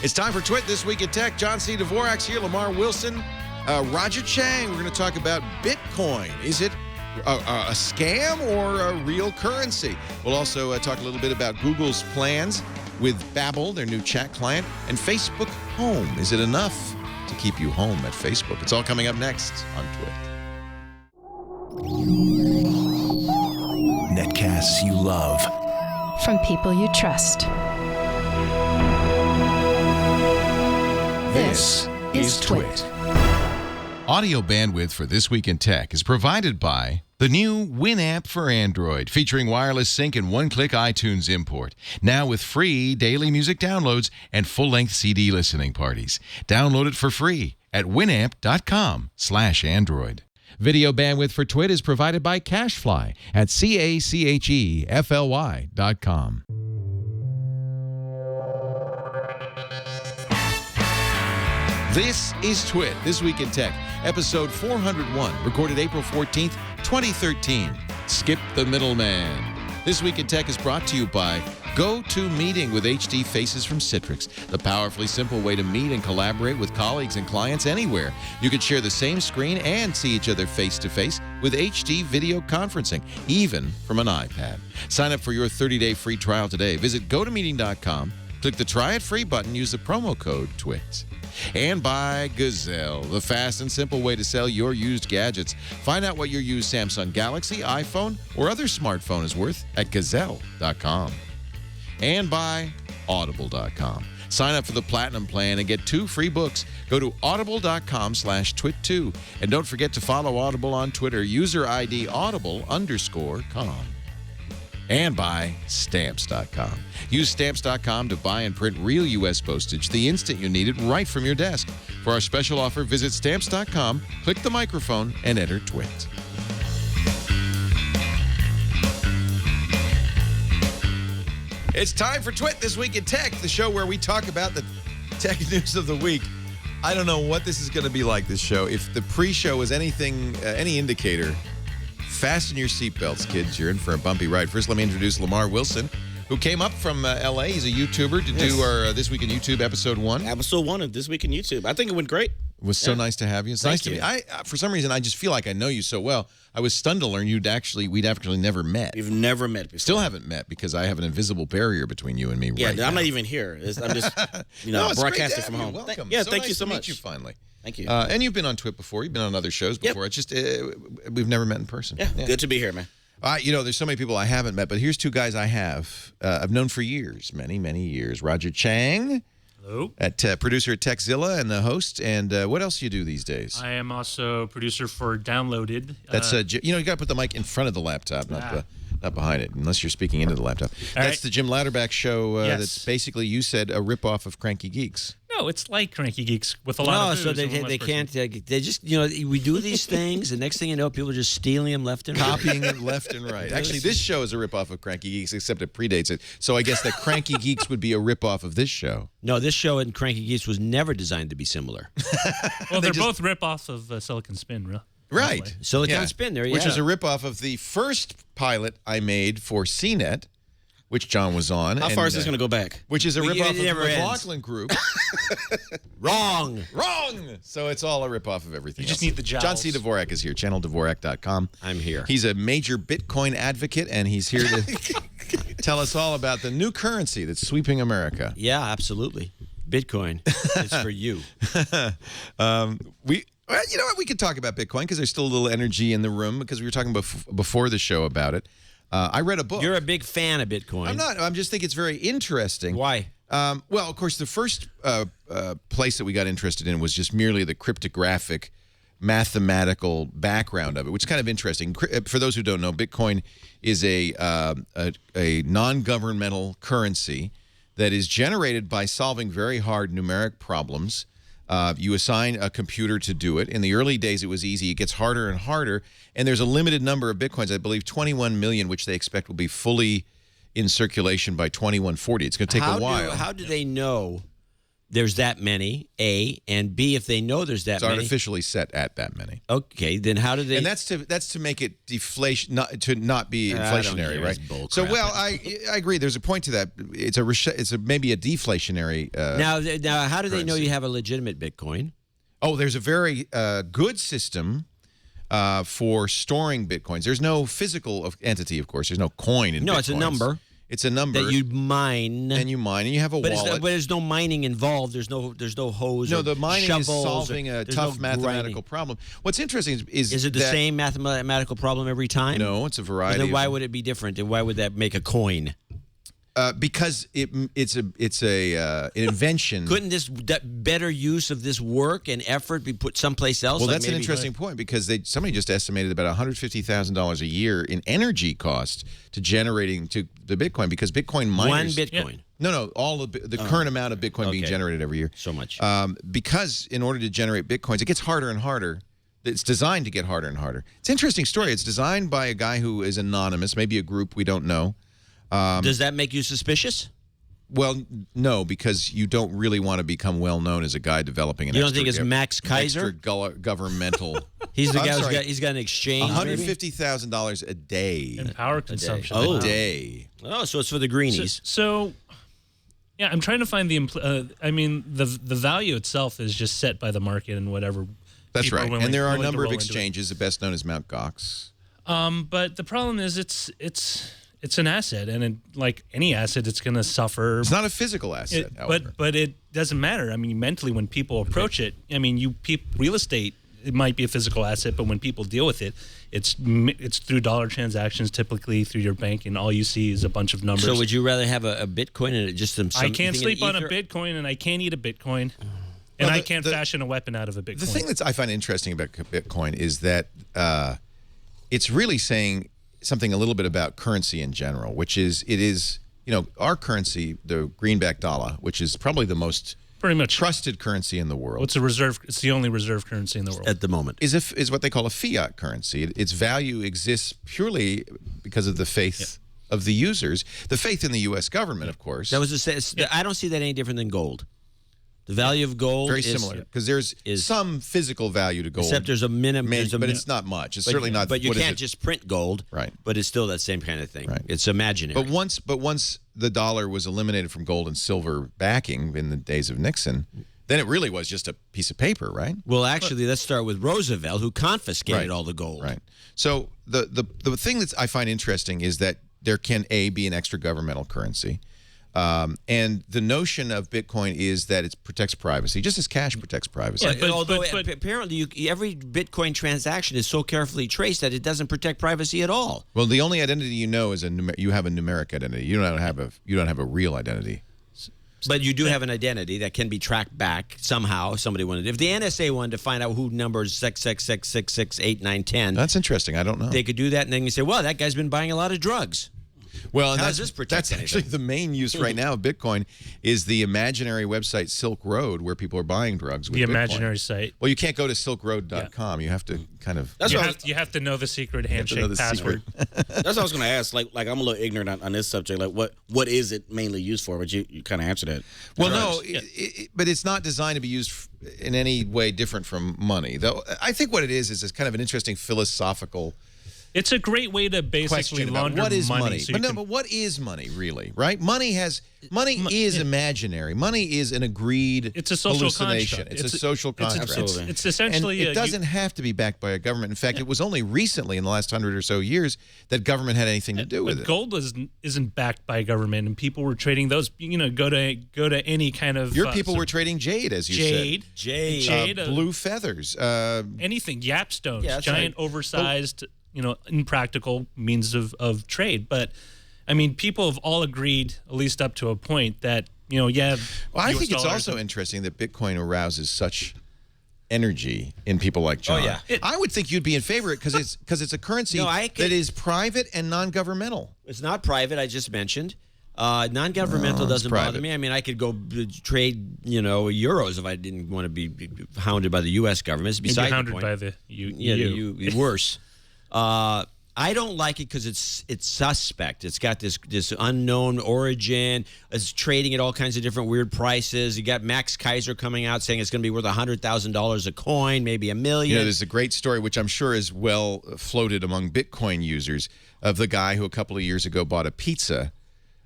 It's time for Twit This Week in Tech. John C. Dvorak's here, Lamar Wilson, Roger Chang. We're going to talk about Bitcoin. Is it a scam or a real currency? We'll also talk a little bit about Google's plans with Babbel, their new chat client, and Facebook Home. Is it enough to keep you home at Facebook? It's all coming up next on Twit. Netcasts you love. From people you trust. This is Twit. Audio bandwidth for This Week in Tech is provided by the new Winamp for Android, featuring wireless sync and one-click iTunes import. Now with free daily music downloads and full-length CD listening parties. Download it for free at winamp.com/Android. Video bandwidth for Twit is provided by CacheFly at CacheFly.com. This is Twit, This Week in Tech, episode 401, recorded April 14th, 2013. Skip the middleman. This Week in Tech is brought to you by GoToMeeting with HD Faces from Citrix, the powerfully simple way to meet and collaborate with colleagues and clients anywhere. You can share the same screen and see each other face-to-face with HD video conferencing, even from an iPad. Sign up for your 30-day free trial today. Visit GoToMeeting.com, click the Try It Free button, use the promo code TWIT. And by Gazelle, the fast and simple way to sell your used gadgets. Find out what your used Samsung Galaxy, iPhone, or other smartphone is worth at Gazelle.com. And by Audible.com. Sign up for the Platinum plan and get 2 free books. Go to Audible.com/Twit2. And don't forget to follow Audible on Twitter. User ID Audible_com. And by Stamps.com. Use Stamps.com to buy and print real U.S. postage the instant you need it right from your desk. For our special offer, visit Stamps.com, click the microphone, and enter TWIT. It's time for Twit This Week in Tech, the show where we talk about the tech news of the week. I don't know what this is going to be like, this show. If the pre-show is anything, any indicator, fasten your seatbelts, kids. You're in for a bumpy ride. First, let me introduce Lamar Wilson, who came up from L.A. He's a YouTuber to do our This Week in YouTube episode 1. Episode 1 of This Week in YouTube. I think it went great. It was so nice to have you. It's nice to meet you. For some reason, I just feel like I know you so well. I was stunned to learn we'd actually never met. We've never met before. Still haven't met because I have an invisible barrier between you and me right now. I'm not even here. I'm just, broadcasting from home. Welcome. Thank you so Nice to meet much. you finally. Thank you. And you've been on Twit before. You've been on other shows before. Yep. It's just we've never met in person. Yeah, good to be here, man. There's so many people I haven't met, but here's 2 guys I have. I've known for years, many, many years. Roger Chang. Hello. Producer at Techzilla and the host. And what else do you do these days? I am also producer for Downloaded. That's you got to put the mic in front of the laptop, not behind it, unless you're speaking into the laptop. That's the Jim Louderback show. Yes. That's basically, you said, a ripoff of Cranky Geeks. No, it's like Cranky Geeks with a lot of so they can't. They just we do these things, and next thing you know, people are just stealing them left and right. Copying it left and right. Actually, this show is a ripoff of Cranky Geeks, except it predates it. So I guess that Cranky Geeks would be a ripoff of this show. No, this show and Cranky Geeks was never designed to be similar. Well, they're both ripoffs of Silicon Spin, really. Right. Silicon Spin, there you go. Which is a ripoff of the first pilot I made for CNET, which John was on. How far is this going to go back? Which is a ripoff of the never ends. McLaughlin Group. Wrong. So it's all a ripoff of everything. You just else. need the jowls. John C. Dvorak is here, channeldvorak.com. I'm here. He's a major Bitcoin advocate, and he's here to tell us all about the new currency that's sweeping America. Yeah, absolutely. Bitcoin. It's for you. Well, you know what? We could talk about Bitcoin because there's still a little energy in the room because we were talking before the show about it. I read a book. You're a big fan of Bitcoin. I'm not. I'm just think it's very interesting. Why? Well, of course, the first place that we got interested in was just merely the cryptographic, mathematical background of it, which is kind of interesting. For those who don't know, Bitcoin is a non-governmental currency that is generated by solving very hard numeric problems. You assign a computer to do it. In the early days, it was easy. It gets harder and harder. And there's a limited number of Bitcoins, I believe 21 million, which they expect will be fully in circulation by 2140. It's going to take a while. How do they know there's that many, A, and B, if they know there's that It's many. artificially set at that many. Okay, then how do they? And that's to make it deflation, not be inflationary, care. right? That's bull So, crap. well, I agree. There's a point to that. It's maybe a deflationary. Now, how do they know currency. you have a legitimate Bitcoin? Oh, there's a very good system for storing Bitcoins. There's no physical entity, of course. There's no coin in Bitcoin. No, it's a number. It's a number That you mine. and you mine, and you have a but wallet. there's no mining involved. There's no hose. No, or the mining shovels is solving a there's tough no mathematical grinding. problem. What's interesting is Is it the that- same mathematical problem every time? No, it's a variety. Then why of, would it be different? And why would that make a coin? because it's an invention. Couldn't that better use of this work and effort be put someplace else? Well, Like that's an maybe- interesting point because somebody just estimated about $150,000 a year in energy cost to generating to the Bitcoin because Bitcoin miners. One Bitcoin. No, all of the current amount of Bitcoin being okay. generated every year. So much. Because in order to generate Bitcoins, it gets harder and harder. It's designed to get harder and harder. It's an interesting story. It's designed by a guy who is anonymous, maybe a group we don't know. Does that make you suspicious? Well, no, because you don't really want to become well known as a guy developing an You don't think it's Max Kaiser? governmental. He's the I'm guy sorry. he's got an exchange. maybe? $150,000 a day. And power consumption. A day. Oh, so it's for the greenies. So, yeah, I'm trying to find the value itself is just set by the market and whatever. That's people are right. willing- And there are a willing to number of roll into it. exchanges, the best known as Mt. Gox. But the problem is it's an asset, and like any asset, it's going to suffer. It's not a physical asset, however. But it doesn't matter. I mean, mentally, when people approach it, I mean, real estate, it might be a physical asset, but when people deal with it, it's through dollar transactions, typically through your bank, and all you see is a bunch of numbers. So would you rather have a Bitcoin and just some? I can't something in sleep on a ether? Bitcoin, and I can't eat a Bitcoin, and Well, I can't fashion a weapon out of a Bitcoin. The thing that I find interesting about Bitcoin is that it's really saying something a little bit about currency in general, which is our currency, the greenback dollar, which is probably the most Pretty much trusted currency in the world. It's a reserve. It's the only reserve currency in the world. at the moment. is what they call a fiat currency. Its value exists purely because of the faith of the users, the faith in the U.S. government, of course. That was I don't see that any different than gold. The value of gold very is similar because there's is- some physical value to gold. Except there's a minimum. but it's not much. It's certainly not. But you what is can't it? just print gold. Right. But it's still that same kind of thing. Right. It's imaginary. But once the dollar was eliminated from gold and silver backing in the days of Nixon, then it really was just a piece of paper, right? well, actually, let's start with Roosevelt, who confiscated Right. all the gold. Right. So the thing that I find interesting is that there can be an extra governmental currency. And the notion of Bitcoin is that it protects privacy, just as cash protects privacy. But, although but- apparently every Bitcoin transaction is so carefully traced that it doesn't protect privacy at all. Well, the only identity you know is you have a numeric identity. You don't have a real identity. But you do have an identity that can be tracked back somehow. Somebody wanted, if the NSA wanted to find out who numbers 666668910, That's interesting. I don't know. they could do that, and then you say, "Well, that guy's been buying a lot of drugs." Well, and How that's, does this protect that's actually anything? the main use right now of Bitcoin is the imaginary website Silk Road, where people are buying drugs with the Bitcoin. imaginary site. Well, you can't go to silkroad.com. You have to kind of. That's You what I have, you have to know the secret to know handshake the password. That's what I was going to ask. Like I'm a little ignorant on this subject. Like, what is it mainly used for? But you kind of answered that. Well, no, but it's not designed to be used in any way different from money. Though I think what it is it's kind of an interesting philosophical It's a great way to basically question about launder what is money. money. So you But no, can- but what is money really? Right? Money is imaginary. Money is an agreed It's a social hallucination. construct. It's a social construct. Absolutely. It's essentially and it doesn't have to be backed by a government. In fact, it was only recently in the last 100 or so years that government had anything to do with but it. gold isn't backed by government, and people were trading those. Go to any kind of Your people were trading jade, as you jade, Jade. jade, blue feathers. anything, yapstones, Yeah, that's giant, right. oversized, impractical means of trade. But I mean, people have all agreed, at least up to a point, that Well, I US think it's dollars- also interesting that Bitcoin arouses such energy in people like John. yeah. I would think you'd be in favor of it because it's a currency No, I that is private and non-governmental. It's not private. I just mentioned. Non-governmental doesn't bother private. me. I mean, I could go trade, euros if I didn't want to be hounded by the U.S. government. It's You'd be beside the hounded point. by the Yeah, EU. worse. I don't like it because it's suspect. It's got this unknown origin. It's trading at all kinds of different weird prices. You got Max Kaiser coming out saying it's going to be worth $100,000 a coin, maybe $1 million. You know, there's a great story, which I'm sure is well floated among Bitcoin users, of the guy who a couple of years ago bought a pizza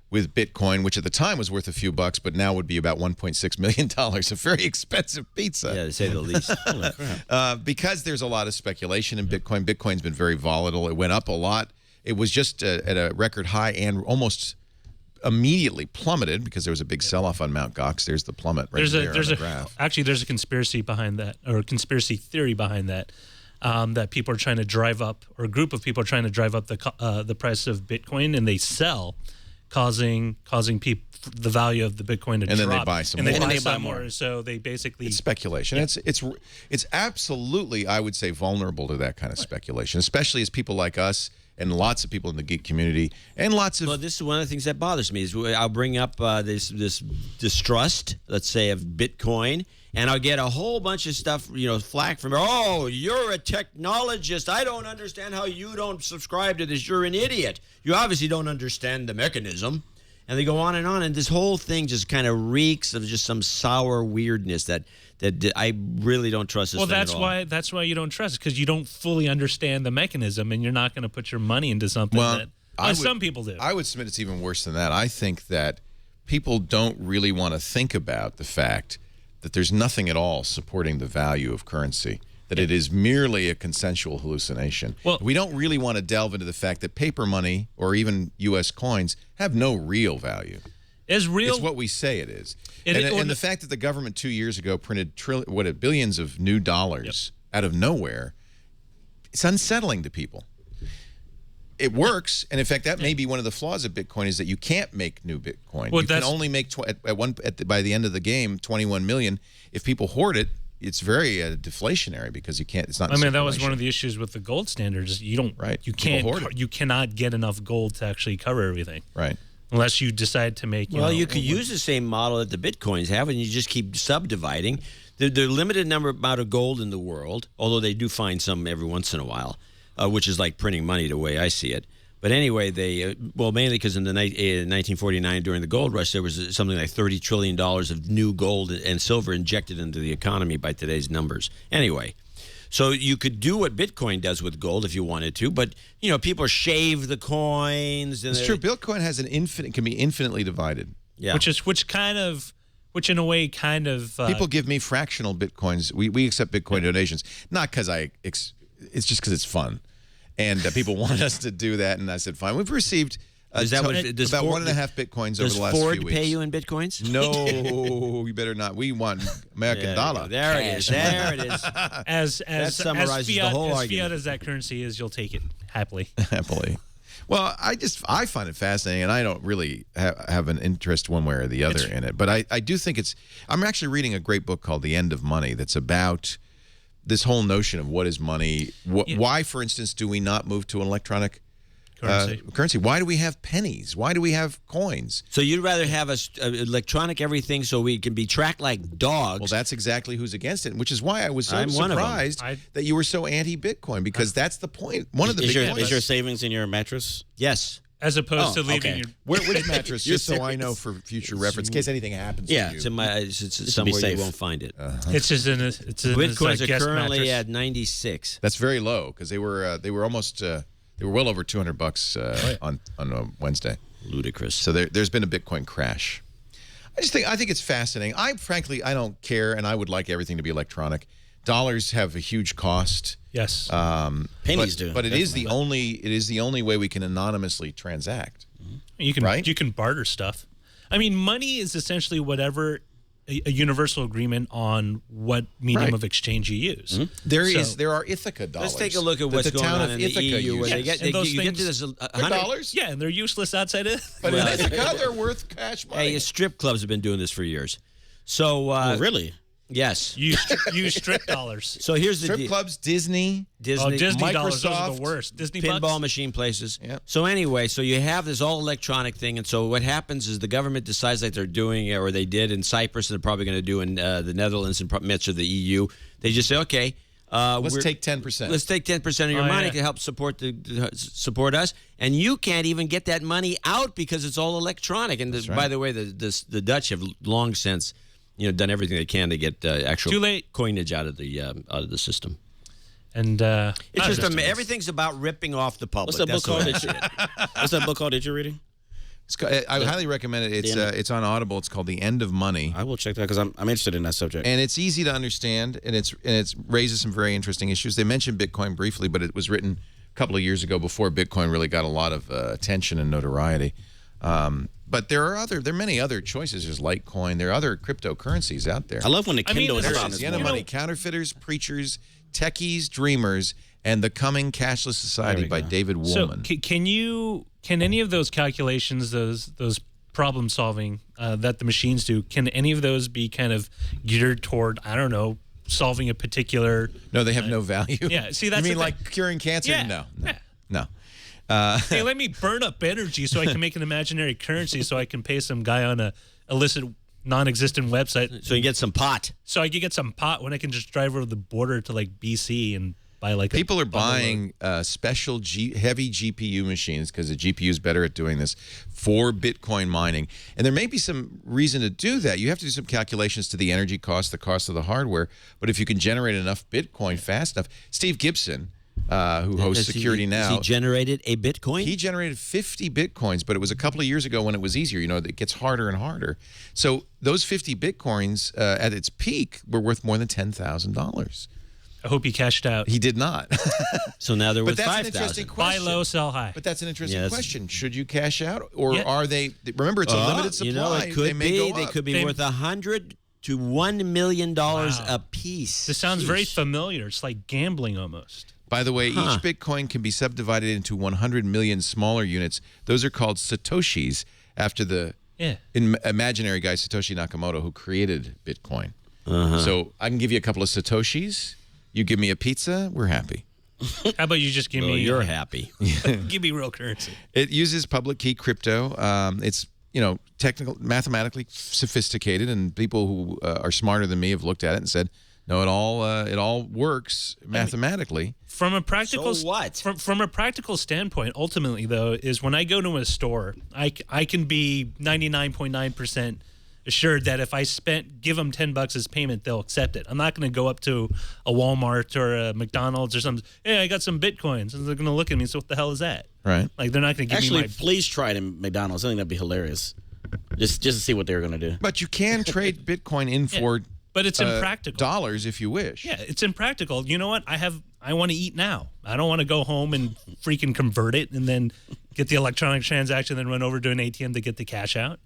with Bitcoin, which at the time was worth a few bucks, but now would be about $1.6 million. A very expensive pizza. Yeah, to say the least. Because there's a lot of speculation in Bitcoin. Bitcoin's been very volatile. It went up a lot. It was just at a record high and almost immediately plummeted because there was a big sell-off on Mt. Gox. There's the plummet right there on the graph. Actually, there's a conspiracy behind that, or a conspiracy theory behind that. That people are trying to drive up, or a group of people are trying to drive up the price of Bitcoin, and they sell, causing the value of the Bitcoin to drop. And then they buy some more. And they buy more. So they basically... It's speculation. Yeah. It's absolutely, I would say, vulnerable to that kind of speculation, especially as people like us and lots of people in the geek community and lots of... Well, this is one of the things that bothers me is I'll bring up this distrust, let's say, of Bitcoin, and I'll get a whole bunch of stuff, flack from, oh, you're a technologist. I don't understand how you don't subscribe to this. You're an idiot. You obviously don't understand the mechanism. And they go on, and this whole thing just kind of reeks of just some sour weirdness that I really don't trust this thing at all. That's why you don't trust it, because you don't fully understand the mechanism, and you're not going to put your money into something some people do. I would submit it's even worse than that. I think that people don't really want to think about the fact that there's nothing at all supporting the value of currency, that it is merely a consensual hallucination. Well, we don't really want to delve into the fact that paper money or even U.S. coins have no real value. It's what we say it is. And the fact that the government 2 years ago printed billions of new dollars out of nowhere, it's unsettling to people. It works, and in fact, that may be one of the flaws of Bitcoin, is that you can't make new Bitcoin. Well, you can only make by the end of the game 21 million. If people hoard it, it's very deflationary because you can't. It's not. I mean, that was one of the issues with the gold standards. You don't. Right. You can't. You cannot get enough gold to actually cover everything. Right. Unless you decide to make. You could use the same model that the Bitcoins have, and you just keep subdividing. There's a limited amount of gold in the world, although they do find some every once in a while. Which is like printing money the way I see it. But anyway, mainly because in 1949, during the gold rush, there was something like $30 trillion of new gold and silver injected into the economy by today's numbers. Anyway, so you could do what Bitcoin does with gold if you wanted to, but, people shave the coins. And it's true. Bitcoin has can be infinitely divided. Yeah. Which in a way kind of... people give me fractional Bitcoins. We accept Bitcoin donations, not because it's just because it's fun. And people want us to do that, and I said, fine. We've received about 1.5 Bitcoins over the last few weeks. Does Ford pay you in Bitcoins? No, you better not. We want American dollar. There it is. There it is. That summarizes fiat, the whole as argument. fiat as that currency is, you'll take it happily. Happily. Well, I find it fascinating, and I don't really have an interest one way or the other in it. But I do think I'm actually reading a great book called The End of Money that's about this whole notion of what is money. Why, for instance, do we not move to an electronic currency? Why do we have pennies? Why do we have coins? So you'd rather have electronic everything so we can be tracked like dogs? Well, that's exactly who's against it, which is why I was so surprised that you were so anti-Bitcoin, because that's the point. One of the big points. Is your savings in your mattress? Yes. As opposed to leaving your... Which mattress, just so I know for future reference, in case anything happens to you. It's somewhere you won't find it. It's just in a Bitcoins are currently mattress. at 96. That's very low, because they were almost they were well over $200 on Wednesday. Ludicrous. So there's been a Bitcoin crash. I think it's fascinating. Frankly, I don't care, and I would like everything to be electronic. Dollars have a huge cost. Yes. Pennies do. But it is the only way we can anonymously transact. You can barter stuff. I mean, money is essentially whatever a universal agreement on what medium of exchange you use. Mm-hmm. There are Ithaca dollars. Let's take a look at what's going on in the EU. Where you get to this $100. Yeah, and they're useless outside of. But in Ithaca, they're worth cash money. Hey, strip clubs have been doing this for years. So really. Yes. Use strip dollars. So here's the strip clubs, Disney Disney Microsoft, dollars, those are the worst. Disney pinball bucks? machine places. Yep. So anyway, so you have this all electronic thing, and so what happens is the government decides like they're doing, or they did in Cyprus, and they're probably going to do in the Netherlands and midst of the EU. They just say, okay, Let's take 10%. Let's take 10% of your money to help support us, and you can't even get that money out because it's all electronic. And by the way, the Dutch have long since, done everything they can to get actual coinage out of the system. And it's just everything's about ripping off the public. What's that book called that you're reading? I highly recommend it. It's on Audible. It's called The End of Money. I will check that because I'm interested in that subject. And it's easy to understand, and it raises some very interesting issues. They mentioned Bitcoin briefly, but it was written a couple of years ago before Bitcoin really got a lot of attention and notoriety. But there are many other choices. There's Litecoin. There are other cryptocurrencies out there. I love when the Kindle edition is The End of Money: Counterfeiters, Preachers, Techies, Dreamers, and the Coming Cashless Society by David Woolman. So can any of those calculations, those problem solving that the machines do, can any of those be kind of geared toward, I don't know, solving a particular? No, they have no value. Yeah, see, that's you mean like curing cancer? Yeah. No. Hey, let me burn up energy so I can make an imaginary currency so I can pay some guy on a illicit, non-existent website. So you get some pot. So I can get some pot when I can just drive over the border to like BC and buy like. People are buying special heavy GPU machines because the GPU is better at doing this for Bitcoin mining. And there may be some reason to do that. You have to do some calculations to the energy cost, the cost of the hardware. But if you can generate enough Bitcoin fast enough, Steve Gibson, who hosts Security Now. He generated a Bitcoin? He generated 50 Bitcoins, but it was a couple of years ago when it was easier. It gets harder and harder. So those 50 Bitcoins at its peak were worth more than $10,000. I hope he cashed out. He did not. So now they're worth 5,000. But that's an interesting question. Buy low, sell high. But that's an interesting question. Should you cash out, or are they? Remember, it's a limited supply. It could be. They up. could be worth $100 to $1 million a piece. This sounds very familiar. It's like gambling almost. By the way, each Bitcoin can be subdivided into 100 million smaller units. Those are called Satoshis, after the imaginary guy Satoshi Nakamoto, who created Bitcoin. So I can give you a couple of Satoshis. You give me a pizza, we're happy. How about you just give me? You're happy. Give me real currency. It uses public key crypto. It's mathematically sophisticated, and people who are smarter than me have looked at it and said, no, it all works mathematically. From a practical From a practical standpoint, ultimately though, is when I go to a store, I can be 99.9% assured that if I give them $10 as payment, they'll accept it. I'm not going to go up to a Walmart or a McDonald's or something. Hey, I got some Bitcoins, and they're going to look at me. So what the hell is that? Right. Like they're not going to give me my. Please try it in McDonald's. I think that'd be hilarious. Just to see what they're going to do. But you can trade Bitcoin in for. But it's impractical. Dollars, if you wish. Yeah, it's impractical. You know what? I want to eat now. I don't want to go home and freaking convert it and then get the electronic transaction, then run over to an ATM to get the cash out.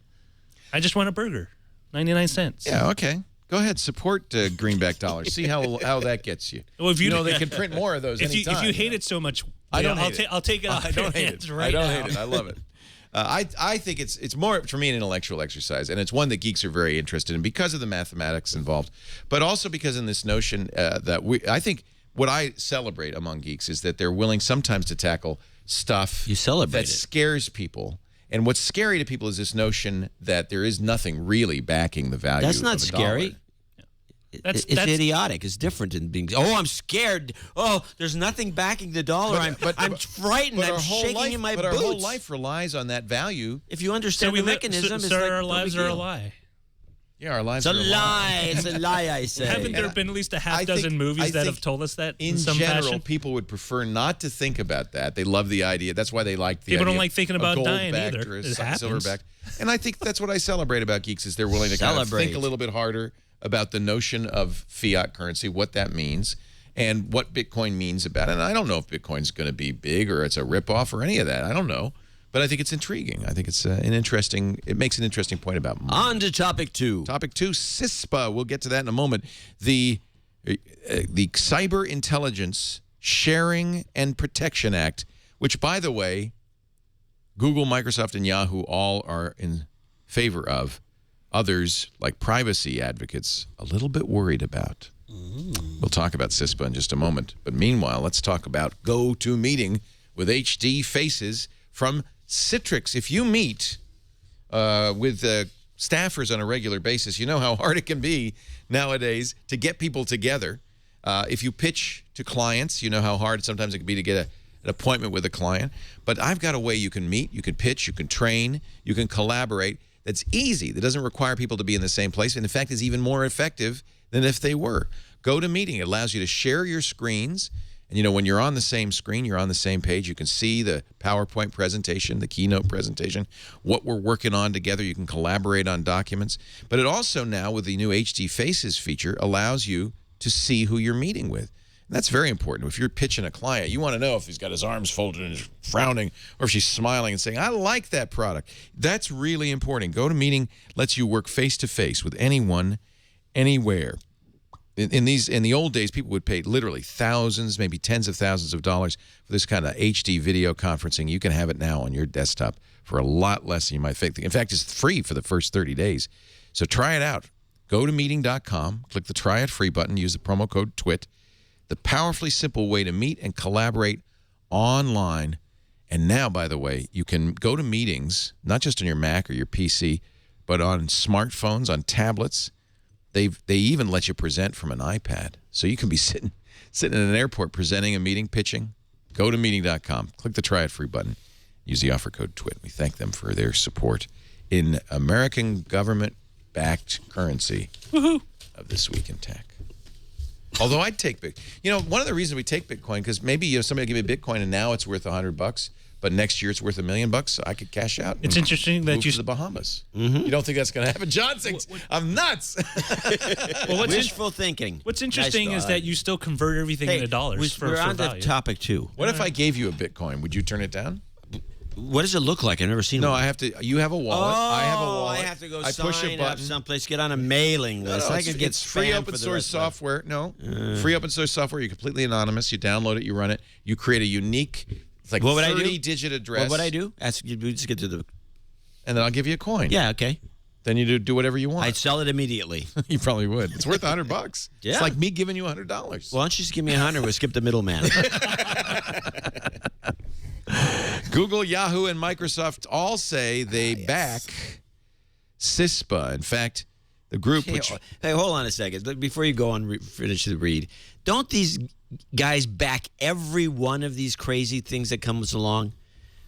I just want a burger, 99 cents. Yeah, okay. Go ahead, support greenback dollars. See how that gets you. Well, if you know they can print more of those. If you hate it so much, I don't. I'll take it off. I don't hate it. Right I don't now. hate it. I love it. I think it's more for me an intellectual exercise, and it's one that geeks are very interested in because of the mathematics involved, but also because in this notion I think what I celebrate among geeks is that they're willing sometimes to tackle stuff that scares people. And what's scary to people is this notion that there is nothing really backing the value. That's not of a scary. dollar. It's idiotic. It's different than being. Oh, I'm scared. Oh, there's nothing backing the dollar. I'm frightened. I'm shaking in my boots. But our whole life relies on that value. If you understand the mechanism, it's like our lives are a lie. Yeah, our lives are a lie. lie. It's a lie, I say. Haven't there been at least a half dozen movies that have told us that in some general, fashion? People would prefer not to think about that. They love the idea. That's why they like the idea. People don't like thinking about dying either. either. It happens. Silverback. And I think that's what I celebrate about geeks is they're willing to kind of think a little bit harder about the notion of fiat currency, what that means, and what Bitcoin means about it. And I don't know if Bitcoin's going to be big or it's a ripoff or any of that. I don't know. But I think it's intriguing. I think it's it makes an interesting point about money. On to topic 2. Topic 2, CISPA. We'll get to that in a moment. The Cyber Intelligence Sharing and Protection Act, which, by the way, Google, Microsoft, and Yahoo all are in favor of. Others, like privacy advocates, a little bit worried about. We'll talk about CISPA in just a moment. But meanwhile, let's talk about GoToMeeting with HD Faces from Citrix. If you meet with staffers on a regular basis, you know how hard it can be nowadays to get people together. If you pitch to clients, you know how hard sometimes it can be to get an appointment with a client. But I've got a way you can meet, you can pitch, you can train, you can collaborate. That's easy. That doesn't require people to be in the same place. And in fact, is even more effective than if they were. GoToMeeting, it allows you to share your screens. And, you know, when you're on the same screen, you're on the same page. You can see the PowerPoint presentation, the keynote presentation, what we're working on together. You can collaborate on documents. But it also now, with the new HD Faces feature, allows you to see who you're meeting with. And that's very important. If you're pitching a client, you want to know if he's got his arms folded and is frowning, or if she's smiling and saying, I like that product. That's really important. GoToMeeting lets you work face-to-face with anyone, anywhere. In the old days, people would pay literally thousands, maybe tens of thousands of dollars for this kind of HD video conferencing. You can have it now on your desktop for a lot less than you might think. In fact, it's free for the first 30 days. So try it out. GoToMeeting.com, click the Try It Free button, use the promo code TWIT. The powerfully simple way to meet and collaborate online. And now, by the way, you can go to meetings, not just on your Mac or your PC, but on smartphones, on tablets. They even let you present from an iPad. So you can be sitting in an airport presenting a meeting, pitching. Go to meeting.com. Click the Try It Free button. Use the offer code TWIT. We thank them for their support in American government-backed currency of This Week in Tech. Although I'd take Bitcoin. You know, one of the reasons we take Bitcoin, because maybe somebody will give me Bitcoin and now it's worth $100, but next year it's worth $1 million, so I could cash out. It's interesting that you to the Bahamas. You don't think that's going to happen? John thinks I'm nuts. Well, wishful thinking. What's interesting is that you still convert everything into dollars we're on value. that topic too. What if I gave you a Bitcoin? Would you turn it down? What does it look like? I've never seen one. No, I have to. You have a wallet. I have a wallet. I have to go I push a sign button. up someplace, get on a mailing list. I could get it's free spammed open for the source rest of my life. software. No, free open source software. You're completely anonymous. You download it. You run it. You create a unique, it's like What would I do? 30-digit address. What would I do? Ask you just get to the. And then I'll give you a coin. Yeah, okay. Then you do whatever you want. I'd sell it immediately. You probably would. It's worth $100. Yeah. It's like me giving you $100. Why don't you just give me 100? We'll skip the middleman. Google, Yahoo, and Microsoft all say they back CISPA. In fact, the group which... Hey, hold on a second. Before you go on, finish the read. Don't these guys back every one of these crazy things that comes along?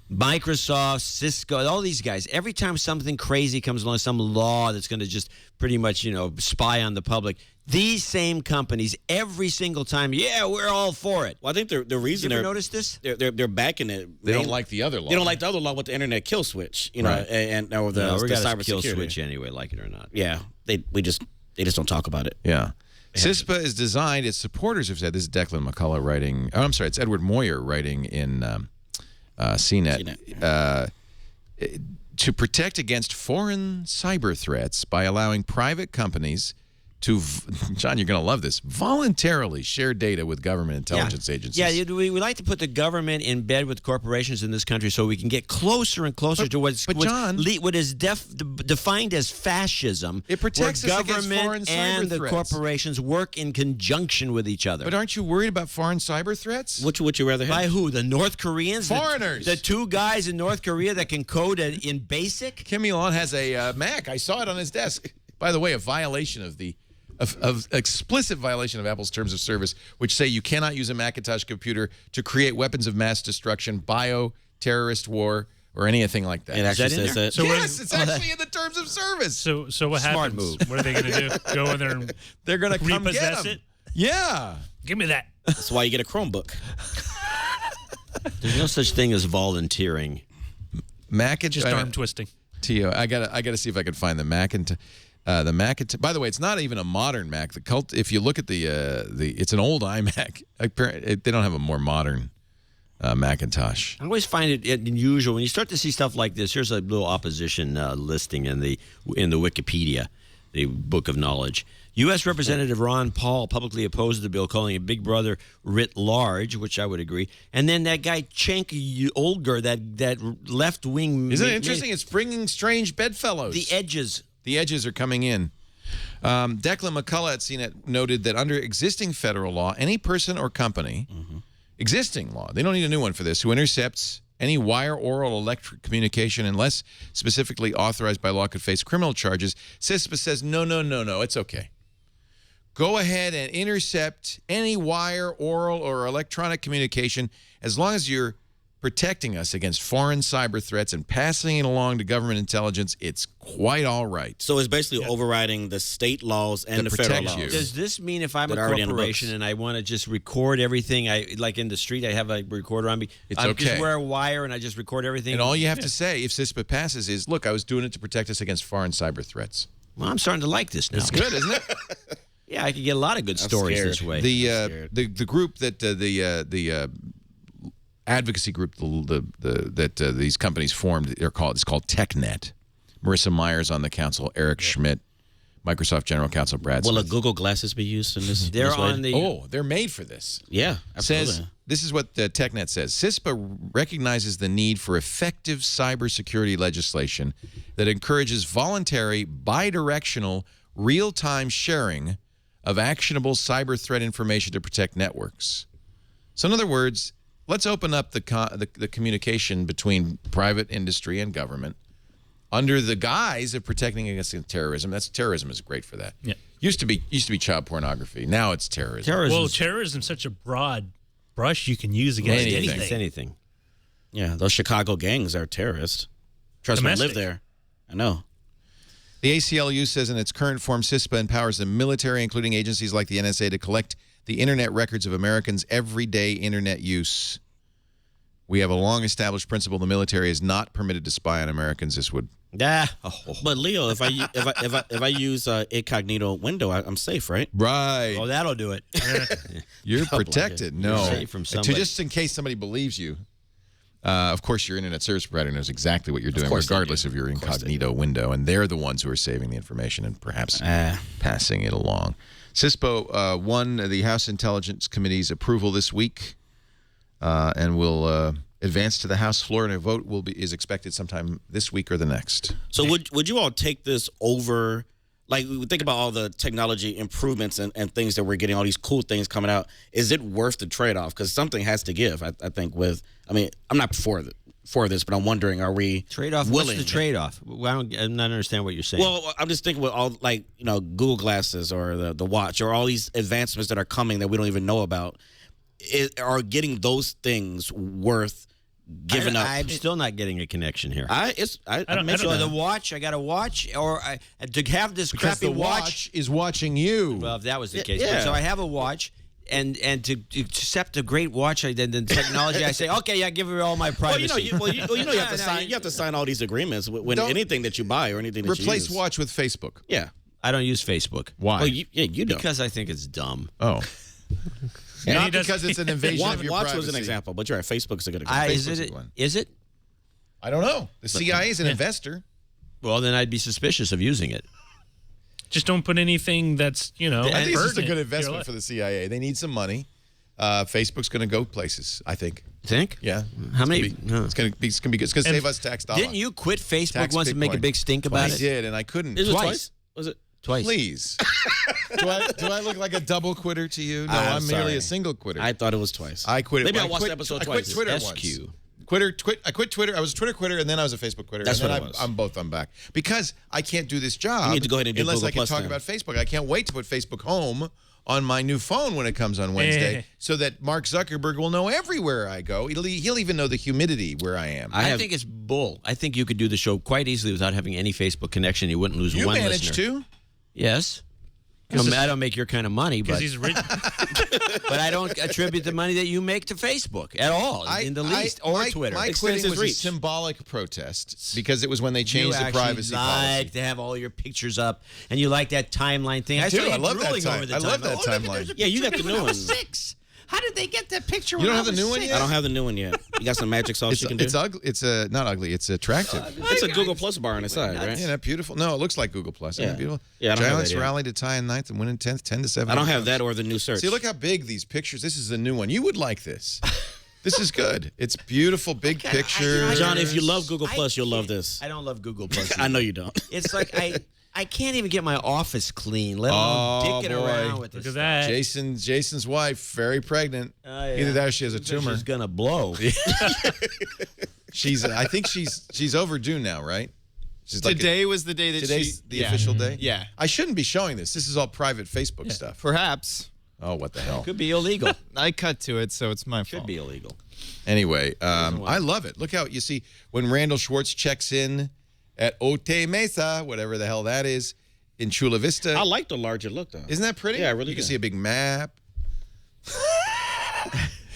Microsoft, Cisco, all these guys. Every time something crazy comes along, some law that's going to just pretty much, you know, spy on the public, these same companies, every single time, yeah, we're all for it. Well, I think the reason You ever they're noticed this? they're backing it. They don't like the other law. They don't like the other law with the internet kill switch, you know, Right. and or the, No, the we got a cybersecurity. kill switch anyway, like it or not. Yeah, they just don't talk about it. Yeah. CISPA is designed, its supporters have said, this is Declan McCullough writing, oh, I'm sorry, it's Edward Moyer writing in CNET, to protect against foreign cyber threats by allowing private companies to, John, you're going to love this, voluntarily share data with government intelligence agencies. Yeah, we like to put the government in bed with corporations in this country so we can get closer and closer to what is defined as fascism. It protects where us against foreign government cyber and the threats. corporations work in conjunction with each other. But aren't you worried about foreign cyber threats? Which would you rather have? By who? The North Koreans? Foreigners. The two guys in North Korea that can code in BASIC? Kim Il-sung has a Mac. I saw it on his desk. By the way, a violation of the of explicit violation of Apple's terms of service, which say you cannot use a Macintosh computer to create weapons of mass destruction, terrorist war, or anything like that. It actually that in says there? that. So Yes, it's actually in the terms of service. So what Smart happens? move. What are they going to do? Go in there and They're going to come get repossess them. it? Yeah. Give me that. That's why you get a Chromebook. There's no such thing as volunteering. Macintosh. Just arm twisting. T.O. I gotta see if I can find the Macintosh. The Macintosh. By the way, it's not even a modern Mac. If you look at it's an old iMac. They don't have a more modern Macintosh. I always find it unusual when you start to see stuff like this. Here's a little opposition listing in the Wikipedia, the Book of Knowledge. U.S. Representative Ron Paul publicly opposed the bill, calling it Big Brother writ large, which I would agree. And then that guy Cenk Uygur, that left wing. Isn't it interesting? It's bringing strange bedfellows. The edges. The edges are coming in. Declan McCullough at CNET noted that under existing federal law, any person or company, existing law, they don't need a new one for this, who intercepts any wire, oral, or electric communication, unless specifically authorized by law, could face criminal charges. CISPA says, no, it's okay. go ahead and intercept any wire, oral, or electronic communication as long as you're protecting us against foreign cyber threats and passing it along to government intelligence. It's quite all right. So it's basically overriding the state laws and That the federal protects laws. you. Does this mean if I'm a That are already in the corporation books. and I want to just record everything, like in the street, I have a recorder on me. It's I okay. just wear a wire and I just record everything. And all you have to say, if CISPA passes, is, look, I was doing it to protect us against foreign cyber threats. Well, I'm starting to like this now. It's good, isn't it? Yeah, I could get a lot of good stories scared. this way. The group that the advocacy group that these companies formed, it's called TechNet. Marissa Myers on the council, Eric Schmidt, Microsoft General Counsel Brad Will Smith. a Google Glasses be used in this? They're this way? on the. Oh, they're made for this. Yeah, absolutely. Says this is what TechNet says. CISPA recognizes the need for effective cybersecurity legislation that encourages voluntary, bidirectional, real-time sharing of actionable cyber threat information to protect networks. So, in other words, let's open up the communication between private industry and government under the guise of protecting against terrorism. Terrorism is great for that. Yeah. Used to be child pornography. Now it's terrorism. Well, terrorism is such a broad brush you can use against Anything. anything. Anything. Yeah, those Chicago gangs are terrorists. Trust me, I live Domestic. there. I know. The ACLU says in its current form, CISPA empowers the military, including agencies like the NSA, to collect the internet records of Americans' everyday internet use. We have a long-established principle: the military is not permitted to spy on Americans. This would But Leo, if I use incognito window, I'm safe, right? right. Oh, that'll do it. You're like protected. No, You're safe from somebody. just in case somebody believes you. Of course, your internet service provider knows exactly what you're doing, course they regardless do. of your Of course they incognito window, and they're the ones who are saving the information and perhaps passing it along. CISPA won the House Intelligence Committee's approval this week, and will advance to the House floor, and a vote is expected sometime this week or the next. So would you all take this over? Like, we think about all the technology improvements and things that we're getting, all these cool things coming out. Is it worth the trade-off? Because something has to give, I think, I'm not for this, but I'm wondering, are we Trade-off. willing? What's the trade-off? Well, I'm not understand what you're saying. Well, I'm just thinking with all, like, Google Glasses or the watch or all these advancements that are coming that we don't even know about. Are getting those things worth giving up? I'm still not getting a connection here. I'm making So that. the watch, I got a watch, or to have this Because crappy the watch is watching you. Well, if that was the case, yeah. so I have a watch, and to accept a great watch, then the technology, I say, okay, yeah, give her all my Well, privacy. you have to sign. You have to sign all these agreements when Don't- anything that you buy or anything that Replace you use. watch with Facebook. Yeah. I don't use Facebook. Why? Well, you don't. Because I think it's dumb. Oh. And Not he does- because it's an invasion of your Watch privacy. was an example, but you're right. Facebook's a good example. Is Facebook's a it? good one. Is it? I don't know. The CIA is an investor. Well, then I'd be suspicious of using it. Just don't put anything that's, I think it's just a pertinent good to your investment life. for the CIA. They need some money. Facebook's going to go places, I think. Think? Yeah. How many? It's going to be good. It's going to save us tax dollars. Didn't you quit Facebook Tax once and make a Bitcoin. big stink about I it? did, and I couldn't. Is it Twice. twice? Was it? Twice. Please. do I look like a double quitter to you? No, I'm I'm merely sorry. a single quitter. I thought it was twice. I quit it. Maybe I I watched quit- the episode I twice. quit Twitter SQ. once. I quit Twitter. I was a Twitter quitter, and then I was a Facebook quitter. That's and what then it was. I'm both. I'm back because I can't do this job. You need to go ahead and do unless Google I can Plus talk then. about Facebook. I can't wait to put Facebook Home on my new phone when it comes on Wednesday, so that Mark Zuckerberg will know everywhere I go. He'll even know the humidity where I am. I think it's bull. I think you could do the show quite easily without having any Facebook connection. You wouldn't lose You one manage listener. to. Yes. I don't make your kind of money, Because but he's rich. but I don't attribute the money that you make to Facebook at all, in the least, or Twitter. My Extends quitting his was a reach. symbolic protest because it was when they you changed the actually privacy like policy. to have all your pictures up, and you like that timeline thing. I do. saw you I love that drooling time. over the I love timeline. that Oh, look at- timeline. there's a Yeah, you got picture the when new I was one. 6. How did they get that picture? You when don't I have the was new one 6? yet? I don't have the new one yet. You got some magic sauce you can do? It's ugly. It's not ugly. It's attractive. It's a Google Plus bar on the side, right? Isn't that beautiful? No, it looks like Google Plus. Isn't Yeah. it beautiful? Yeah, I don't have Giants that yet. rallied to tie in ninth and win in 10th, 10-7. I don't have that or the new search. See, look how big these pictures. This is the new one. You would like this. This is good. It's beautiful, big pictures. John, if you love Google Plus, you'll love this. I don't love Google Plus. I know you don't. It's like I can't even get my office clean, let alone dicking boy. around with this. Look at that. Jason's wife, very pregnant. Oh, yeah. Either that or she has a stuff. tumor. She's gonna blow. I think she's overdue now, right? She's like Today was the day that today's the yeah. official day? Yeah. I shouldn't be showing this. This is all private Facebook stuff. Perhaps. Oh, what the hell? Could be illegal. I cut to it, so it's my Could fault. be illegal. Anyway, I love it. Look how, you see, when Randall Schwartz checks in at Otay Mesa, whatever the hell that is, in Chula Vista. I like the larger look, though. Isn't that pretty? Yeah, I really You can do. see a big map.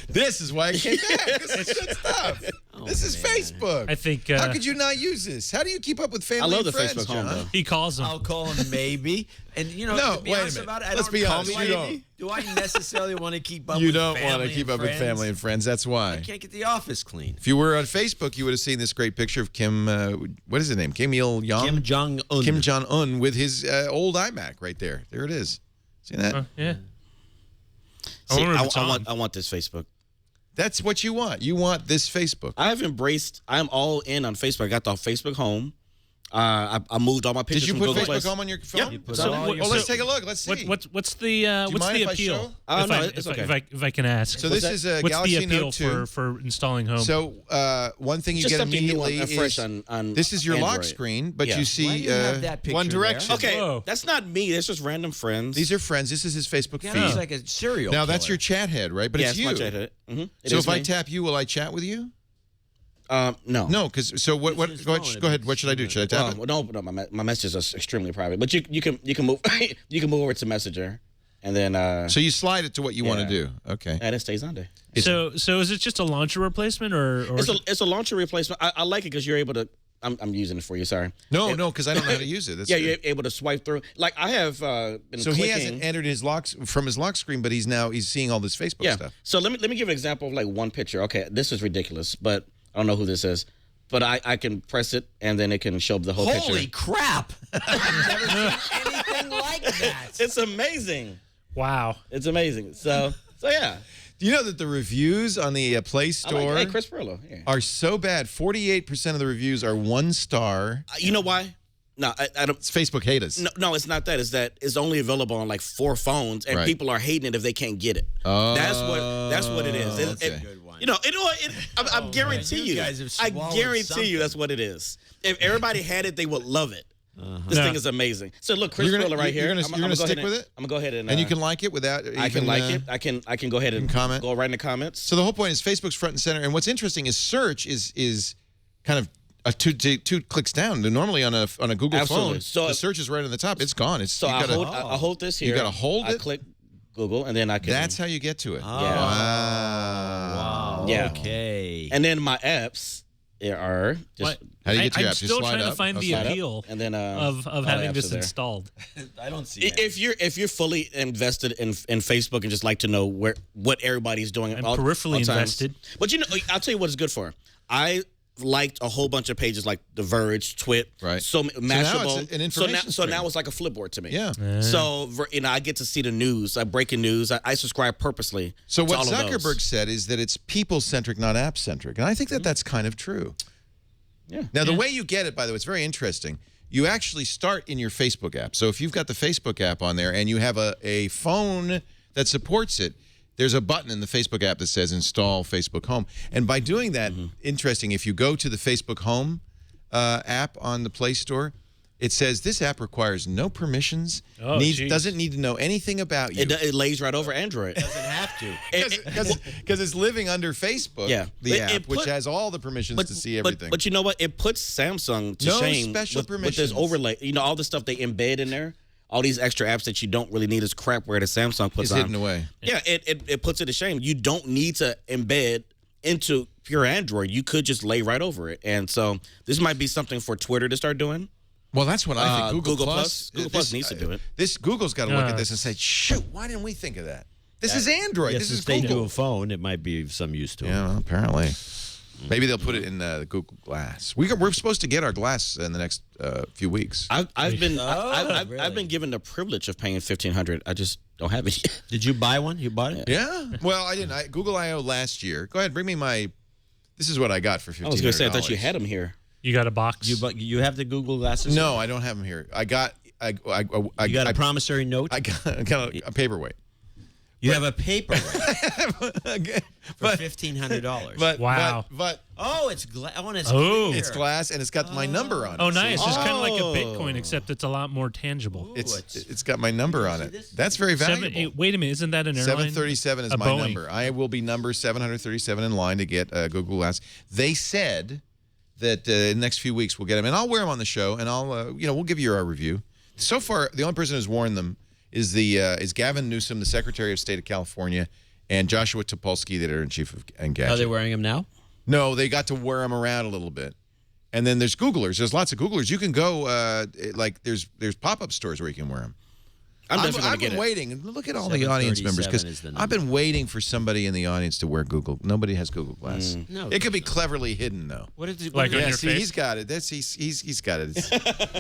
This is why I came back. This is good stuff. This is Facebook. I think, How could you not use this? How do you keep up with family I love and the friends, Facebook home, John? though. he calls him. I'll call him maybe. And, you know, No, to be wait a honest minute. about it, I Let's don't be call honest, me you maybe. Do I necessarily want to keep up You with don't family want to keep and up with friends? family and friends. That's why. I can't get the office clean. If you were on Facebook, you would have seen this great picture of Kim, what is his name? Kim Il-young? Kim Jong-un. Kim Jong-un with his old iMac right there. There it is. See that? Yeah. See, wonder if it's on. I want this Facebook. That's what you want. You want this Facebook. I'm all in on Facebook. I got the Facebook home. I moved all my pictures Did you from put Google Facebook Plus. home on your phone? You put So all what- your- Oh, let's take a look. Let's see. What's the what's mind the if I appeal? show? Oh, if, no, I, it's if, okay. if I can ask. So this is a what's Galaxy the appeal Note 2. for installing home? So one thing you Just get something new immediately and fresh is on this is your lock Android. screen, but Yeah. you Why see do you have that picture One Direction. there? Okay, Whoa. that's not me. That's just random friends. these are friends. This is his Facebook Yeah, feed. he's like a serial Now that's killer. your chat head, right? But yeah, it's it's you. my chat hit. Mm-hmm. So if I tap you, will I chat with you? No. No, because so what? his Go ahead. phone, Go ahead. if What should I do? Should I tap it? No, my messages are extremely private. But you can move you can move over to Messenger, and then So you slide it to what you want to Yeah. do. Okay. and it stays on there. so is it just a launcher replacement or It's a launcher replacement. I like it because you're able to. I'm using it for you. Sorry. No, because I don't know how to use it. That's Yeah, good. you're able to swipe through. Like I have been So clicking. he hasn't entered his locks from his lock screen, but he's seeing all this Facebook Yeah. stuff. So let me give an example of like one picture. Okay, this is ridiculous, but I don't know who this is. But I can press it and then it can show up the whole Holy picture. crap! I've never seen anything like that. It's amazing. wow? It's amazing. So yeah. Do you know that the reviews on the Play I Store like, hey, Chris Perillo. Yeah. are so bad? 48% of the reviews are 1 star. You know why? No, I don't. It's Facebook hate us. No, it's not that. It's that it's only available on like 4 phones, and Right. people are hating it if they can't get it. Oh, That's what it is. okay. Good one. You know, I guarantee you you. guys have I swallowed guarantee something. you that's what it is. If everybody had it, they would love it. This Yeah. thing is amazing. So look, Chris You're gonna- Perillo right you're here. gonna- I'm you're gonna go stick ahead with and- it? I'm gonna go ahead and. And you can like it without. I can like it. I can go ahead and comment? Go right in the comments. So the whole point is Facebook's front and center. And what's interesting is search is kind of a two clicks down. Normally on a Google Absolutely. phone, So the if- search is right on the top. It's gone. It's So you I gotta- hold this here. You gotta hold I it? click Google, and then I can. That's how you get to it. Wow. Yeah. Okay. And then my apps are just. What? How do you get to your I'm apps? Just still slide trying to up? find Oh, the slide up? appeal And then of all the having apps this are there. installed. I don't see that. If you're fully invested in Facebook and just like to know what everybody's doing, I'm all peripherally all times. invested. But you know, I'll tell you what it's good for. I liked a whole bunch of pages like The Verge, Twit, Right. So now it's Mashable. an information so now stream. it's like a flipboard to me. Yeah. So I get to see the news, breaking news. I subscribe purposely. So to what all of those. Zuckerberg said is that it's people-centric, not app-centric. And I think that that's kind of true. Yeah. Now, the way you get it, by the way, it's very interesting. You actually start in your Facebook app. So if you've got the Facebook app on there and you have a phone that supports it, there's a button in the Facebook app that says install Facebook Home. And by doing that, interesting, if you go to the Facebook Home app on the Play Store, it says this app requires no permissions, Oh, geez. doesn't need to know anything about you. It lays right over Android. doesn't have to. Because it's living under Facebook, Yeah. the It app, which put- has all the permissions to see everything. But you know what? It puts Samsung to No shame special with permissions. this overlay. You know, all the stuff they embed in there, all these extra apps that you don't really need is crapware that Samsung puts it's on. hidden away. Yeah, it puts it to shame. You don't need to embed into pure Android. You could just lay right over it. And so this might be something for Twitter to start doing. Well, that's what I think. Google Plus needs to do it. Google's got to look at this and Yes. say, shoot, why didn't we think of that? This is Android. Yes, This is if they do Google. a phone, it might be of some use to them. Yeah, well, apparently. Maybe they'll put it in the Google Glass. We're supposed to get our Glass in the next few weeks. I've been really? I've been given the privilege of paying $1,500. I just don't have it yet. Did you buy one? You bought it? Yeah. Well, I didn't. Google I/O last year. Go ahead, bring me my. This is what I got for $1,500. I was going to say I thought you had them here. You got a box. You have the Google glasses? No, I don't have them here. I got. I You got a promissory note? I got a paperweight. You have a paper for but $1,500. Wow. But oh, it's glass. Oh, and it's Oh. clear. it's glass and it's got my number on it. Oh, nice. See? It's kind of like a Oh. Bitcoin, except it's a lot more tangible. It's got my number on it. That's very valuable. Wait a minute, isn't that an airline? 737 is A my Boeing. number. I will be number 737 in line to get Google Glass. They said that in the next few weeks we'll get them, and I'll wear them on the show, and I'll we'll give you our review. So far, the only person who's worn them is is Gavin Newsom, the Secretary of State of California, and Joshua Topolsky, the editor-in-chief of Engadget. Are they wearing them now? No, they got to wear them around a little bit. And then there's Googlers. There's lots of Googlers. You can go there's pop-up stores where you can wear them. I'm definitely going I've to get been it. waiting. Look at all the audience members, 737 because is the I've number. been waiting for somebody in the audience to wear Google. Nobody has Google Glass. No, It could be cleverly hidden though. What is it? Like on Yeah, your see, face? he's got it. He's got it.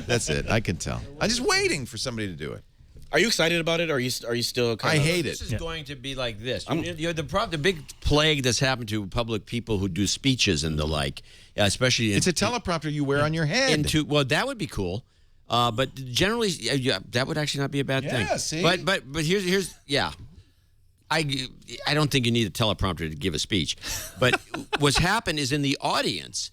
That's it. I can tell. I'm just waiting for somebody to do it. Are you excited about it? Or are you still kind I of... hate This it. is going to be like this. The big plague that's happened to public people who do speeches and the like, especially It's a teleprompter you wear on your head. well, that would be cool. But generally, yeah, that would actually not be a bad thing. Yeah, see? But here's I don't think you need a teleprompter to give a speech. But what's happened is in the audience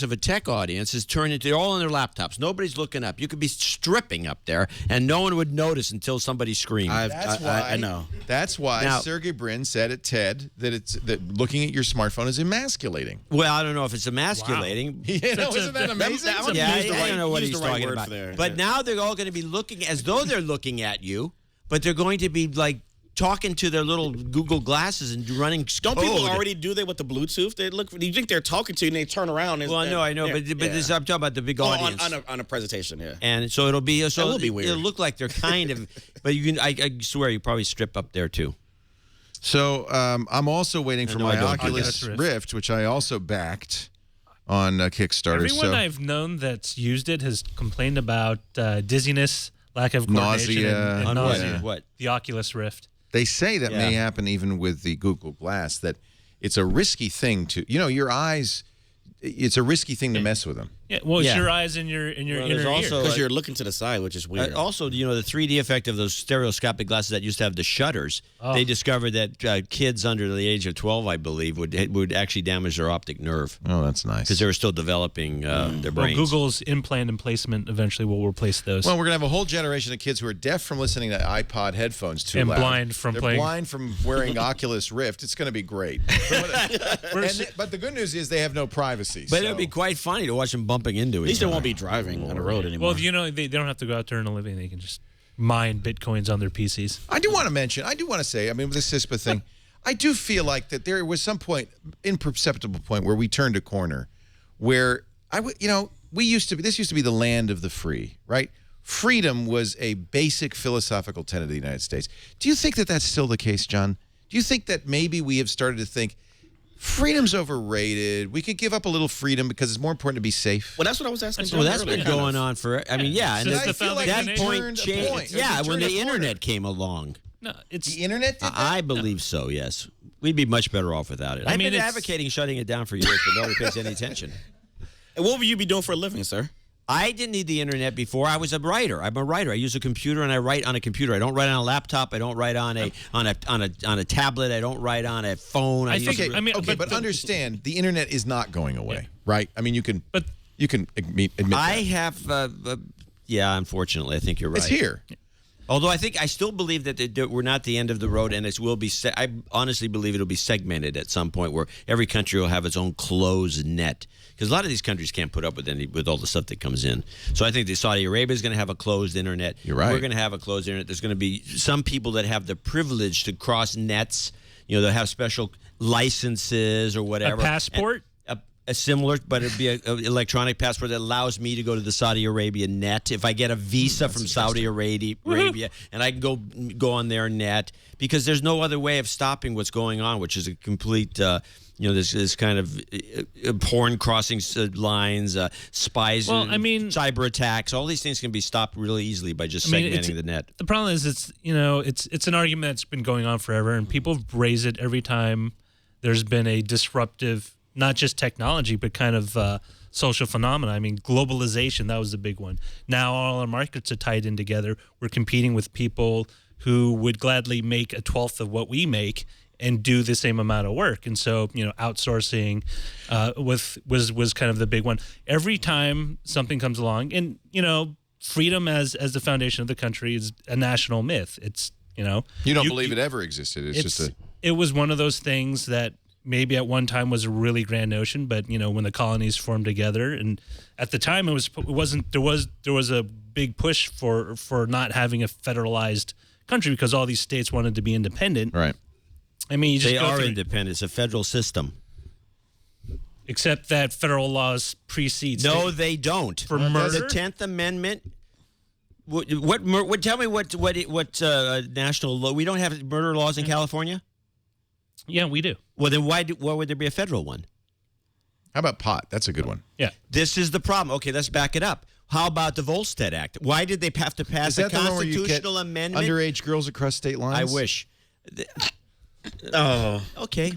of a tech audience is turned into, they're all on their laptops. Nobody's looking up. You could be stripping up there, and no one would notice until somebody screamed. I know. That's why Now- Sergey Brin said at TED that looking at your smartphone is emasculating. Well, I don't know if it's emasculating. You know, isn't that amazing? that was- Yeah, Use the I right- don't know what use he's the right talking word about. there. But now they're all going to be looking as though they're looking at you, but they're going to be like talking to their little Google glasses and running Don't code. people already do that with the Bluetooth? They look. You think they're talking to you and they turn around? Well, no, I know, but this, I'm talking about the big audience. on a presentation, yeah. And so it'll be will be weird. It'll look like they're kind of, but you can. I swear you probably strip up there too. So I'm also waiting for No, my I don't. Oculus Oculus Rift, which I also backed on Kickstarter. Everyone so I've known that's used it has complained about dizziness, lack of coordination, Nausea. and On nausea. what? The Oculus Rift. they say that may Yeah. happen even with the Google Glass, that it's a risky thing to, your eyes, it's a risky thing to mess with them. Yeah, well, it's Yeah. your eyes and your Well, inner there's ear. also- Because you're looking to the side, which is weird. Also, the 3D effect of those stereoscopic glasses that used to have the shutters. They discovered that kids under the age of 12, I believe, would actually damage their optic nerve Oh, that's nice. because they were still developing their Well, brains. Google's implant and placement eventually will replace those. Well, we're going to have a whole generation of kids who are deaf from listening to iPod headphones too And loud. blind from They're playing. blind from wearing Oculus Rift. It's going to be great. But the good news is they have no privacy. But so. it would be quite funny to watch them bumping into At each least they other. won't be driving on the road anymore. well, they don't have to go out there and a living. They can just mine Bitcoins on their PCs. I do want to say, I mean, with the CISPA thing, I do feel like that there was some point, imperceptible point, where we turned a corner, where this used to be the land of the free, right? Freedom was a basic philosophical tenet of the United States. Do you think that that's still the case, John? Do you think that maybe we have started to think freedom's overrated? We could give up a little freedom because it's more important to be safe. Well, that's what I was asking. Well, John that's been earlier. going on for. I mean, yeah, and Since that- the feel like founding that of the point turned a changed. point. Yeah, We when turned the a corner. internet came along, No, it's The internet did that? I believe so. Yes, we'd be much better off without it. I've mean, been it's- advocating shutting it down for years, but nobody pays any attention. And what will you be doing for a living, sir? I didn't need the internet before. I was a writer. I'm a writer. I use a computer and I write on a computer. I don't write on a laptop. I don't write on a tablet. I don't write on a phone. I think- use a- I mean, Okay, but but understand, the internet is not going away, right? I mean, you can But- admit I that. have. Yeah, unfortunately, I think you're right. It's here. Although I still believe that we're not the end of the road, and it will be. I honestly believe it'll be segmented at some point, where every country will have its own closed net. Because a lot of these countries can't put up with all the stuff that comes in. So I think that Saudi Arabia is going to have a closed internet. You're right. We're going to have a closed internet. There's going to be some people that have the privilege to cross nets. They'll have special licenses or whatever. A passport? A similar, but it'd be an electronic passport that allows me to go to the Saudi Arabia net. If I get a visa from Saudi Arabia, and I can go on their net, because there's no other way of stopping what's going on, which is a complete, this kind of porn crossing lines, spies, Well, I mean- cyber attacks. All these things can be stopped really easily by just segmenting the net. The problem is it's an argument that's been going on forever, and people raise it every time there's been a disruptive, not just technology, but kind of social phenomena. I mean, globalization, that was the big one. Now all our markets are tied in together. We're competing with people who would gladly make a 12th of what we make and do the same amount of work. And so, outsourcing was kind of the big one. Every time something comes along, and, freedom as the foundation of the country is a national myth. It's, You don't believe it ever existed. It was one of those things that maybe at one time was a really grand notion, but when the colonies formed together, and at the time there was a big push for not having a federalized country because all these states wanted to be independent. Right. I mean, They are independent. It's a federal system. Except that federal laws precede. No, state. they don't. For murder? The 10th Amendment. What? Tell me what national law? We don't have murder laws in California. Yeah, we do. Well, then why would there be a federal one? How about pot? That's a good one. Yeah. This is the problem. Okay, let's back it up. How about the Volstead Act? Why did they have to pass a constitutional amendment? Underage girls across state lines? I wish. Oh, Okay.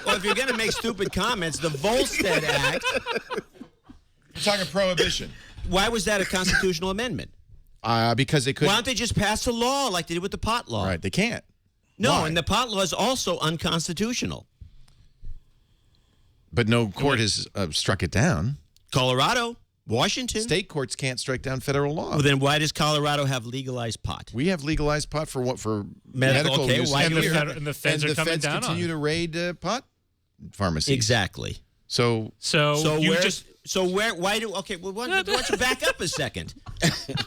Well, if you're going to make stupid comments, the Volstead Act, You're talking prohibition. why was that a constitutional amendment? Because they couldn't. Why don't they just pass a law like they did with the pot law? Right, they can't. No, Why? and the pot law is also unconstitutional. But no court has struck it down. Colorado, Washington. State courts can't strike down federal law. Well, then why does Colorado have legalized pot? We have legalized pot for what? For Medical, medical okay, use. why And do we the have- fed- and the feds are coming down on continue it. to raid pot pharmacies. Exactly. So So you where? just Why do? Okay, well, why don't you back up a second?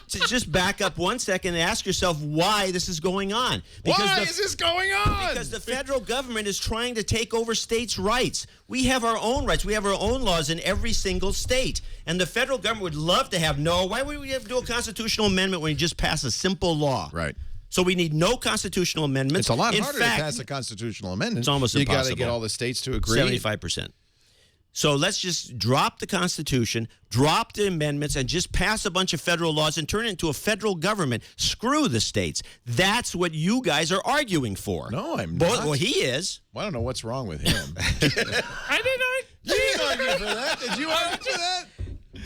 Just back up 1 second and ask yourself why this is going on. why is this going on? Because the federal government is trying to take over states' rights. We have our own rights. We have our own laws in every single state. And the federal government would love to have why would we have to do a constitutional amendment when you just pass a simple law? Right. So we need no constitutional amendments. It's a lot in harder fact, to pass a constitutional amendment. It's almost you got to impossible. get all the states to agree. 75%. So let's just drop the Constitution, drop the amendments, and just pass a bunch of federal laws and turn it into a federal government. Screw the states. That's what you guys are arguing for. No, I'm not. Well, he is. Well, I don't know what's wrong with him. I didn't. You didn't argue for that. Did you argue for that?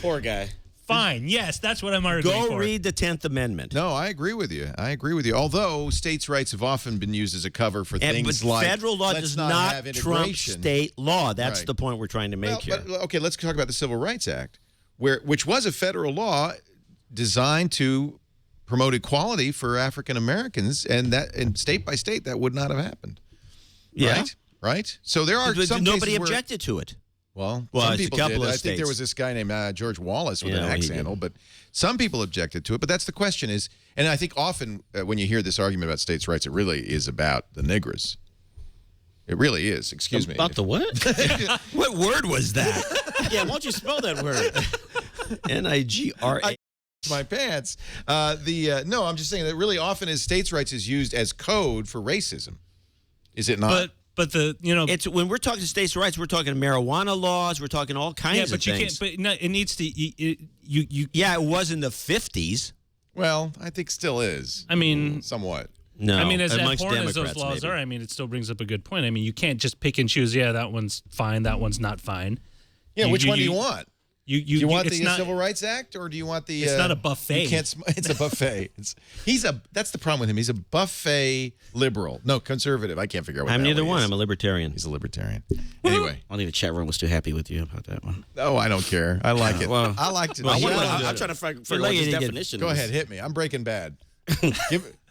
poor guy. Fine. Yes, that's what I'm arguing Go for. read the 10th Amendment. No, I agree with you. Although states' rights have often been used as a cover for things But like federal law let's does not not have trump integration. state law. That's Right. the point we're trying to make here. But, okay, let's talk about the Civil Rights Act, which was a federal law designed to promote equality for African Americans, and state by state that would not have happened. Yeah. Right. So there are But some nobody cases where- objected to it. Well, Well, some it's a people couple did. of I think there states. was this guy named George Wallace with Yeah, an axe he did. handle, but some people objected to it. But that's the question is, and I think often when you hear this argument about states' rights, it really is about the niggers. It really is. Excuse me. About the what? What word was that? Yeah, why don't you spell that word? Nigra. My pants. No, I'm just saying that really often is states' rights is used as code for racism. Is it not? But It's when we're talking states' rights, we're talking marijuana laws, we're talking all kinds yeah, of but you things. can't. But no, it needs to. You. Yeah, it was in the 50s. Well, I think still is. I mean, Somewhat. No, I mean, as amongst abhorrent as Democrats, those laws maybe. are, I mean, it still brings up a good point. I mean, you can't just pick and choose. Yeah, that one's fine. That one's not fine. Yeah, which one do you want? Do you want it's the not, Civil Rights Act, or do you want the? It's not a buffet. You can't. It's a buffet. That's the problem with him. He's a buffet liberal. No, conservative. I can't figure out what. I'm the hell neither he one. is. I'm a libertarian. He's a libertarian. Anyway, I think the chat room was too happy with you about that one. oh, I don't care. I like it. well- I like to. Well, I yeah, wanna- I'm trying to figure like out you his to get- definition. Go is. ahead, hit me. I'm Breaking Bad.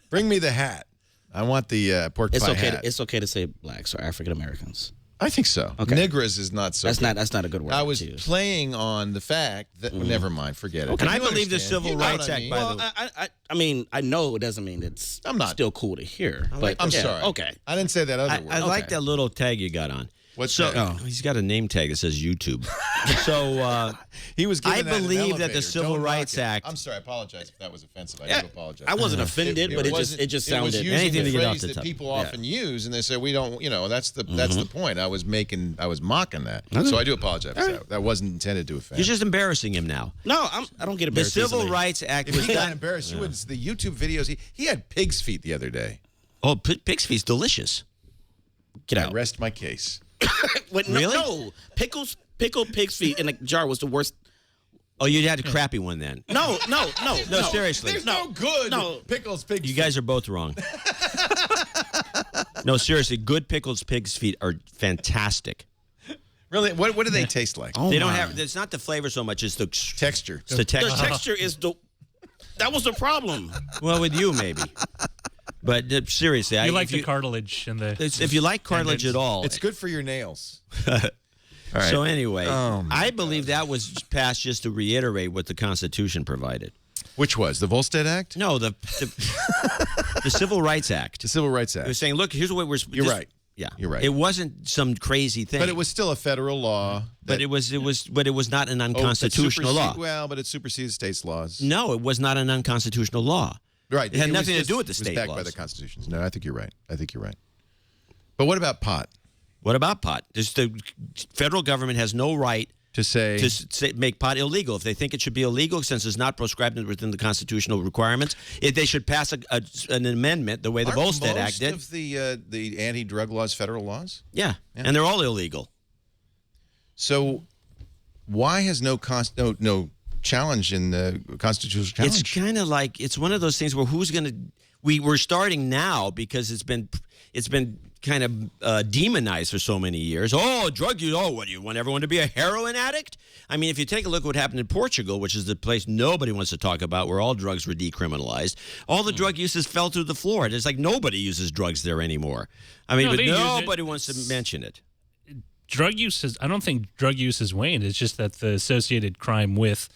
Bring me the hat. I want the pork It's pie okay. hat. It's okay to say blacks or African Americans. I think so. Okay. Nigras is not so. That's good. not a good word. I was to use. playing on the fact that. Well, never mind. Forget it. And I You believe the understand. Civil You know Rights what I Act, mean. by Well, the way. I mean, I know it doesn't mean it's I'm not. still cool to hear. But I'm yeah, sorry. Okay. I didn't say that other I word. like that little tag you got on. What's so, that? He's got a name tag that says YouTube. So He was. Given I that in an believe that the elevator. Civil Don't knock Rights it. Act- I'm sorry. I apologize if that was offensive. I Yeah, do apologize. I wasn't offended, but it wasn't- just It was sounded. using Anything the to get off phrase the that top. people Yeah. often use, and they say we don't. That's the point. I was mocking that. So I do apologize for that. That wasn't intended to offend. you're just embarrassing him now. No, I don't get The embarrassed. Civil easily. Rights Act if was he got done. embarrassed, you wouldn't. The YouTube videos. He had pig's feet the other day. Oh, pig's feet's delicious. Get I out. rest my case. Wait, Really? No, pickled pig's feet in a jar was the worst. Oh, you had a crappy one then. No, Seriously. There's no good No. pickles pig's You guys are both wrong. No, seriously, good pickled pig's feet are fantastic. Really? What do they taste like? Oh, They don't my. have. It's not the flavor so much as the Texture. It's the The texture. texture is the. That was the problem. Well, with you maybe, but seriously, You like the cartilage and the. if you like cartilage at all, It's good for your nails. So anyway, Oh, my I believe that was passed just to reiterate what the Constitution provided. Which was the Volstead Act? No, the Civil Rights Act. The Civil Rights It Act. was saying, look, here's what we're. You're right. Yeah, You're right. It wasn't some crazy thing, But it was still a federal law. But it was not an that unconstitutional law. Well, but it supersedes states' laws. No, it was not an unconstitutional law. Right. It had was nothing to just- do with the it state was backed laws. by the Constitution. No, I think you're right. But what about pot? What about pot? The federal government has no right To say, to make pot illegal. If they think it should be illegal, since it's not prescribed within the constitutional requirements, they should pass an amendment the way the aren't Volstead Act most did. of the anti-drug laws federal laws? Yeah, and they're all illegal. So why has no challenge in the constitutional challenge? It's kind of like it's one of those things where who's going to we're starting now because it's been kind of demonized for so many years. Oh, drug use. Oh, what do you want everyone to be a heroin addict? I mean, if you take a look at what happened in Portugal, which is the place nobody wants to talk about, where all drugs were decriminalized, all the drug uses fell through the floor. It's like nobody uses drugs there anymore. I mean, No, but they use it. nobody wants to mention it. Drug use is. I don't think drug use has waned. It's just that the associated crime with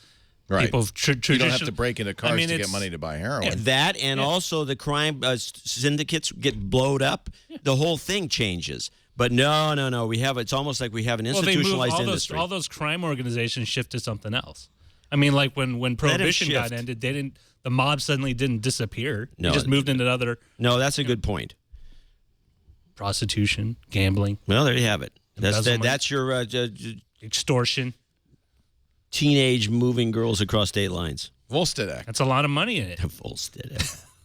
Right. people. You don't have to break into cars to get it's- money to buy heroin. That and also the crime syndicates get blowed up. The whole thing changes. But no. We have it's almost like we have an Well, they moved institutionalized industry. all those crime organizations shift to something else. I mean, like when Prohibition got shift. ended, the mob suddenly didn't disappear. No. They just moved into other No, that's a good point. prostitution, gambling, Well, there you have it. Embezzlement. That's your extortion. teenage moving girls across state lines. Volstead Act. That's a lot of money in it. Volstead.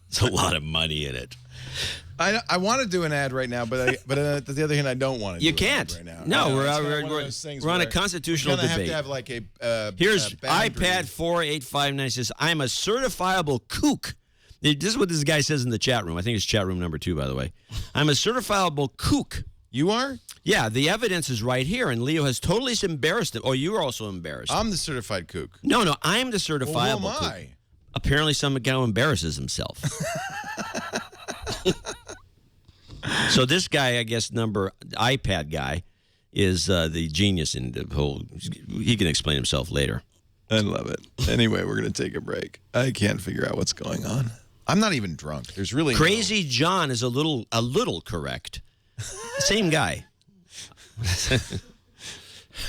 It's a lot of money in it. I want to do an ad right now, but on the other hand, I don't want to. You do an ad can't. right now. No, I know, we're it's out- kinda we're- one of those things we're on a where constitutional you're gonna debate. have to have like a. Here's boundary. iPad 4859 says, I'm a certifiable kook. This is what this guy says in the chat room. I think it's chat room number 2, by the way. I'm a certifiable kook. You are. Yeah, the evidence is right here, and Leo has totally embarrassed him. Oh, you're also embarrassed. I'm the certified kook. No, I'm the certifiable Well, who am kook. I? Apparently, some guy who embarrasses himself. So this guy, I guess, iPad guy, is the genius in the whole. He can explain himself later. I love it. Anyway, we're gonna take a break. I can't figure out what's going on. I'm not even drunk. There's really Crazy John is a little correct. Same guy.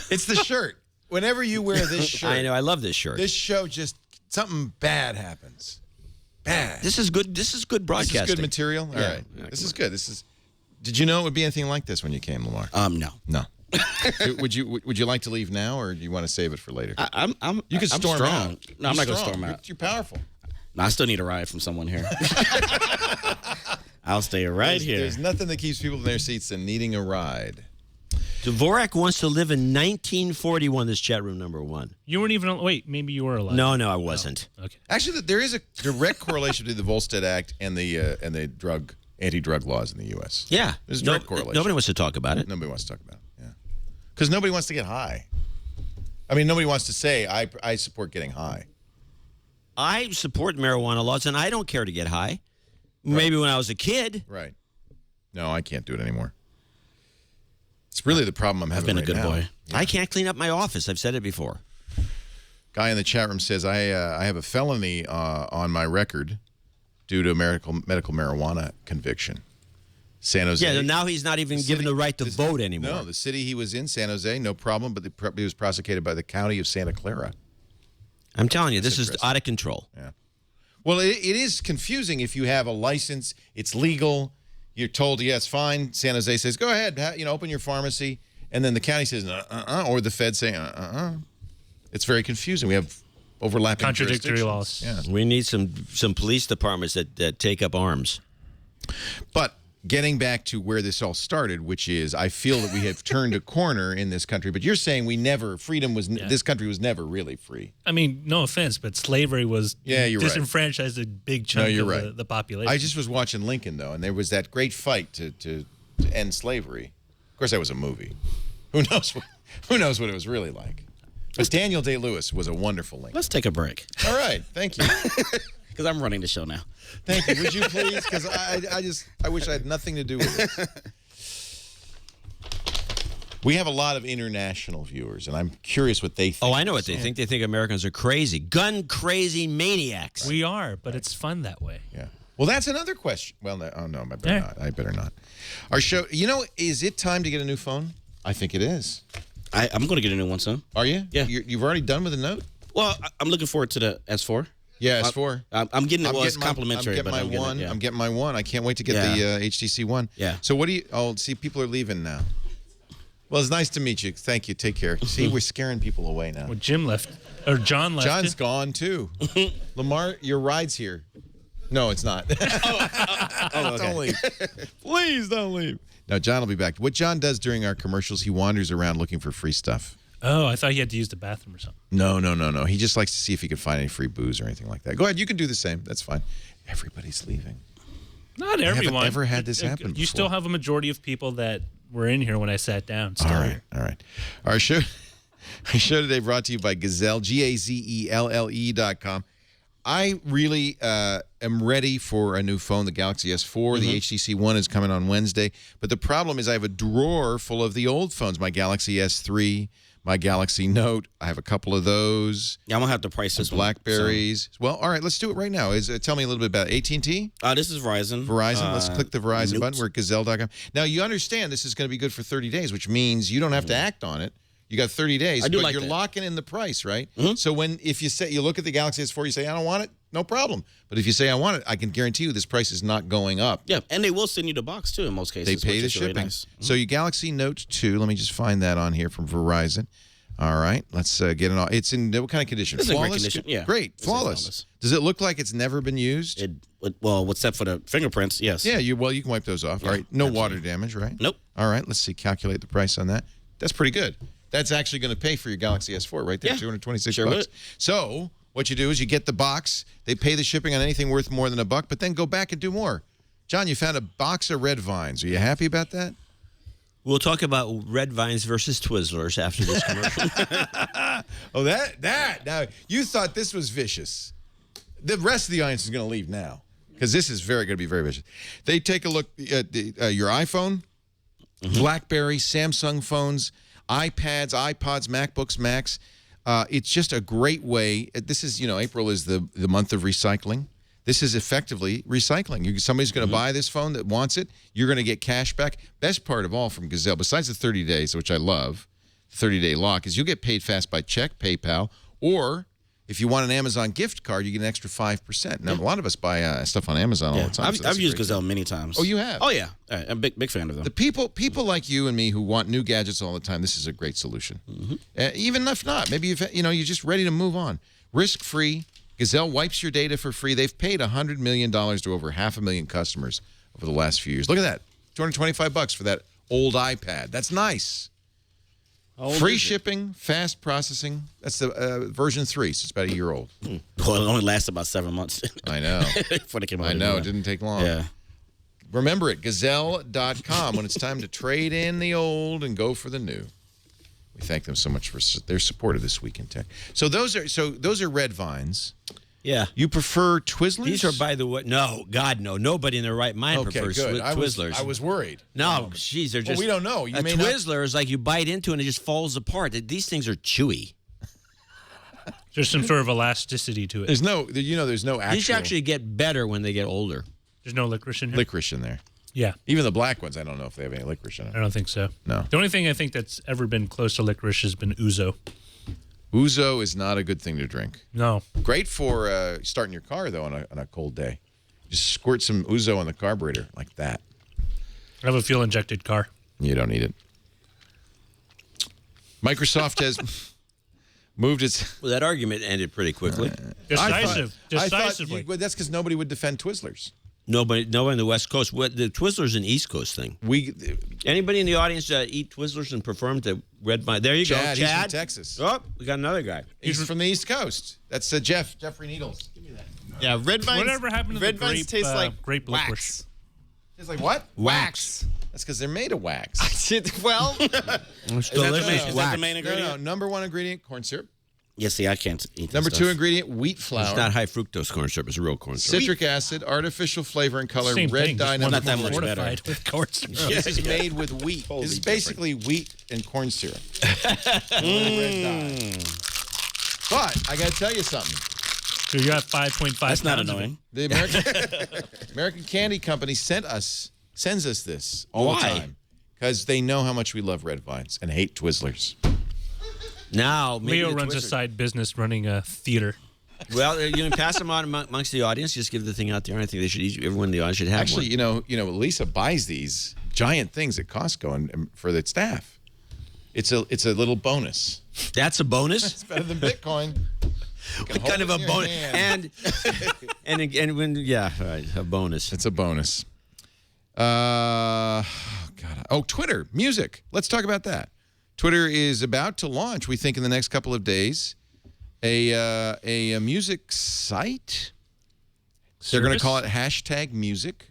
It's the shirt. Whenever you wear this shirt, I know. I love this shirt. this show just something bad happens. Bad. This is good. This is good This broadcasting. is good material. All right. Yeah, This is good. Did you know it would be anything like this when you came, Lamar? No. No. Would you like to leave now, or do you want to save it for later? I'm You can I'm storm strong. out. No, I'm You're not going to strong. storm out. You're powerful. No, I still need a ride from someone here. I'll stay right here. There's nothing that keeps people in their seats than needing a ride. Dvorak wants to live in 1941. This chat room number 1. You weren't even. Wait, maybe you were alive. No, I wasn't. Okay. Actually, there is a direct correlation between the Volstead Act and the anti-drug laws in the U.S. Yeah, There's a direct correlation. Nobody wants to talk about it. Nobody wants to talk about it. Yeah, because nobody wants to get high. I mean, nobody wants to say I support getting high. I support marijuana laws, and I don't care to get high. Maybe when I was a kid. Right. No, I can't do it anymore. It's really the problem I'm having. been a right good now. boy. I can't clean up my office. I've said it before. Guy in the chat room says I have a felony on my record due to a medical marijuana conviction. San Jose. Yeah, now he's not even given the right to vote anymore. No, the city he was in, San Jose, no problem, but he was prosecuted by the county of Santa Clara. I'm telling you, this is interesting. out of control. Yeah. Well, it is confusing if you have a license, it's legal, you're told, yeah, it's fine. San Jose says, go ahead, open your pharmacy. And then the county says, or the Fed saying, It's very confusing. We have overlapping Contradictory jurisdictions. laws. Yeah. We need some police departments that take up arms. But getting back to where this all started, which is I feel that we have turned a corner in this country. But you're saying this country was never really free. I mean, no offense, but slavery was you're right. disenfranchised a big chunk of the population. I just was watching Lincoln, though, and there was that great fight to end slavery. Of course, that was a movie. Who knows what it was really like? But Daniel Day-Lewis was a wonderful Lincoln. Let's take a break. All right, thank you. Because I'm running the show now. Thank you. Would you please? Because I wish I had nothing to do with it. We have a lot of international viewers, and I'm curious what they think. Oh, I know what they think. They think Americans are crazy, gun-crazy maniacs. We are, but it's fun that way. Yeah. Well, that's another question. Well, no, I better not. I better not. Our show, is it time to get a new phone? I think it is. I'm going to get a new one soon. Are you? Yeah. You've already done with the Note? Well, I'm looking forward to the S4. Yeah, S4. I'm getting it. Well, it's complimentary. I'm getting my one. I can't wait to get the HTC One. Yeah. So what do you? Oh, see, people are leaving now. Well, it's nice to meet you. Thank you. Take care. See, we're scaring people away now. Well, John left. John's gone too. Lamar, your ride's here. No, it's not. Okay. Don't leave. Please don't leave. No, John will be back. What John does during our commercials, he wanders around looking for free stuff. Oh, I thought he had to use the bathroom or something. No. He just likes to see if he can find any free booze or anything like that. Go ahead. You can do the same. That's fine. Everybody's leaving. Not I everyone. haven't ever had this happen You before. still have a majority of people that were in here when I sat down. Still. All right. Our show today brought to you by Gazelle, GAZELLE.com. I really am ready for a new phone, the Galaxy S4. The HTC One is coming on Wednesday. But the problem is I have a drawer full of the old phones, my Galaxy S3, my Galaxy Note. I have a couple of those. Yeah, I'm going to have to price this Blackberries. Well, all right, let's do it right now. Tell me a little bit about AT&T? This is Verizon. Let's click the Verizon button. We're at Gazelle.com. Now, you understand this is going to be good for 30 days, which means you don't have to act on it. You got 30 days, but you're locking in the price, right? So if you look at the Galaxy S4, you say, I don't want it, no problem. But if you say, I want it, I can guarantee you this price is not going up. Yeah, and they will send you the box, too, in most cases. They pay the shipping. Really nice. So your Galaxy Note 2, let me just find that on here from Verizon. All right, let's get it on. It's in what kind of condition? It's flawless? In great condition, yeah. Great, flawless. Does it look like it's never been used? Well, except for the fingerprints, yes. Yeah, you can wipe those off. All right, no water damage, right? Nope. All right, let's see, calculate the price on that. That's pretty good. That's actually going to pay for your Galaxy S4 right there, Yeah. $226. Sure would. So what you do is you get the box. They pay the shipping on anything worth more than $1, but then go back and do more. John, you found a box of Red Vines. Are you happy about that? We'll talk about Red Vines versus Twizzlers after this commercial. Oh, that. Now, you thought this was vicious. The rest of the audience is going to leave now because this is going to be very vicious. They take a look at your iPhone, BlackBerry, Samsung phones, iPads, iPods, MacBooks, Macs. It's just a great way. This is, April is the month of recycling. This is effectively recycling. Somebody's going to buy this phone that wants it. You're going to get cash back. Best part of all from Gazelle, besides the 30 days, which I love, 30-day lock, is you'll get paid fast by check, PayPal, or if you want an Amazon gift card, you get an extra 5%. Now, a lot of us buy stuff on Amazon all the time. I've used Gazelle many times. Oh, you have? Oh, yeah. I'm a big fan of them. The people like you and me who want new gadgets all the time, this is a great solution. Even if not, maybe you're just ready to move on. Risk-free. Gazelle wipes your data for free. They've paid $100 million to over 500,000 customers over the last few years. Look at that. $225 for that old iPad. That's nice. Free shipping, fast processing. That's the version 3, so it's about a year old. Well, it only lasts about 7 months. I know. Before they came out. I know. It didn't take long. Yeah. Remember it, Gazelle.com, when it's time to trade in the old and go for the new. We thank them so much for their support of This Week in Tech. So those are Red Vines. Yeah. You prefer Twizzlers? These are, by the way, no, God, no. Nobody in their right mind prefers Twizzlers. I was worried. No, jeez, they're just. Well, we don't know. A Twizzler is like you bite into it and it just falls apart. These things are chewy. There's some sort of elasticity to it. There's no actual. These actually get better when they get older. There's no licorice in here? Licorice in there. Yeah. Even the black ones, I don't know if they have any licorice in I them. don't think so. No. The only thing I think that's ever been close to licorice has been ouzo. Ouzo is not a good thing to drink. No. Great for starting your car, though, on a cold day. Just squirt some ouzo on the carburetor like that. I have a fuel-injected car. You don't need it. Microsoft has moved its... Well, that argument ended pretty quickly. Decisively. But that's because nobody would defend Twizzlers. Nobody in the West Coast. What the Twizzlers an East Coast thing? Anybody in the audience eat Twizzlers and perform to Red Vine? There you go, Chad. He's from Texas. Oh, we got another guy. He's from the East Coast. That's Jeffrey Needles. Give me that. Yeah, red vines. Whatever happened to red the vines grape, taste like grape wax. It's like what? Wax. That's because they're made of wax. Well, It's Is delicious. that the main No, ingredient? number one ingredient, corn syrup. Yeah, see, I can't eat that Number stuff. two ingredient, wheat flour. It's not high fructose corn syrup. It's real corn syrup. Citric acid, artificial flavor and color, Same red thing, dye. just Number not that four. much better. fortified with corn syrup. This is made with wheat. This is basically wheat and corn syrup. Red dye. But I got to tell you something. So you have 5.5 That's not pounds of it. annoying. The American Candy Company sends us this all Why? the time because they know how much we love red vines and hate Twizzlers. Now, maybe Leo the runs a Twizzlers- side business running a theater. Well, you can pass them on amongst the audience. Just give the thing out there. I think they should. Everyone in the audience should have Actually, one. you know, Lisa buys these giant things at Costco and for the staff. It's a little bonus. That's a bonus. It's better than Bitcoin. What kind of a bonus? And when all right, a bonus. It's a bonus. God. Oh, Twitter music. Let's talk about that. Twitter is about to launch, we think, in the next couple of days, a music site. They're going to call it #music.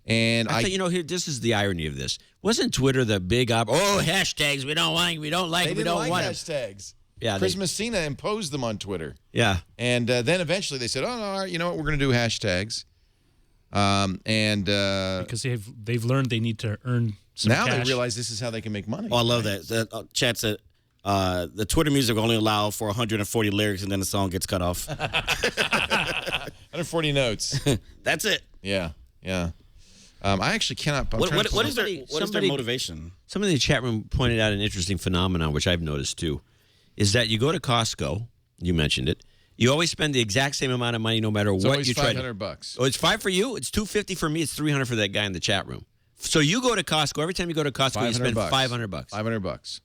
And I think, here, this is the irony of this. Wasn't Twitter the big hashtags? We don't like. We don't like. they We didn't don't like want 'em. hashtags. Yeah, Chris Messina imposed them on Twitter. Yeah. And then eventually they said, oh, no, all right, you know what, we're going to do hashtags. Because they've learned they need to earn some Now cash. they realize this is how they can make money. Oh, I love that. Chat said the Twitter music only allow for 140 lyrics, and then the song gets cut off. 140 notes. That's it. Yeah. I actually cannot. What is their somebody- motivation? Somebody in the chat room pointed out an interesting phenomenon, which I've noticed too, is that you go to Costco. You mentioned it. You always spend the exact same amount of money, no matter It's what always you try. $500. Oh, it's $5 for you. It's $250 for me. It's $300 for that guy in the chat room. So you go to Costco. Every time you go to Costco, you spend $500. $500.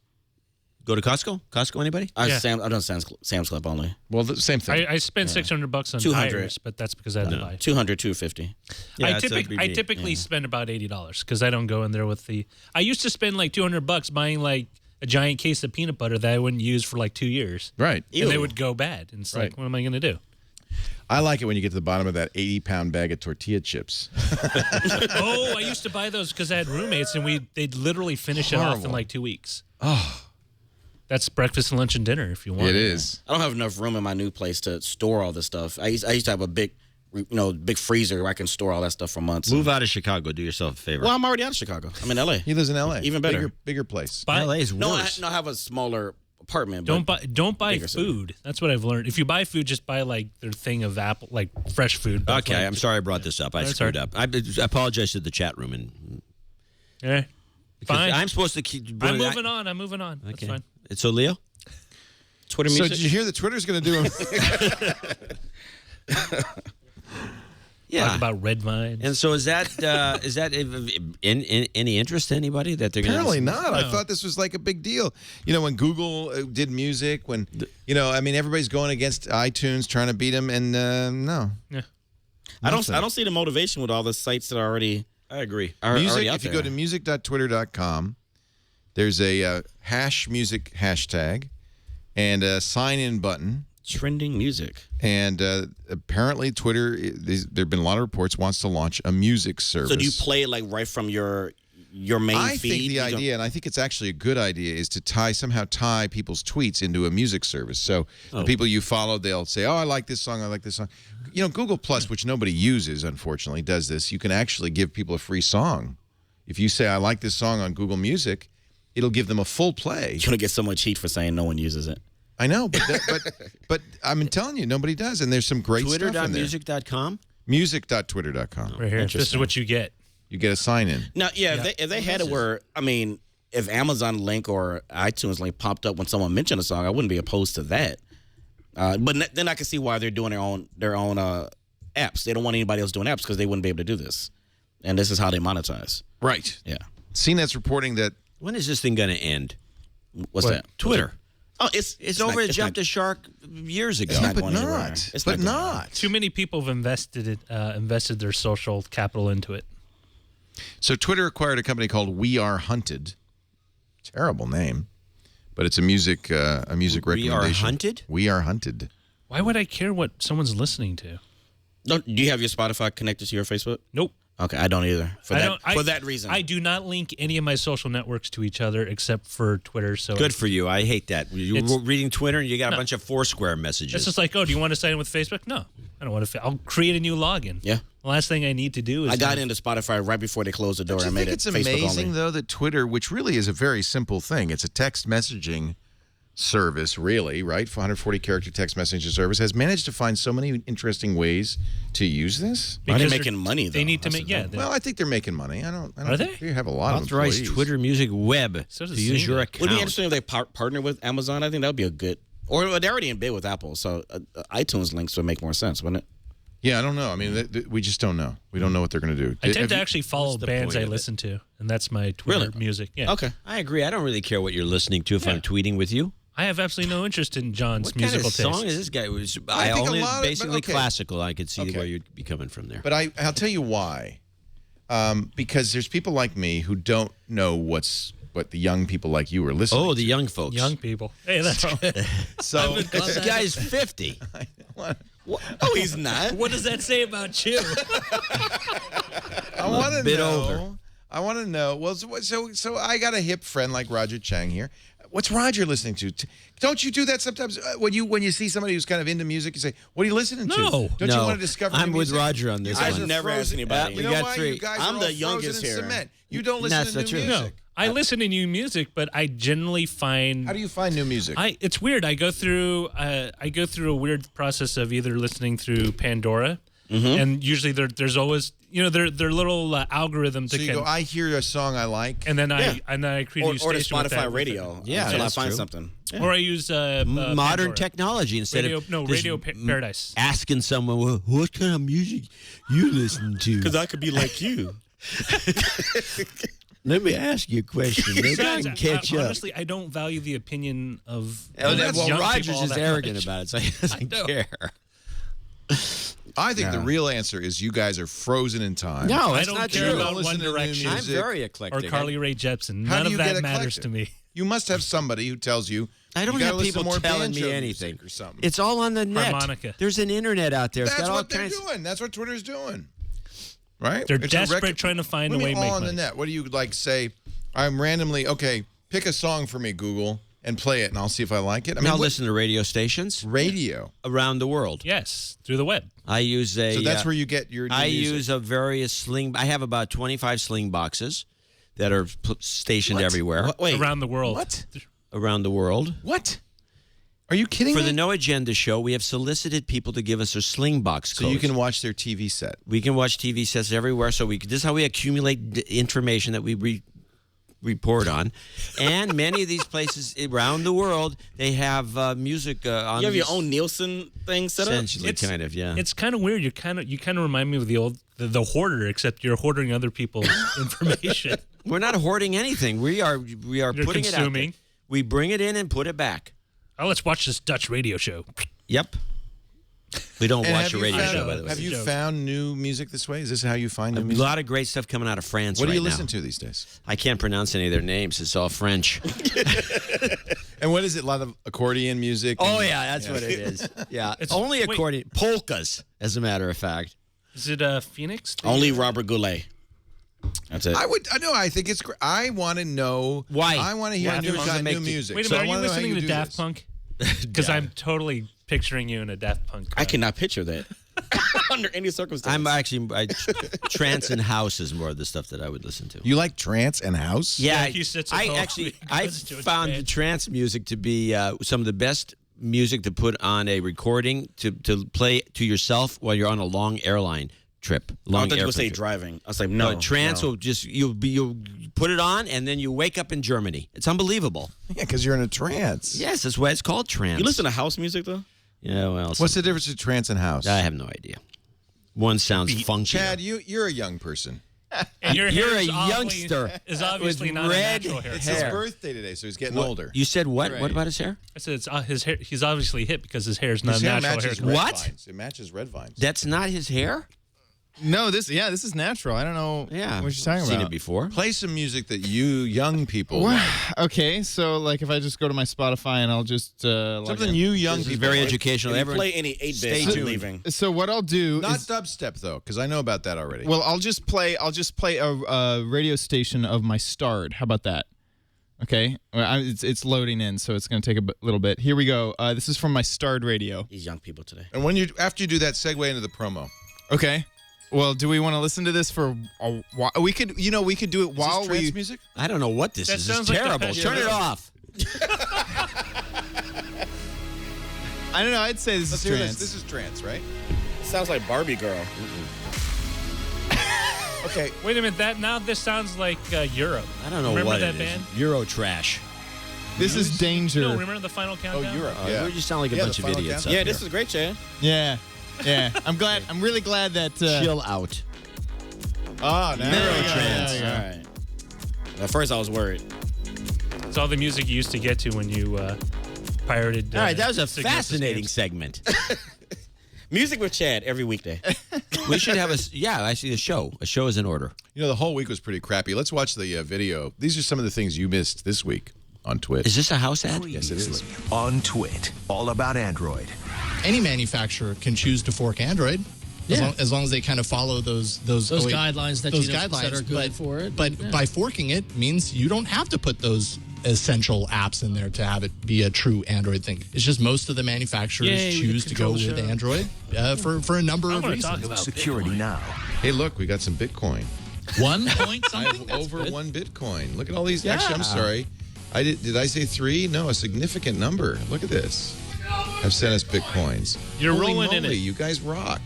Go to Costco. Costco. Anybody? Yeah. I've done Sam's Club only. Well, the same thing. I spent $600 on 200. tires, but that's because I had to buy. 200, 250. Yeah, I that'd be me. typically spend about $80 because I don't go in there with the. I used to spend like $200 buying like a giant case of peanut butter that I wouldn't use for like 2 years, Right. and they would go bad. And it's Right. like, what am I going to do? I like it when you get to the bottom of that 80-pound bag of tortilla chips. Oh, I used to buy those because I had roommates, and they'd literally finish it off in Horrible. like 2 weeks. Oh, that's breakfast, lunch, and dinner if you want. It is. I don't have enough room in my new place to store all this stuff. I used to have a big freezer where I can store all that stuff for months. Move out of Chicago. Do yourself a favor. Well, I'm already out of Chicago. I'm in LA. He lives in L.A. Even better. Bigger place. Buy- LA is No, worse. I have a smaller apartment. Don't but buy bigger city. food. That's what I've learned. If you buy food, just buy like their thing of apple, like fresh food. but Okay, like- I'm sorry I brought this up. I That's screwed all up. I apologize to the chat room. And Yeah, fine. I'm supposed to keep. I'm moving on. That's Okay. fine. So Leo, Twitter So music. did you hear that Twitter's going to do Talk about red vines. And so is that in any interest to anybody that they're going to? Apparently not. I thought this was like a big deal. You know, when Google did music, when, everybody's going against iTunes trying to beat them, and no. Yeah. I don't see the motivation with all the sites that are already. I agree. Music, already out if you there. go to music.twitter.com, there's a #music hashtag and a sign-in button. Trending music. And apparently Twitter, there have been a lot of reports, wants to launch a music service. So do you play it like right from your main I feed? think the You don't- idea, and I think it's actually a good idea, is to somehow tie people's tweets into a music service. So the people you follow, they'll say, oh, I like this song, I like this song. You know, Google Plus, which nobody uses, unfortunately, does this. You can actually give people a free song. If you say, I like this song on Google Music, it'll give them a full play. You're gonna get so much heat for saying no one uses it. I know, but I'm telling you, nobody does. And there's some great stuff in there. Twitter.music.com? Music.twitter.com. Right here. This is what you get. You get a sign-in. Now, if they had it where, I mean, if Amazon link or iTunes link popped up when someone mentioned a song, I wouldn't be opposed to that. But then I can see why they're doing their own apps. They don't want anybody else doing apps because they wouldn't be able to do this. And this is how they monetize. Right. Yeah. CNET's reporting that When is this thing going to end? What's that? Twitter. Oh, It's over. It jumped a shark years ago. It's not but going anywhere. not. It's But not going not. Too many people have invested their social capital into it. So Twitter acquired a company called We Are Hunted. Terrible name, but it's a music We recommendation. Are Hunted? We Are Hunted. Why would I care what someone's listening to? No, do you have your Spotify connected to your Facebook? Nope. Okay, I don't either. For that reason. I do not link any of my social networks to each other except for Twitter. So Good for you. I hate that. You It's- were reading Twitter and you got a bunch of Foursquare messages. it's just like, oh, do you want to sign in with Facebook? No, I don't want to. I'll create a new login. Yeah. The last thing I need to do is I got into Spotify right before they closed the door. Don't you I made think it it's Facebook amazing, only. though, that Twitter, which really is a very simple thing, it's a text messaging service, really, right? 140-character text messaging service, has managed to find so many interesting ways to use this. Why are they because making money, though? They need to That's make the thing. Well, I think they're making money. I don't Are think they? they have a lot of Authorized employees. Twitter Music Web So does to use your Zynga. account. Would it be interesting if they partner with Amazon? I think that would be a good. Or they're already in bid with Apple, so iTunes links would make more sense, wouldn't it? Yeah, I don't know. I mean, we just don't know. We don't know what they're going to do. I tend Have to you- actually follow the bands point I of it? listen to, and that's my Twitter Really? music. Yeah. Okay. I agree. I don't really care what you're listening to if Yeah. I'm tweeting with you. I have absolutely no interest in John's What kind musical of song tastes. is this guy? I I think a only lot of- but basically okay. classical. I could see Okay. where you'd be coming from there. But I'll tell you why. Because there's people like me who don't know what the young people like you are listening Oh, to. the young folks. Young people. Hey, that's So This guy's 50. No, he's not. what does that say about you? I want to bit know. older. I want to know. Well, so I got a hip friend like Roger Chang here. What's Roger listening to? Don't you do that sometimes when you see somebody who's kind of into music? You say, "What are you listening to?" No. Don't you No. want to discover? I'm new with music? Roger on this You guys one. are I've never asked frozen- anybody. You We know got why? three. You guys I'm are the all youngest frozen in here. cement. You don't listen That's to new not true. music. I listen to new music, but I generally find How do you find new music? it's weird. I go through a weird process of either listening through Pandora, and usually there's always their little algorithm to so you go, I hear a song I like. and then Yeah. I create a new Or the station with that Spotify with radio. Yeah, until I that's find true. something. it. Or I use Modern Pandora. technology instead Radio, of no just Radio Paradise. asking someone, well, what kind of music you listen to? Because I could be like you. Let me ask you a question. Maybe I Besides, can catch up. honestly, I don't value the opinion of Well, young people Rogers all is that arrogant much. about it, so he doesn't know. care. I think the real answer is you guys are frozen in time. No, I that's don't not care true. about Listen One to new Direction I'm music. very or eclectic. Carly Rae Jepsen. How None do of you that get matters eclectic? to me. You must have somebody who tells you. I don't you gotta have listen to people more telling me banjo anything. music or something. It's all on the net. Harmonica. There's an internet out there. It's That's got all what they're kinds. doing. That's what Twitter's doing. Right? They're It's a desperate trying to find What a do way you to mean make all on the money. net? What do you like say? I'm randomly pick a song for me, Google, and play it, and I'll see if I like it. I mean, I'll what- listen to radio stations radio. around the world. Yes, through the web. I use a. So that's where you get your. New I music. use a various sling. I have about 25 sling boxes that are stationed everywhere Wait. Around the world. What? around the world. What? Are you kidding For me? the No Agenda show, we have solicited people to give us their sling box so codes. you can watch their TV set. We can watch TV sets everywhere. So this is how we accumulate information that we report on. And many of these places around the world, they have music on. You have your these- own Nielsen thing set up? Essentially, kind of, yeah. It's kind of weird. You kind of remind me of the hoarder, except you're hoarding other people's information. We're not hoarding anything. We are putting it out there. consuming. We bring it in and put it back. Oh, let's watch this Dutch radio show. Yep. We don't And watch have a you radio found- show, by the way. Have you Joke. found new music this way? Is this how you find new A music? lot of great stuff coming out of France What do right you now. listen to these days? I can't pronounce any of their names. It's all French. And what is it? A lot of accordion music? Oh, and- yeah, that's what it is. Yeah. It's- Only wait. accordion. Polkas, as a matter of fact. Is it Phoenix? Only Robert Goulet. That's it. I think it's great. I want to know Why? I want to hear Yeah, new doesn't kind make of new the- music. Wait a So I minute, are you wanna know how listening to do Daft this. Punk? Because I'm totally picturing you in a Daft Punk. I cannot picture that under any circumstance. I'm actually, trance and house is more of the stuff that I would listen to. You like trance and house? Yeah, he sits at I home. actually, He I listens to it found the bad. trance music to be some of the best music to put on a recording to play to yourself while you're on a long airline trip. I Long thought you airplane would say trip. driving. I was like, no. Trance no. will just you'll put it on and then you wake up in Germany. It's unbelievable. Yeah, because you're in a trance. Yes, that's why it's called trance. You listen to house music though? Yeah, well, What's the difference between trance and house? I have no idea. One sounds funky. Chad, you're a young person. And your You're hair a is youngster Is obviously with not red a natural hair. It's hair. his birthday today, so he's getting older. You said what? Right. What about his hair? I said it's his hair. He's obviously hip because his hair is not His a hair natural matches hair. red What? vines. It matches red vines. That's not his hair? No, this is natural. I don't know Yeah. what you're talking Seen about. it before. Play some music that you young people Well, like. okay, so like if I just go to my Spotify and I'll just log Something in. you young This is people very like. educational. If you Everyone, play any 8-bit, stay I'm tuned. leaving. So what I'll do Not is dubstep though, because I know about that already. well, I'll just play a radio station of my starred. How about that? Okay, well, it's loading in, so it's going to take a little bit. Here we go. This is from my starred radio. These young people today. and after you do that, segue into the promo. Okay. Well, do we want to listen to this for a while? We could do it while Is this trance we. music? I don't know what this That is. It's sounds like terrible. Depeche Turn it Mode. off. I don't know. I'd say this Let's is hear trance. this. This is trance, right? Sounds like Barbie Girl. Okay. Wait a minute. This sounds like Europe. I don't know Remember what that it is. band? Euro trash. This is danger. No, remember the Final Countdown? Europe. Yeah. You sound like a bunch the of Final idiots. Countdown. up Yeah, this here. is great, Chad. Yeah, yeah. I'm really glad that. Chill out. Ah, now Neurotrance. Yeah. All right. At first, I was worried. It's all the music you used to get to when you pirated. All right, that was a Signature fascinating games. segment. Music with Chad every weekday. We should have I see a show. A show is in order. You know, the whole week was pretty crappy. Let's watch the video. These are some of the things you missed this week on Twitch. Is this a house ad? Yes, it is. On Twit, all about Android. Any manufacturer can choose to fork Android. As long as they kind of follow those guidelines that those you know guidelines that are good for it. But by forking it means you don't have to put those essential apps in there to have it be a true Android thing. It's just most of the manufacturers Yay, we choose can to go control the with show. Android for a number I of want to reasons. talk about Security now. Hey, look, we got some Bitcoin. 1 point I something. have That's over good. 1 Bitcoin. Look at all these. Actually, I'm sorry. Did I say 3? No, a significant number. Look at this. Have sent us Bitcoins. You're Holy rolling in moly, it. You guys rock.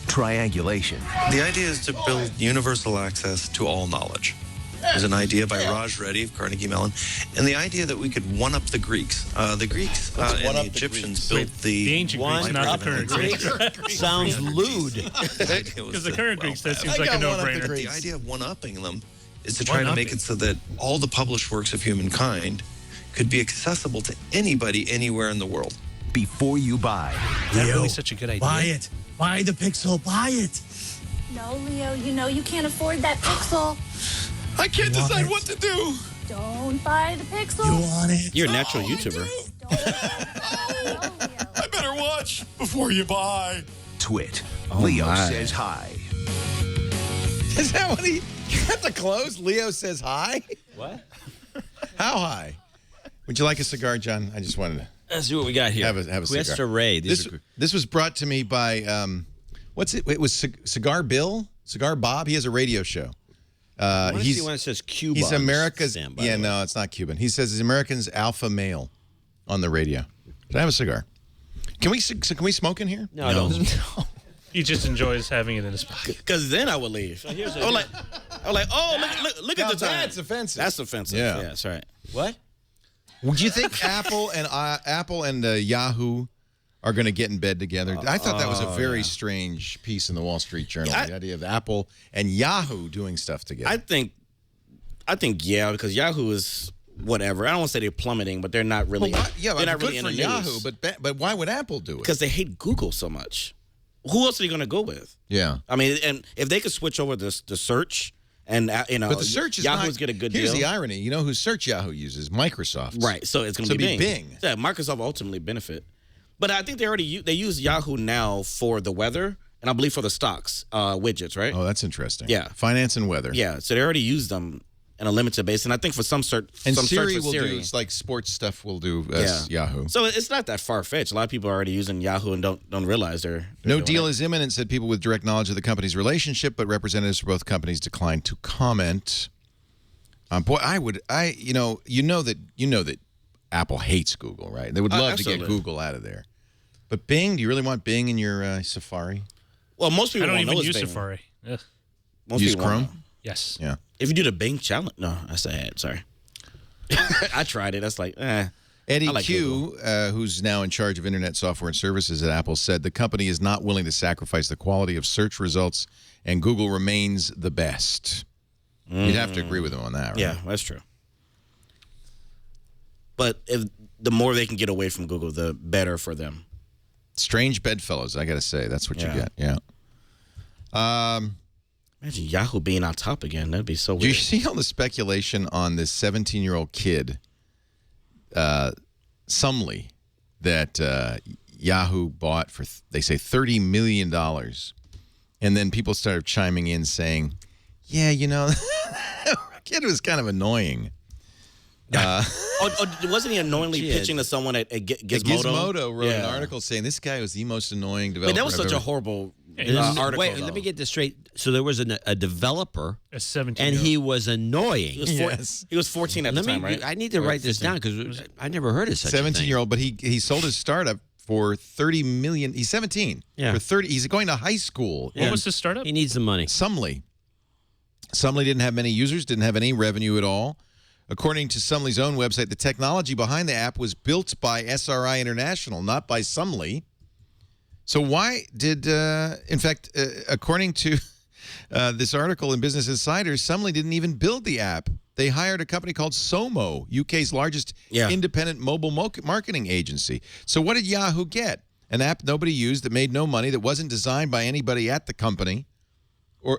Triangulation. The idea is to build universal access to all knowledge. It was an idea by Raj Reddy of Carnegie Mellon, and the idea that we could one-up the Greeks. The Greeks and the Egyptians built The ancient Greeks, not the current Greeks. Sounds lewd. Because the current Greeks, that seems like a no-brainer. The idea of one-upping them is to try to make it so that all the published works of humankind could be accessible to anybody anywhere in the world. Before you buy. Is that really such a good idea? Buy it. Buy the Pixel. Buy it. No, Leo, you can't afford that Pixel. I can't decide what to do. Don't buy the Pixel. You want it? You're a natural YouTuber. I better watch before you buy. Twit. Leo my. says hi. Is that what he at the close? Leo says hi. What? How high? Would you like a cigar, John? I just wanted to Let's see what we got here. have a cigar. Cuesta Ray. This was brought to me by what's it? It was Cigar Bill, Cigar Bob. He has a radio show. I want to see when it says Cuba. He's America's. Stand by Yeah, the way. no, it's not Cuban. He says he's America's alpha male on the radio. Can I have a cigar? Can we smoke in here? No, I don't. He just enjoys having it in his pocket. Because then I would leave. I was like, oh, look Now at the time. that's offensive. That's offensive. Yeah. Yeah, that's right. What? Would you think Apple and Yahoo are going to get in bed together? I thought that was a very strange piece in the Wall Street Journal. Yeah, the idea of Apple and Yahoo doing stuff together. I think yeah, because Yahoo is whatever. I don't want to say they're plummeting, but they're not really. they're not good really in for the Yahoo. news. But why would Apple do it? Because they hate Google so much. Who else are you going to go with? Yeah. I mean, and if they could switch over the search, and But the search is Yahoo's not, get a good here's deal. the irony. You know whose search Yahoo uses? Microsoft. Right, so it's going to be be Bing. Yeah, Microsoft will ultimately benefit. But I think they use Yahoo now for the weather, and I believe for the stocks widgets, right? Oh, that's interesting. Yeah. Finance and weather. Yeah, so they already use them in a limited base, and I think for some search, And some Siri search will with do Siri. it's like sports stuff. Will do as Yahoo. So it's not that far fetched. A lot of people are already using Yahoo and don't realize they're No doing deal it. is imminent, said people with direct knowledge of the company's relationship, but representatives for both companies declined to comment. Boy, you know that Apple hates Google, right? They would love to get absolutely. Google out of there. But Bing, do you really want Bing in your Safari? Well, most people I don't won't even know it's use Bing. Safari. Ugh. Most Use people won't Chrome? know. Yes. Yeah. If you do the Bing challenge, no, that's an ad. Sorry, I tried it. That's like, Eddie I like Q, who's now in charge of internet software and services at Apple, said the company is not willing to sacrifice the quality of search results, and Google remains the best. You'd have to agree with him on that, right? Yeah, that's true. But the more they can get away from Google, the better for them. Strange bedfellows, I got to say. That's what you get, yeah. Imagine Yahoo being on top again. That'd be so weird. Do you see all the speculation on this 17-year-old kid, Sumley, that Yahoo bought for, they say, $30 million? And then people started chiming in saying, yeah, you know, the kid was kind of annoying. Wasn't he annoyingly pitching to someone at Gizmodo? Gizmodo wrote an article saying this guy was the most annoying developer. That was such a horrible article. Wait, let me get this straight. So there was a developer, a 17, and he was annoying. He was 14 at the time, right? I need to write this down because I never heard of such a thing. 17-year-old, but he sold his startup for $30 million. He's 17. Yeah. For 30. He's going to high school. What was the startup? He needs the money. Sumley didn't have many users, didn't have any revenue at all. According to Sumley's own website, the technology behind the app was built by SRI International, not by Sumley. So why did, in fact, according to this article in Business Insider, Sumley didn't even build the app. They hired a company called Somo, UK's largest independent mobile marketing agency. So what did Yahoo get? An app nobody used that made no money, that wasn't designed by anybody at the company,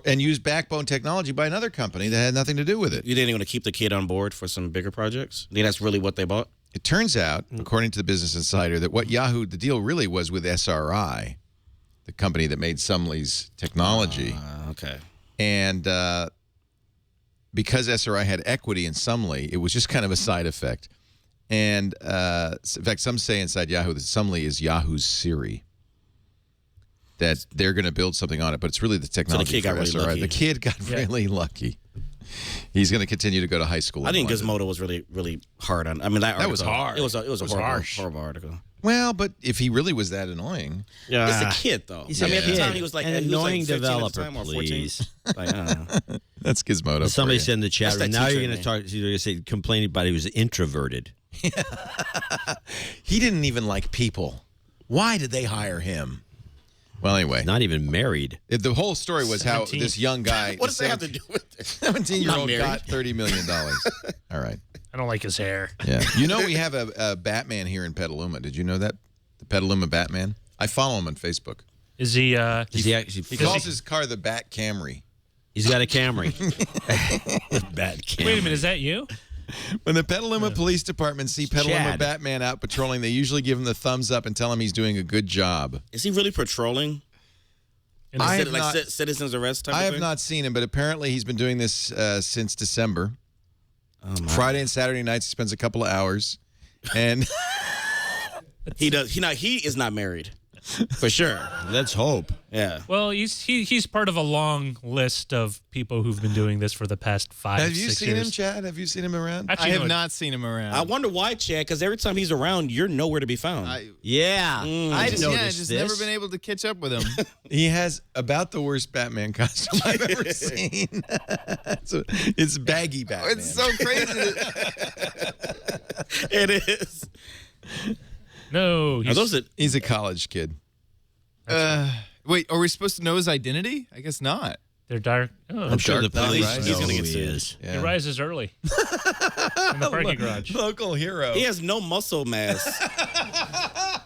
and used backbone technology by another company that had nothing to do with it. You didn't want to keep the kid on board for some bigger projects? I think that's really what they bought? It turns out, according to the Business Insider, that what Yahoo, the deal really was with SRI, the company that made Sumley's technology. Okay. And because SRI had equity in Sumley, it was just kind of a side effect. And in fact, some say inside Yahoo that Sumley is Yahoo's Siri. That they're going to build something on it, but it's really the technology for SRI. Lucky. The kid got really lucky. He's going to continue to go to high school. I think Gizmodo was really, really hard on. I mean, that was hard. It was a horrible article. Well, but if he really was that annoying, it's a kid though. He's at the time he was like an annoying developer, 15 or 14. please. Like, I don't know. That's Gizmodo. Somebody said in the chat That's room. that Now teacher you're going to name. talk. You're going to say complaining about he was introverted. he didn't even like people. Why did they hire him? Well, anyway. Not even married. The whole story was 17. how this young guy, What does that have to do with this? 17-year-old, got $30 million. All right. I don't like his hair. Yeah. You know we have a Batman here in Petaluma. Did you know that? The Petaluma Batman? I follow him on Facebook. Is he? He calls his car the Bat Camry. He's got a Camry. Bad Camry. Wait a minute, is that you? When the Petaluma Police Department see Petaluma Chad. Batman out patrolling, they usually give him the thumbs up and tell him he's doing a good job. Is he really patrolling? I have like not- citizens arrest type I of have thing? not seen him, but apparently he's been doing this since December. Friday and Saturday nights he spends a couple of hours, and He does. He is not married, for sure. Let's hope. Yeah. Well, he's part of a long list of people who've been doing this for the past 5, have you 6 seen years. him, Chad? Have you seen him around? Actually, I have no, not seen him around. I wonder why, Chad. Because every time he's around, you're nowhere to be found. Yeah. I just noticed never this. been able to catch up with him. He has about the worst Batman costume I've ever seen. It's baggy Batman. It's so crazy. It is. No, Are those He's a college kid. Wait, are we supposed to know his identity? I guess not. they're dark. Oh, I'm sure the Dark Knight police Rises. know He's gonna who get he sued. is. He rises early in the parking garage. Local hero. He has no muscle mass.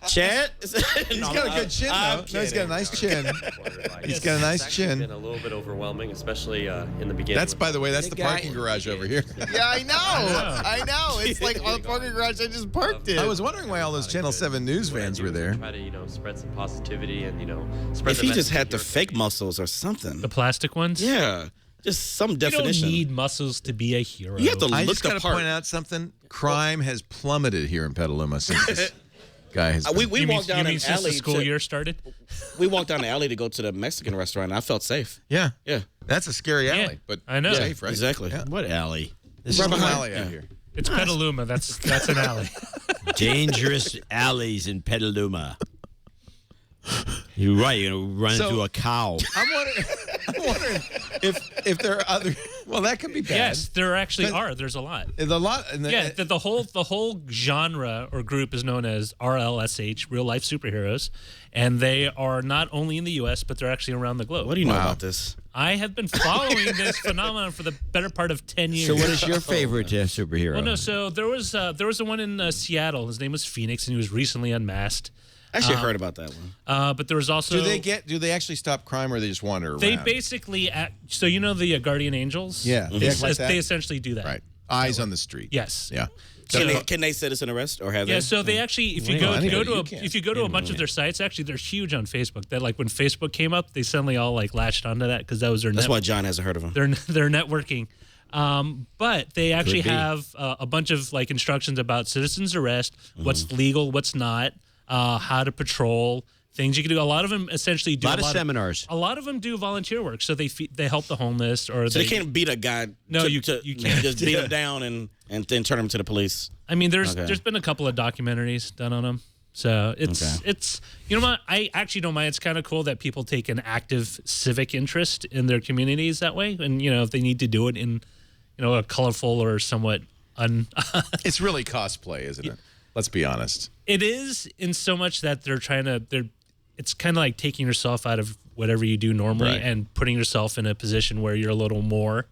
Chad? He's got a good chin, though. No, he's got a nice chin. He's got a nice chin. Been a little bit overwhelming, especially in the beginning. That's, by the way, that's the parking garage over here. Yeah, I know. It's like on the parking garage I just parked in. I was wondering why all those Channel 7 news vans were there. Try to spread some positivity and spread. If he just had the fake muscles or something. The plastic ones? Yeah. Just some You definition. don't need muscles to be a hero. You have to I look just the got to part. point out something. Crime has plummeted here in Petaluma since this guy has. We You mean, walked down you mean an since the alley. school year started? We walked down the alley to go to the Mexican restaurant, and I felt safe. Yeah, Yeah. that's a scary alley, but I know. safe, right? Exactly. Yeah. What alley? This Right is an behind- alley out here. It's Petaluma. That's an alley. Dangerous alleys in Petaluma. You're right. You're going to run So- into a cow. I'm wondering if there are other. Well, that could be bad. Yes, there actually But- are. There's a lot. The lot. Yeah, the whole genre or group is known as RLSH, Real Life Superheroes, and they are not only in the U.S. but they're actually around the globe. What do you know about this? I have been following this phenomenon for the better part of 10 years. So, what is your favorite superhero? Well, no. So there was the one in Seattle. His name was Phoenix, and he was recently unmasked. I actually heard about that one. But there was also. Do they actually stop crime, or they just wander around? They basically so you know the Guardian Angels. Yeah, they act like that? They essentially do that. Right. Eyes on the street. Yes. Yeah. Can they citizen arrest or have they? Yeah, so they actually, if you Well, go anybody, to you a, can. if you go to a bunch of their sites, actually they're huge on Facebook. That like when Facebook came up, they suddenly all like latched onto that because that was their. That's why John hasn't heard of them. They're networking, but they actually be. have a bunch of like instructions about citizens arrest, what's legal, what's not, how to patrol. Things you can do. A lot of them essentially do a lot of seminars. A lot of them do volunteer work, so they help the homeless or So they can't beat a guy. No, you can't. Just beat him down and then turn him to the police. I mean, there's Okay. been a couple of documentaries done on them, so it's you know what, I actually don't mind. It's kind of cool that people take an active civic interest in their communities that way, and you know if they need to do it in a colorful or somewhat It's really cosplay, isn't it? Let's be honest. It is in so much that it's kind of like taking yourself out of whatever you do normally Right. and putting yourself in a position where you're a little more.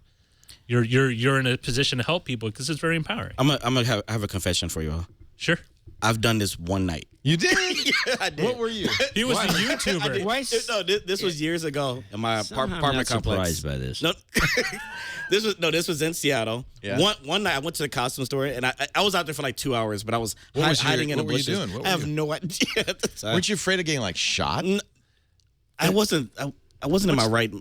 You're in a position to help people because it's very empowering. I'm gonna have a confession for you all. Sure. I've done this one night. You did? Yeah, I did. What were you? He was a YouTuber. Why? This was years ago in my Somehow I'm apartment not complex. surprised by this. No, this was in Seattle. Yeah. One night I went to the costume store and I was out there for like 2 hours, but I was, What was hiding in the what were you bushes. doing? What I were have you- no idea at the time. Weren't you afraid of getting like shot? I wasn't in my right.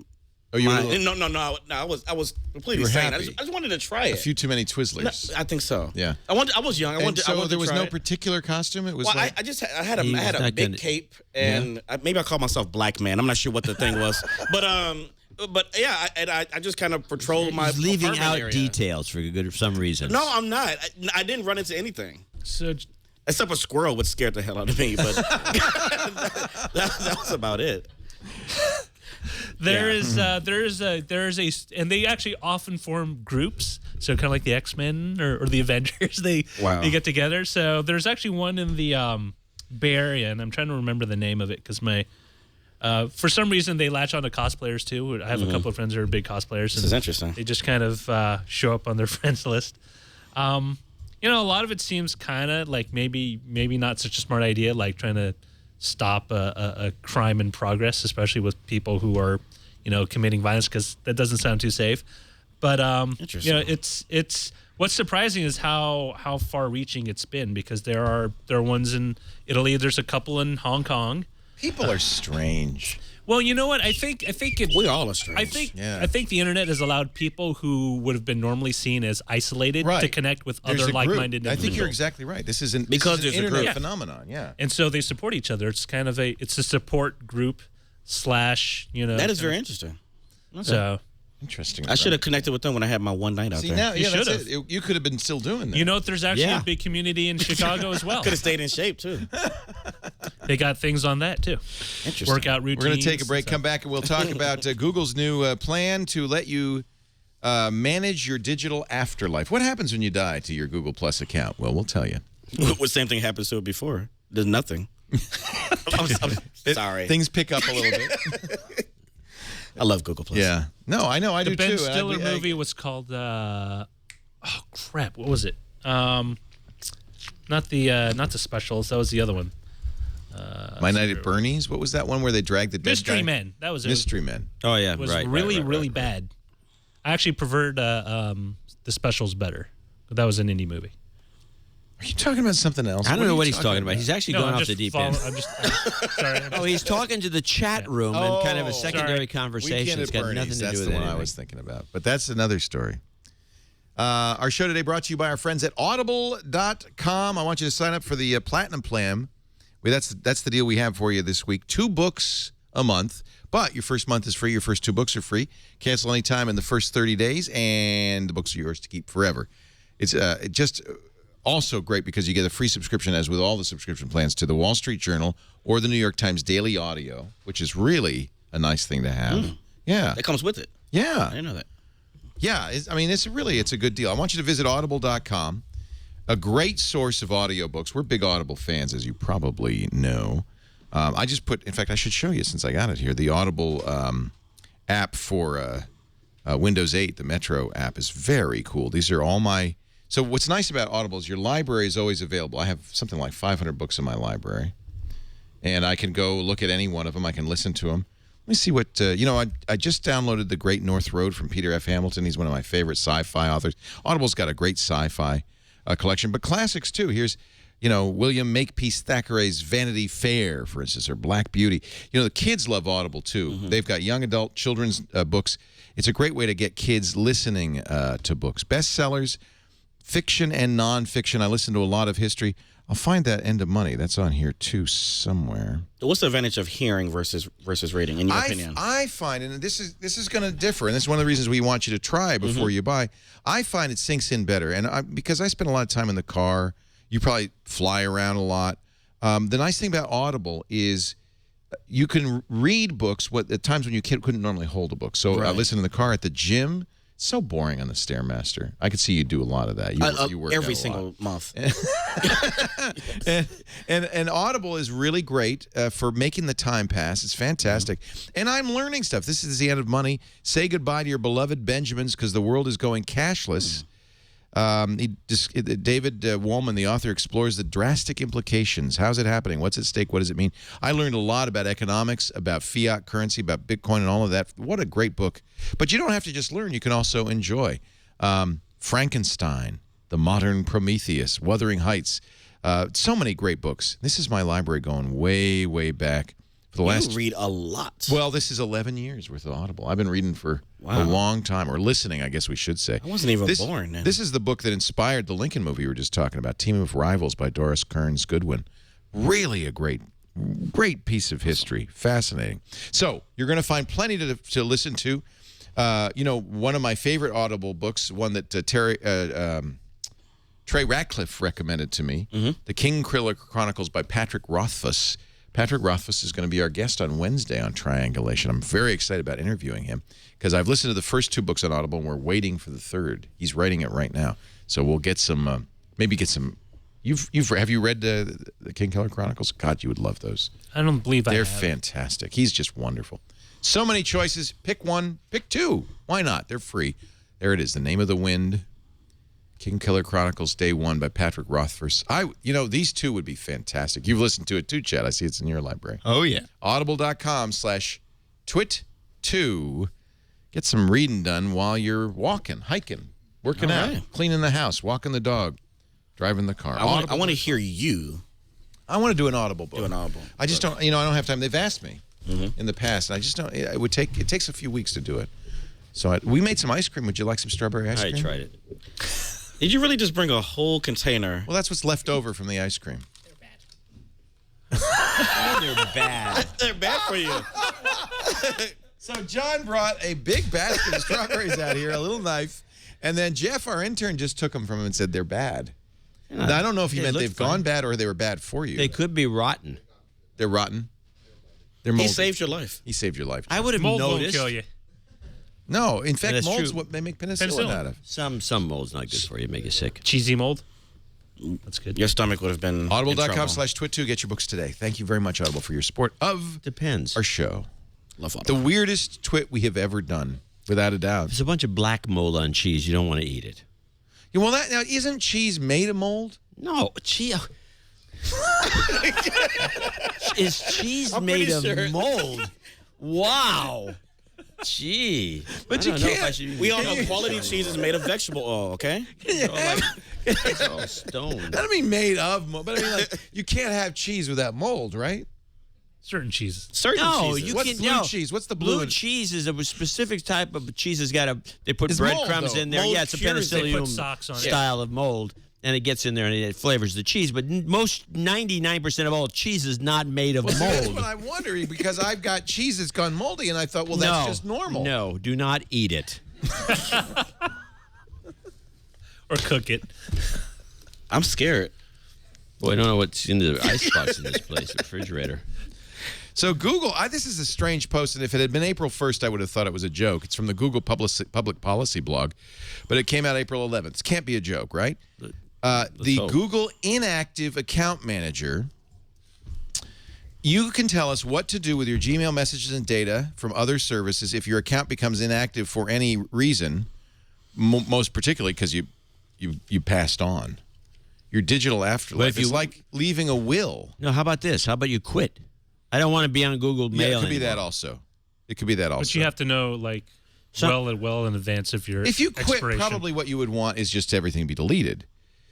Oh, you were a mind. little- No. I was completely You were sane. I happy. just wanted to try it. A few too many Twizzlers. I think so. Yeah. I was young. I And wanted. so I wanted there to was try no it. particular costume. It was Well, like I had He a was not big gonna- cape and maybe I called myself Black Man. I'm not sure what the thing was, but yeah, I just kind of patrolled my He's leaving apartment out area. details for some reason. No, I'm not. I didn't run into anything. So Except a squirrel, which scared the hell out of me, but that was about it. there is a, and they actually often form groups. So kind of like the X-Men or the Avengers, they get together. So there's actually one in the Bay Area, and I'm trying to remember the name of it because for some reason they latch on to cosplayers too. I have a couple of friends who are big cosplayers. This is interesting. They just kind of show up on their friends list. A lot of it seems kind of like maybe not such a smart idea, like trying to stop a crime in progress, especially with people who are, committing violence, because that doesn't sound too safe. But it's what's surprising is how far-reaching it's been, because there are ones in Italy. There's a couple in Hong Kong. people are strange. Well, you know what? I think We all are strange. I think the internet has allowed people who would have been normally seen as isolated to Right. connect with There's other a group. like-minded I individuals. think you're exactly right. This is an Because this is an there's a internet group. phenomenon. Yeah. And so they support each other. It's kind of a support group / That is very interesting. So Interesting. I should have connected with them when I had my one night out See there. now, You yeah, that's should've. it. You could have been still doing that. there's actually Yeah. a big community in Chicago as well. Could have stayed in shape too. They got things on that too. Interesting. Workout routines. We're going to take a break, and come back, and we'll talk about Google's new plan to let you manage your digital afterlife. What happens when you die to your Google Plus account? Well, we'll tell you. What same thing happens to it before? There's nothing. I'm sorry. Things pick up a little bit. I love Google Plus. Yeah. No, I know. I the do Ben too. Stiller movie was called oh crap, what was it? Not the Specials, that was the other one. My Night at Bernie's. What was that one where they dragged the dead Mystery guy? Men. That was it. Mystery Men. Oh yeah, It was right. really bad. I actually preferred the Specials better. But that was an indie movie. Are you talking about something else? I don't know are what you he's talking about. He's actually going I'm off just the deep I'm end. sorry. Oh, he's talking to the chat room and kind of a secondary Sorry. conversation. Weekend It's at got Bernie's. nothing to That's do with the one anything. I was thinking about. But that's another story. Our show today brought to you by our friends at Audible.com. I want you to sign up for the Platinum Plan. That's the deal we have for you this week. 2 books a month, but your first month is free. Your first 2 books are free. Cancel anytime in the first 30 days, and the books are yours to keep forever. It's just Also great because you get a free subscription, as with all the subscription plans, to the Wall Street Journal or the New York Times Daily Audio, which is really a nice thing to have. Yeah. That comes with it. Yeah. I didn't know that. Yeah. It's a good deal. I want you to visit audible.com, a great source of audiobooks. We're big Audible fans, as you probably know. I just in fact, I should show you since I got it here, the Audible app for Windows 8, the Metro app is very cool. These are all my... So what's nice about Audible is your library is always available. I have something like 500 books in my library, and I can go look at any one of them. I can listen to them. Let me see what, I just downloaded The Great North Road from Peter F. Hamilton. He's one of my favorite sci-fi authors. Audible's got a great sci-fi collection, but classics too. Here's, William Makepeace Thackeray's Vanity Fair, for instance, or Black Beauty. The kids love Audible too. They've got young adult children's books. It's a great way to get kids listening to books. Bestsellers, fiction and nonfiction. I listen to a lot of history. I'll find that End of Money. That's on here too somewhere. What's the advantage of hearing versus reading, in your opinion? I find, and this is going to differ, and this is one of the reasons we want you to try before you buy. I find it sinks in better, and because I spend a lot of time in the car. You probably fly around a lot. The nice thing about Audible is you can read books at times when you couldn't normally hold a book. So I listen in the car, at the gym. It's so boring on the Stairmaster. I could see you do a lot of that. You work every out a single lot. month. and Audible is really great for making the time pass. It's fantastic. And I'm learning stuff. This is the End of Money. Say goodbye to your beloved Benjamins because the world is going cashless. David Wolman, the author, explores the drastic implications. How's it happening? What's at stake? What does it mean? I learned a lot about economics, about fiat currency, about Bitcoin and all of that. What a great book. But you don't have to just learn. You can also enjoy. Frankenstein, The Modern Prometheus, Wuthering Heights. So many great books. This is my library going way, way back. For the last, you read a lot. Well, this is 11 years worth of Audible. I've been reading for a long time, or listening, I guess we should say. I wasn't even born then. This is the book that inspired the Lincoln movie we were just talking about, Team of Rivals by Doris Kearns Goodwin. Really a great piece of history. Fascinating. So you're going to find plenty to listen to. One of my favorite Audible books, one that Trey Ratcliffe recommended to me, The King Killer Chronicles by Patrick Rothfuss. Patrick Rothfuss is going to be our guest on Wednesday on Triangulation. I'm very excited about interviewing him because I've listened to the first 2 books on Audible, and we're waiting for the third. He's writing it right now. So we'll get some, maybe get some. Have you read the King Killer Chronicles? God, you would love those. I don't believe They're fantastic. He's just wonderful. So many choices. Pick one, pick 2. Why not? They're free. There it is, The Name of the Wind. King Killer Chronicles Day 1 by Patrick Rothfuss. These 2 would be fantastic. You've listened to it too, Chad. I see it's in your library. Oh, yeah. Audible.com/twit2. Get some reading done while you're walking, hiking, working out, cleaning the house, walking the dog, driving the car. I want to hear you. I want to do an Audible book. Do an Audible. I just don't, I don't have time. They've asked me in the past, and I just don't, it takes a few weeks to do it. So we made some ice cream. Would you like some strawberry ice cream? I tried it. Did you really just bring a whole container? Well, that's what's left over from the ice cream. They're bad. They're bad for you. So John brought a big basket of strawberries out here, a little knife, and then Jeff, our intern, just took them from him and said they're bad. Now, I don't know if he meant they've gone bad or they were bad for you. They could be rotten. They're rotten. They're moldy. He saved your life. He saved your life. I would have Mold noticed. won't kill you. No, in fact, That's mold's true. what they make penicillin out of. Some mold's not good for you. Make you sick. Cheesy mold. That's good. Your stomach would have been Audible.com/twit2. Get your books today. Thank you very much, Audible, for your support of Depends. our show. Love Audible. The weirdest twit we have ever done, without a doubt. There's a bunch of black mold on cheese. You don't want to eat it. Yeah, well, now isn't cheese made of mold? No, cheese. Is cheese made of mold? Wow. Gee. But you can't. We all know quality cheese is made of vegetable oil, okay? It's all stone. I don't mean made of mold, but I mean, you can't have cheese without mold, right? Certain cheeses. No, cheeses. you What's can. blue cheese? What's the blue? Blue cheese is a specific type of cheese. Has got they put It's breadcrumbs mold, in there. though. Yeah, it's a Mold cures, they put penicillium socks on it. style of mold, and it gets in there and it flavors the cheese. But most 99% of all cheese is not made of Well, that's mold. what I'm wondering because I've got cheese that's gone moldy, and I thought, well, that's just normal. No, do not eat it. Or cook it. I'm scared. Boy, I don't know what's in the icebox in this place, the refrigerator. So Google, this is a strange post, and if it had been April 1st, I would have thought it was a joke. It's from the Google Public Policy blog, but it came out April 11th. It can't be a joke, right? The hope. Google Inactive Account Manager, you can tell us what to do with your Gmail messages and data from other services if your account becomes inactive for any reason, most particularly because you passed on. Your digital afterlife is like leaving a will. No, how about this? How about you quit? I don't want to be on Google Mail Yeah, it could be anymore. that also. It could be that also. But you have to know, like, well in advance of your If you quit, expiration. probably what you would want is just everything be deleted.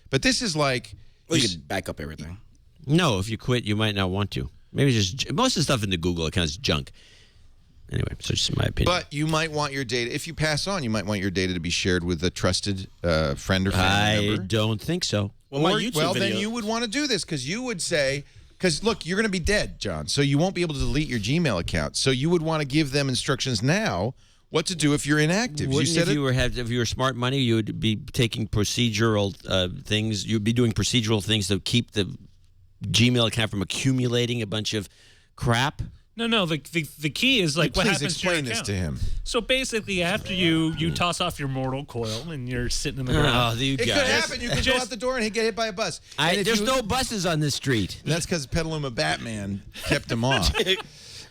But this is like... Well, you could back up everything. No, if you quit, you might not want to. Maybe just most of the stuff in the Google account is junk. Anyway, so just my opinion. But you might want your data, if you pass on, you might want your data to be shared with a trusted friend or family member. I don't think so. Well, my YouTube Well, video, then you would want to do this because you would say... Because, look, you're going to be dead, John, so you won't be able to delete your Gmail account. So you would want to give them instructions now what to do if you're inactive. Wouldn't if you were smart money, you would be taking procedural things. You'd be doing procedural things to keep the Gmail account from accumulating a bunch of crap. No. The key is like what Please happens to your explain this account. to him. So basically, after you toss off your mortal coil and you're sitting in the ground. Oh, you It could guys. happen. You could go out the door and get hit by a bus. And if There's you- no buses on this street. That's because Petaluma Batman kept him off.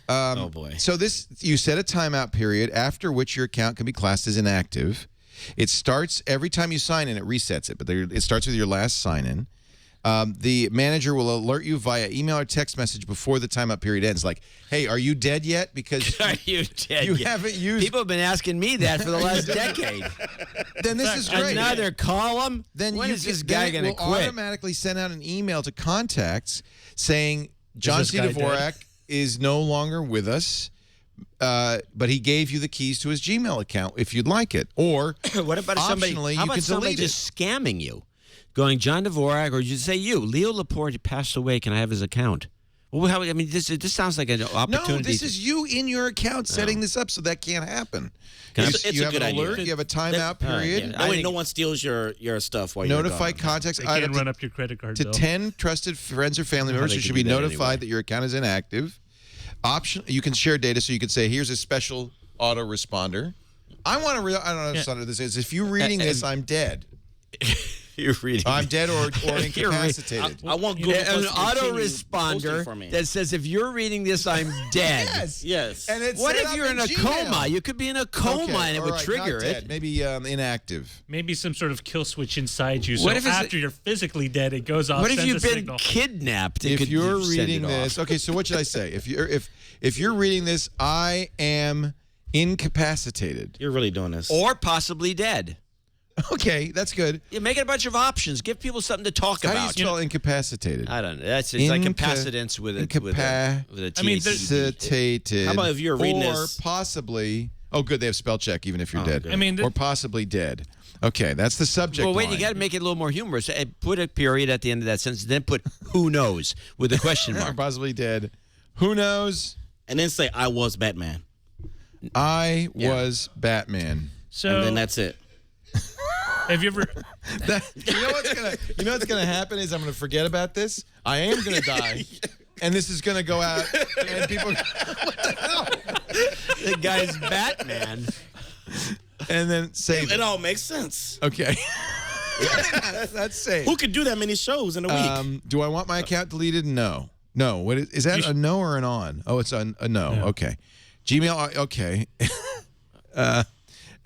oh, boy. So you set a timeout period after which your account can be classed as inactive. It starts every time you sign in. It resets it, but it starts with your last sign in. The manager will alert you via email or text message before the timeout period ends. Like, hey, are you dead yet? Because Are you dead? you yet? haven't used. People have been asking me that for the last decade. Then this is great. Another column? Then when you is this then guy it going to will quit? automatically send out an email to contacts saying John this C. guy dead? Dvorak is no longer with us, but he gave you the keys to his Gmail account if you'd like it. Or What about somebody? optionally, How you about can somebody delete it. just scamming you, going John Dvorak, or you say Leo Laporte passed away? Can I have his account? Well, I mean, this sounds like an opportunity. No, this is you in your account setting this up, so that can't happen. It's you a have good an idea. alert. You have a timeout period. yeah. That way no one steals your stuff while Notify you're gone. contacts They either can run up your credit card to bill. 10 trusted friends or family members they who can should be do that notified anyway. that your account is inactive. You can share data, so you could say, "Here's a special autoresponder." I want to. I don't know what this is. If you're reading this, I'm dead. You're reading. I'm dead or You're incapacitated. I want Google an Plus to continue posting for autoresponder me. that says, "If you're reading this, I'm dead." Yes. And it's What set if up you're in a Gmail. coma? You could be in a coma Okay, and it all would right, trigger not dead. it. Maybe inactive. Maybe some sort of kill switch inside you. So What if it's- after you're physically dead, it goes off. What if sends you've a been signal. kidnapped? It If could you're send reading it this, off. okay. So what should I say? If you're reading this, I am incapacitated. You're really doing this. or possibly dead. Okay, that's good. You make it a bunch of options. Give people something to talk How do you about. spell incapacitated? I don't know. It's like capacitance with a I mean, Incapacitated. How about if you're reading or this- possibly? Oh, good. They have spell check even if you're dead. good. I mean, or possibly dead. Okay, that's the subject. Well, wait, line. you got to make it a little more humorous. Put a period at the end of that sentence, then put "who knows" with a question Or mark. possibly dead. Who knows? And then say, I was Batman. I was Batman. So And then that's it. have you ever? You know what's gonna happen is I'm gonna forget about this. I am gonna die, and this is gonna go out, and people. What the hell? The guy's Batman. And then say It all makes sense. okay. That's safe. Who could do that many shows in a week? Do I want my account deleted? No. No. What is that? A no or an on? Oh, it's a no. Yeah. Okay. Gmail. Okay.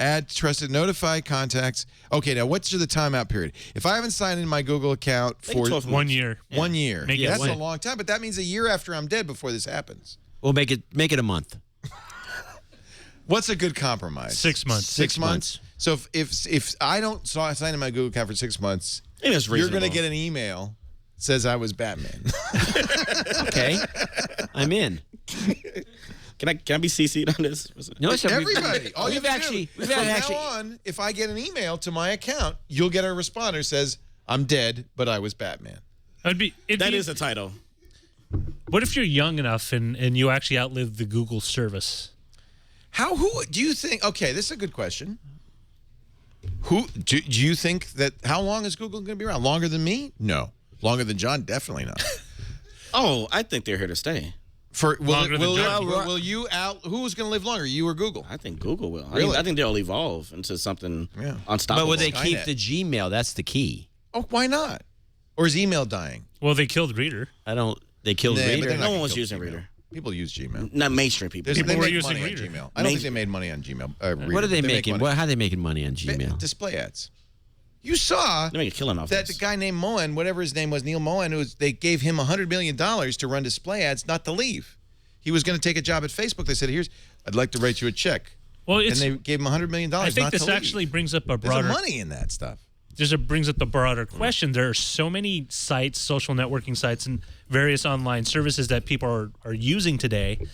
Add trusted notify contacts. Okay. Now, what's the timeout period? If I haven't signed in my Google account Make it for 12 months. 1 year. 1 year, Make it that's one. a long time. But that means a year after I'm dead before this happens. We'll make it a month. What's a good compromise? 6 months. 6 months. So if I don't sign in my Google account for 6 months, I think that's you're going to reasonable. get an email that says I was Batman. Okay, I'm in. Can I be CC'd on this? No, it's Everybody. All you we've have to actually, do, we've from actually. now on, if I get an email to my account, you'll get a responder that says, I'm dead, but I was Batman. It'd be Is a title. What if you're young enough and you actually outlive the Google service? Who do you think? Okay, this is a good question. Who do you think that? How long is Google going to be around? Longer than me? No. Longer than John? Definitely not. Oh, I think they're here to stay. Will you out? Who's going to live longer, you or Google? I think Google will. Really? I think they'll evolve into something unstoppable. But would they keep the Gmail? That's the key. Oh, why not? Or is email dying? Well, they killed Reader. They killed Reader. No one was using Reader. People use Gmail. Not mainstream people. People were make using money Reader. on Gmail. I don't think they made money on Gmail. Reader. What are they make making? money. How are they making money on Gmail? Display ads. You saw They make a killing off that this. the guy named Moen, whatever his name was, Neil Moen, they gave him $100 million to run display ads, not to leave. He was going to take a job at Facebook. They said, I'd like to write you a check. Well, and they gave him $100 million I think not this to leave. actually brings up a There's broader money in that stuff. brings up the broader question. There are so many sites, social networking sites, and various online services that people are using today.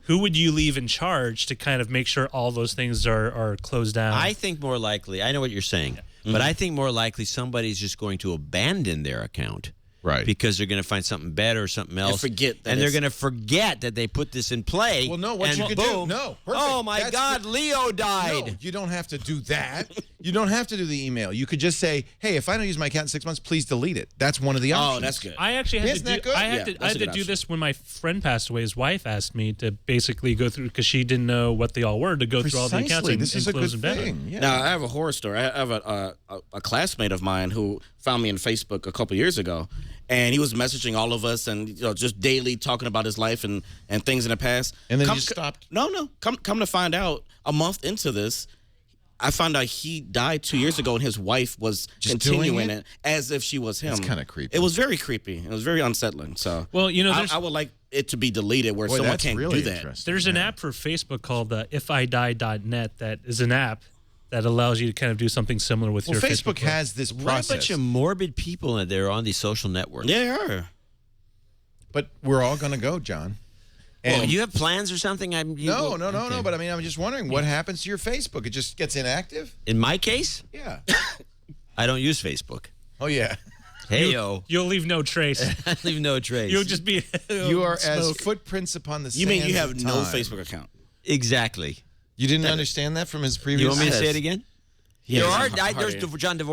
Who would you leave in charge to kind of make sure all those things are closed down? I think more likely, I know what you're saying, but I think more likely somebody's just going to abandon their account. Right. Because they're going to find something better or something else. And they're going to forget that they put this in play. Well, no, what you could boom, do. No. Perfect. Oh, my God, Leo died. No, you don't have to do that. You don't have to do the email. You could just say, hey, if I don't use my account in 6 months, please delete it. That's one of the options. Oh, that's good. I actually had Isn't to that do. good? I had Yeah, to. that's I had a to good do option. this when my friend passed away. His wife asked me to basically go through because she didn't know what they all were to go through all the accounts and, This is and a close good them down. thing. Yeah. Now, I have a horror story. I have a classmate of mine who found me on Facebook a couple years ago, and he was messaging all of us and just daily talking about his life and things in the past. And then you stopped? No. Come to find out, a month into this, I found out he died 2 years ago, and his wife was Just doing continuing it? it as if she was him. That's kinda creepy. It was very creepy. It was very unsettling. So, Well, I would like it to be deleted where Boy, someone that's can't really do that. interesting. There's an app for Facebook called ifidie.net that is an app that allows you to kind of do something similar with Well, your Facebook Facebook. has this What a process. bunch of morbid people that are on these social networks. Yeah, they are. But we're all going to go, John. Well, And you have plans or something? no. But I mean, I'm just wondering what happens to your Facebook. It just gets inactive? In my case, Yeah. I don't use Facebook. Oh, yeah. Hey, yo. You'll leave no trace. I leave no trace. You'll just be. You are as smoke. footprints upon the You mean you sands have of no time. Facebook account? Exactly. You didn't understand that from his previous... You want me to say it again? Yeah, There's John C.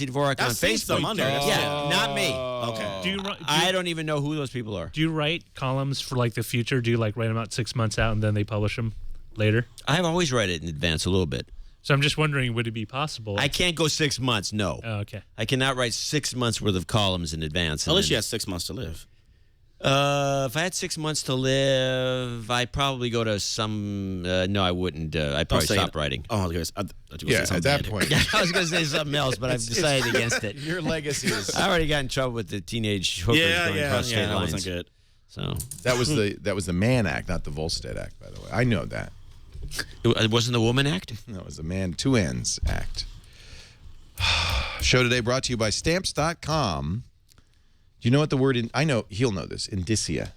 Dvorak on I've seen Facebook. some on there. Yeah, not me. Okay. I don't even know who those people are. Do you write columns for like the future? Do you like write them out 6 months out and then they publish them later? I always write it in advance a little bit. So I'm just wondering, would it be possible? I can't go 6 months, no. Oh, okay. I cannot write 6 months worth of columns in advance. Unless you have 6 months to live. If I had 6 months to live, I'd probably go to some. No, I wouldn't. I'd probably stop writing. Oh, okay. Yeah, at that point. I was going to say something else, but I've decided against it. Your legacy is... I already got in trouble with the teenage hookers going across state that lines. wasn't good. So That was the Mann Act, not the Volstead Act, by the way. I know that. it wasn't the Woman Act. That was the Man Two Ends Act. Show today brought to you by Stamps.com. Do you know what the word I know he'll know this. Indicia.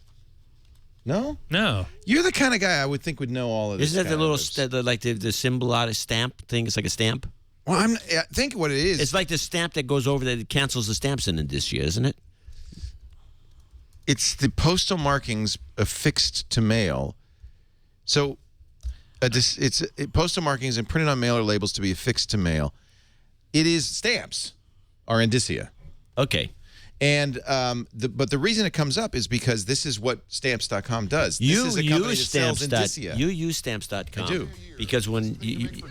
No? No. You're the kind of guy I would think would know all of this. Isn't that the kind little of- like the symbol out of stamp thing? It's like a stamp. Well, I think what it is. It's like the stamp that goes over that cancels the stamps in indicia, isn't it? It's the postal markings affixed to mail. So postal markings and printed on mail or labels to be affixed to mail. It is stamps are indicia. Okay. And but the reason it comes up is because this is what Stamps.com does. This You is a company use that sells Stamps. indicia. You use Stamps.com. I do. Because when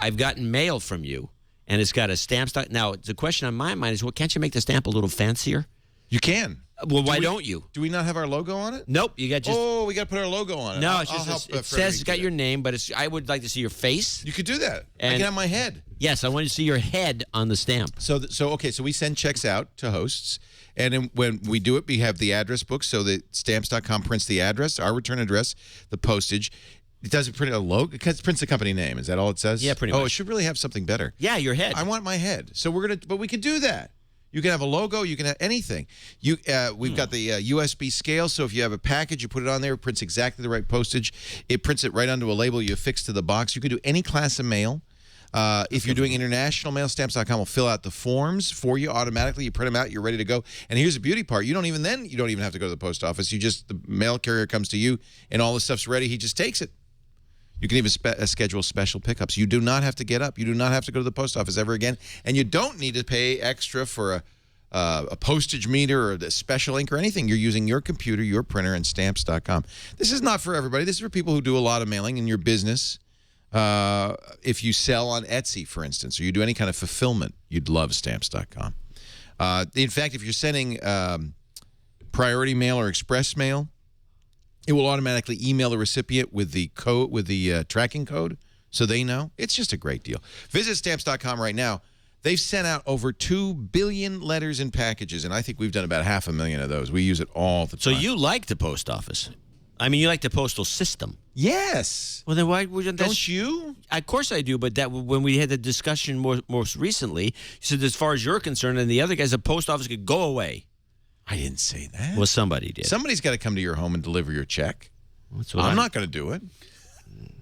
I've gotten mail from you, and it's got a Stamps. Now, the question on my mind is, well, can't you make the stamp a little fancier? You can. Well, why don't you? Do we not have our logo on it? Nope. You got just. Oh, we got to put our logo on it. No, I'll it's just help, it Frederick says it's do got that. your name, but I would like to see your face. You could do that. I And- can have my head. Yes, I want to see your head on the stamp. So we send checks out to hosts, and then when we do it, we have the address book so that Stamps.com prints the address, our return address, the postage. It doesn't print a logo. It prints the company name. Is that all it says? Yeah, pretty Oh, much. it should really have something better. Yeah, your head. I want my head. So but we could do that. You can have a logo. You can have anything. We've got the USB scale. So if you have a package, you put it on there. It prints exactly the right postage. It prints it right onto a label you affix to the box. You can do any class of mail. If you're doing international mail, Stamps.com will fill out the forms for you automatically. You print them out. You're ready to go. And here's the beauty part. You don't even have to go to the post office. The mail carrier comes to you, and all the stuff's ready. He just takes it. You can even schedule special pickups. You do not have to get up. You do not have to go to the post office ever again. And you don't need to pay extra for a postage meter or the special ink or anything. You're using your computer, your printer, and Stamps.com. This is not for everybody. This is for people who do a lot of mailing in your business. If you sell on Etsy, for instance, or you do any kind of fulfillment, you'd love Stamps.com. In fact, if you're sending priority mail or express mail, it will automatically email the recipient with the code, with the tracking code, so they know. It's just a great deal. Visit Stamps.com right now. They've sent out over 2 billion letters and packages, and I think we've done about 500,000 of those. We use it all the time. So you like the post office? I mean, you like the postal system? Yes. Well, then why wouldn't that? Don't you? Of course I do, but that when we had the discussion most recently, you said as far as you're concerned, and the other guys, the post office could go away. I didn't say that. Well, somebody did. Somebody's got to come to your home and deliver your check. That's what I'm not going to do it.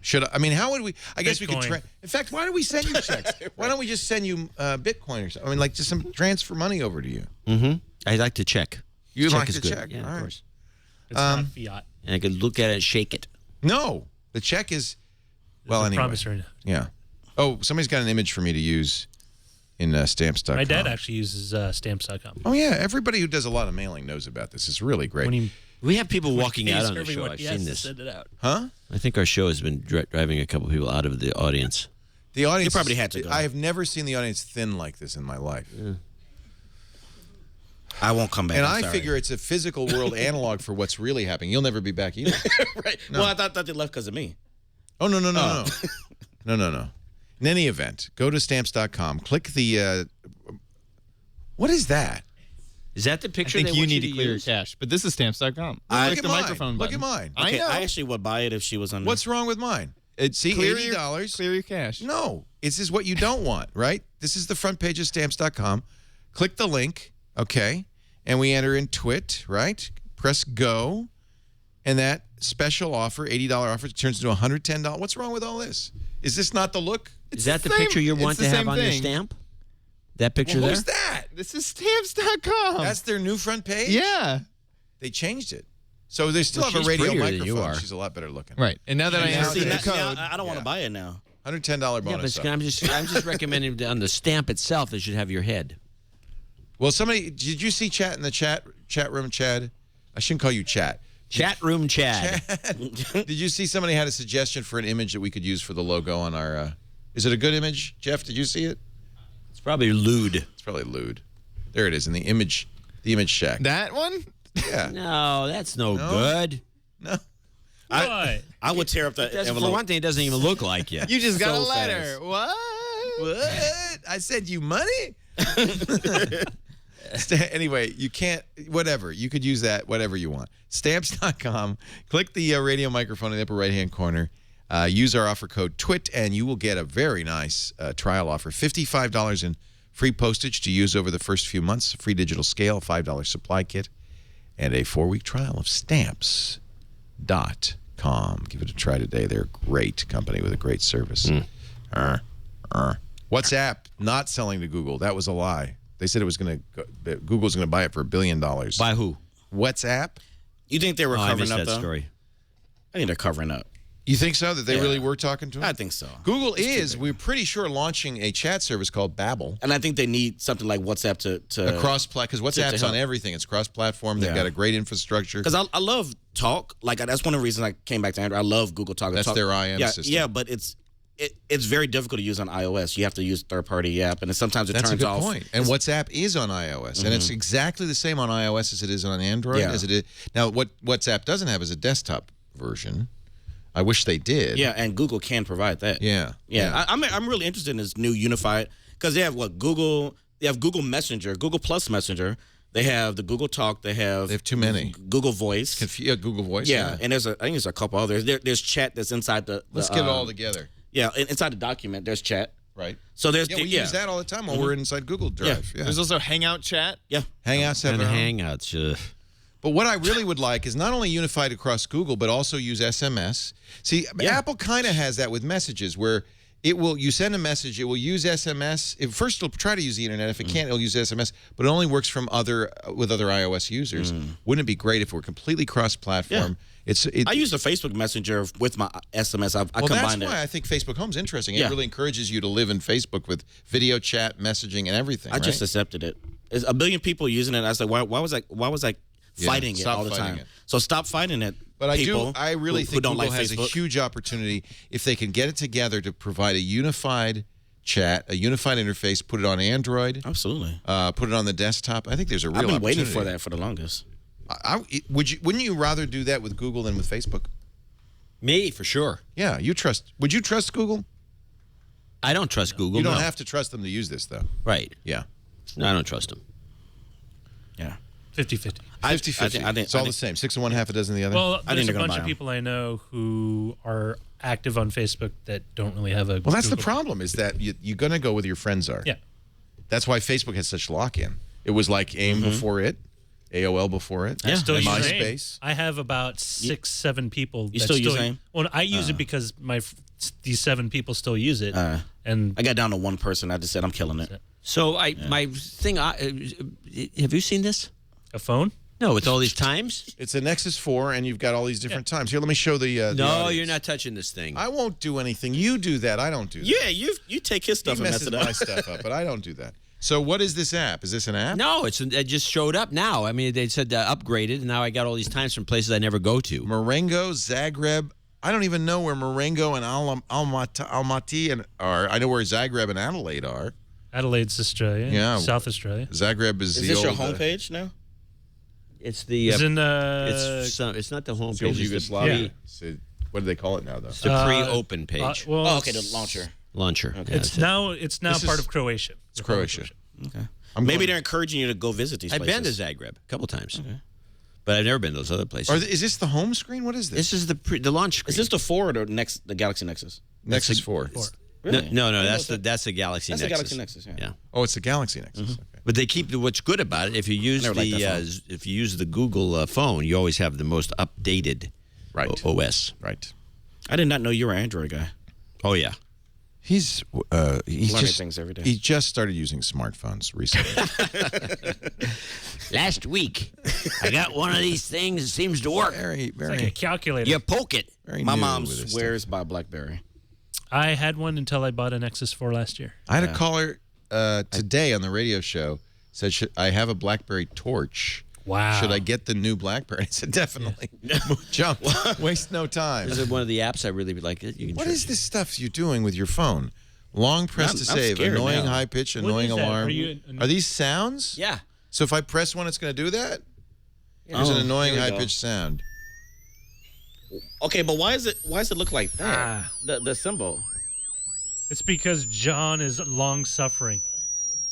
Should I mean, how would we? I guess we could. Bitcoin. In fact, why do we send you checks? Why don't we just send you Bitcoin or something? I mean, like just some transfer money over to you. Mm-hmm. I like to check. You check like is to good. check? Yeah, All of right. course. It's not fiat. And I could look at it and shake it. No, the check is. Well, It's a anyway. promissory note. Yeah. Oh, somebody's got an image for me to use in Stamps.com. My dad actually uses Stamps.com. Oh yeah, everybody who does a lot of mailing knows about this. It's really great. When he We have people walking out pays on the show. everyone, I've he has seen to this. send it out. Huh? I think our show has been driving a couple people out of the audience. The audience. You probably had to go. I have never seen the audience thin like this in my life. Yeah. I won't come back. And I'm I sorry. figure it's a physical world analog for what's really happening. You'll never be back either. Right. No. Well, I thought they left because of me. Oh, no. No. In any event, go to Stamps.com. Click the... what is that? Is that the I picture think they you want need you to clear your use? cash, but this is Stamps.com. Look Click at the mine. microphone Look button. at mine. I Okay, know. I actually would buy it if she was on. What's wrong with mine? See, clear $80. Clear your cash. No, this is what you don't want, right? This is the front page of Stamps.com. Click the link, okay? And we enter in TWIT, right? Press go, and that special offer, $80 offer, turns into $110. What's wrong with all this? Is this not the look? Is that the same- picture you it's want the to have same on your thing. stamp? That picture Well, there? who's that? This is Stamps.com. That's their new front page? yeah. They changed it. So they still Well, have a she's radio prettier than you microphone. are. She's a lot better looking. Right. And now that I And now entered the that's- code, I don't want to buy it now. $110 Yeah, bonus. but I'm just recommending on the stamp itself, it should have your head. Well, somebody, did you see chat in the chat room, Chad? I shouldn't call you chat. Chat room Chad. Did you see somebody had a suggestion for an image that we could use for the logo on our... is it a good image, Jeff? Did you see it? It's probably lewd. It's probably lewd. There it is in the image shack. that one? Yeah. No, that's no good. No. Why? I would tear up that That's, for envelope. one thing, it doesn't even look like you. You just got So a letter. fast. What? What? I sent you money? Anyway, you can't, whatever. You could use that, whatever you want. Stamps.com. Click the radio microphone in the upper right-hand corner. Use our offer code TWIT, and you will get a very nice trial offer. $55 in free postage to use over the first few months, free digital scale, $5 supply kit, and a 4-week trial of Stamps.com. Give it a try today. They're a great company with a great service. WhatsApp not selling to Google. That was a lie. They said it was going to. Google's going to buy it for $1 billion. By who? WhatsApp. You think they were I covering missed up that though? story. I think they're covering up. You think so? That they Yeah. really were talking to him? I think so. Google is. We're pretty sure launching a chat service called Babbel. And I think they need something like WhatsApp to A cross-platform, because WhatsApp's on help. everything. It's cross-platform. They've Yeah. got a great infrastructure. Because I love Talk. Like that's one of the reasons I came back to Android. I love Google Talk. That's Talk. their IM yeah, system. Yeah, but it's very difficult to use on iOS. You have to use third-party app, and sometimes it That's a turns good off. point. And WhatsApp is on iOS, and it's exactly the same on iOS as it is on Android. Yeah. As it is now. What WhatsApp doesn't have is a desktop version. I wish they did. Yeah, and Google can provide that. Yeah. Yeah. I'm really interested in this new unified because they have Google. They have Google Messenger, Google Plus Messenger. They have the Google Talk. They have too many. Google Voice. Google Voice. Yeah, and I think there's a couple others. There's chat that's inside the. Let's get it all together. Yeah, inside the document there's chat. Right. So there's Yeah, we use that all the time while we're inside Google Drive. Yeah. There's also Hangout chat. Yeah. Hangouts have And their own. Hangouts. But what I really would like is not only unified across Google, but also use SMS. See, Apple kind of has that with messages where It will. You send a message. It will use SMS. First, it'll try to use the internet. If it can't, it'll use SMS. But it only works with other iOS users. Wouldn't it be great if we're completely cross-platform? Yeah. I use the Facebook Messenger with my SMS. I combined it. That's why I think Facebook Home's interesting. It Yeah. really encourages you to live in Facebook with video chat, messaging, and everything. I just accepted it. There's a billion people using it. I was like, why was I fighting it stop all the fighting time? it. So stop fighting it. But people I really who think don't Google like has a Facebook. huge opportunity if they can get it together to provide a unified chat, a unified interface, put it on Android. Absolutely. Put it on the desktop. I think there's a real I've been opportunity. waiting for that for the longest. Wouldn't you rather do that with Google than with Facebook? Me, for sure. Yeah, would you trust Google? I don't trust Google. You don't no. have to trust them to use this, though. Right. Yeah. No, I don't trust them. Yeah. 50-50. 50-50. I think It's all the same. 6 of one, half a dozen of the other. Well, I there's think a they're gonna bunch buy of 'em. people I know who are active on Facebook that don't really have a. Well, that's the Google. problem, is that you're going to go where your friends are. Yeah. That's why Facebook has such lock-in. It was like AIM before it, AOL before it, I still use MySpace. AIM. I have about 6-7 people. You that still use AIM? Well, I use it because these 7 people still use it, and I got down to one person. I just said I'm killing it. So my thing. Have you seen this? A phone? No, with all these times. It's a Nexus 4, and you've got all these different times. Here, let me show the No, audience. you're not touching this thing. I won't do anything. You do that. I don't do that. Yeah, you take his stuff He and mess messes it up. my stuff up, but I don't do that. So what is this app? Is this an app? No, it just showed up now. I mean, they said upgraded, and now I got all these times from places I never go to. Marengo, Zagreb. I don't even know where Marengo and Almaty are. I know where Zagreb and Adelaide are. Adelaide's Australia. Yeah. South Australia. Zagreb is Is the this your old, homepage now? It's the. It's in it's not the home the old page. Yugoslavia. So what do they call it now, though? It's the pre-open page. Well, Oh, okay, the launcher. Launcher. Okay. Yeah, It's that's it. now This part is- of Croatia. It's Croatia. Okay. I'm Maybe going- they're encouraging you to go visit these I've places. been to Zagreb a couple times, but I've never been to those other places. Is this the home screen? What is this? This is the launch screen. Is this the 4 or the Galaxy Nexus? Nexus 4. Really? No, that's the Galaxy That's Nexus. the Galaxy Nexus, yeah. Oh, it's the Galaxy Nexus. Okay. But they keep what's good about it. If you use never liked that if you use the Google phone, you always have the most updated OS. Right. I did not know you were an Android guy. Oh yeah. He's Learning just things every day. he just started using smartphones recently. Last week, I got one of these things. It seems to work. very, very, Like a calculator. You poke it. very My new mom with this swears by BlackBerry. I had one until I bought a Nexus 4 last year. I had a caller today on the radio show said, I have a BlackBerry Torch. Wow. Should I get the new BlackBerry? I said, definitely. Jump. Waste no time. This is one of the apps I really like. You can What try. is this stuff you're doing with your phone? Long press to I'm save, scared annoying now. high pitch, What annoying is that? alarm. Are you- Are these sounds? Yeah. So if I press one, it's going to do that? There's an annoying here we high go. pitched sound. Okay, but why does it look like that? The symbol. It's because John is long suffering.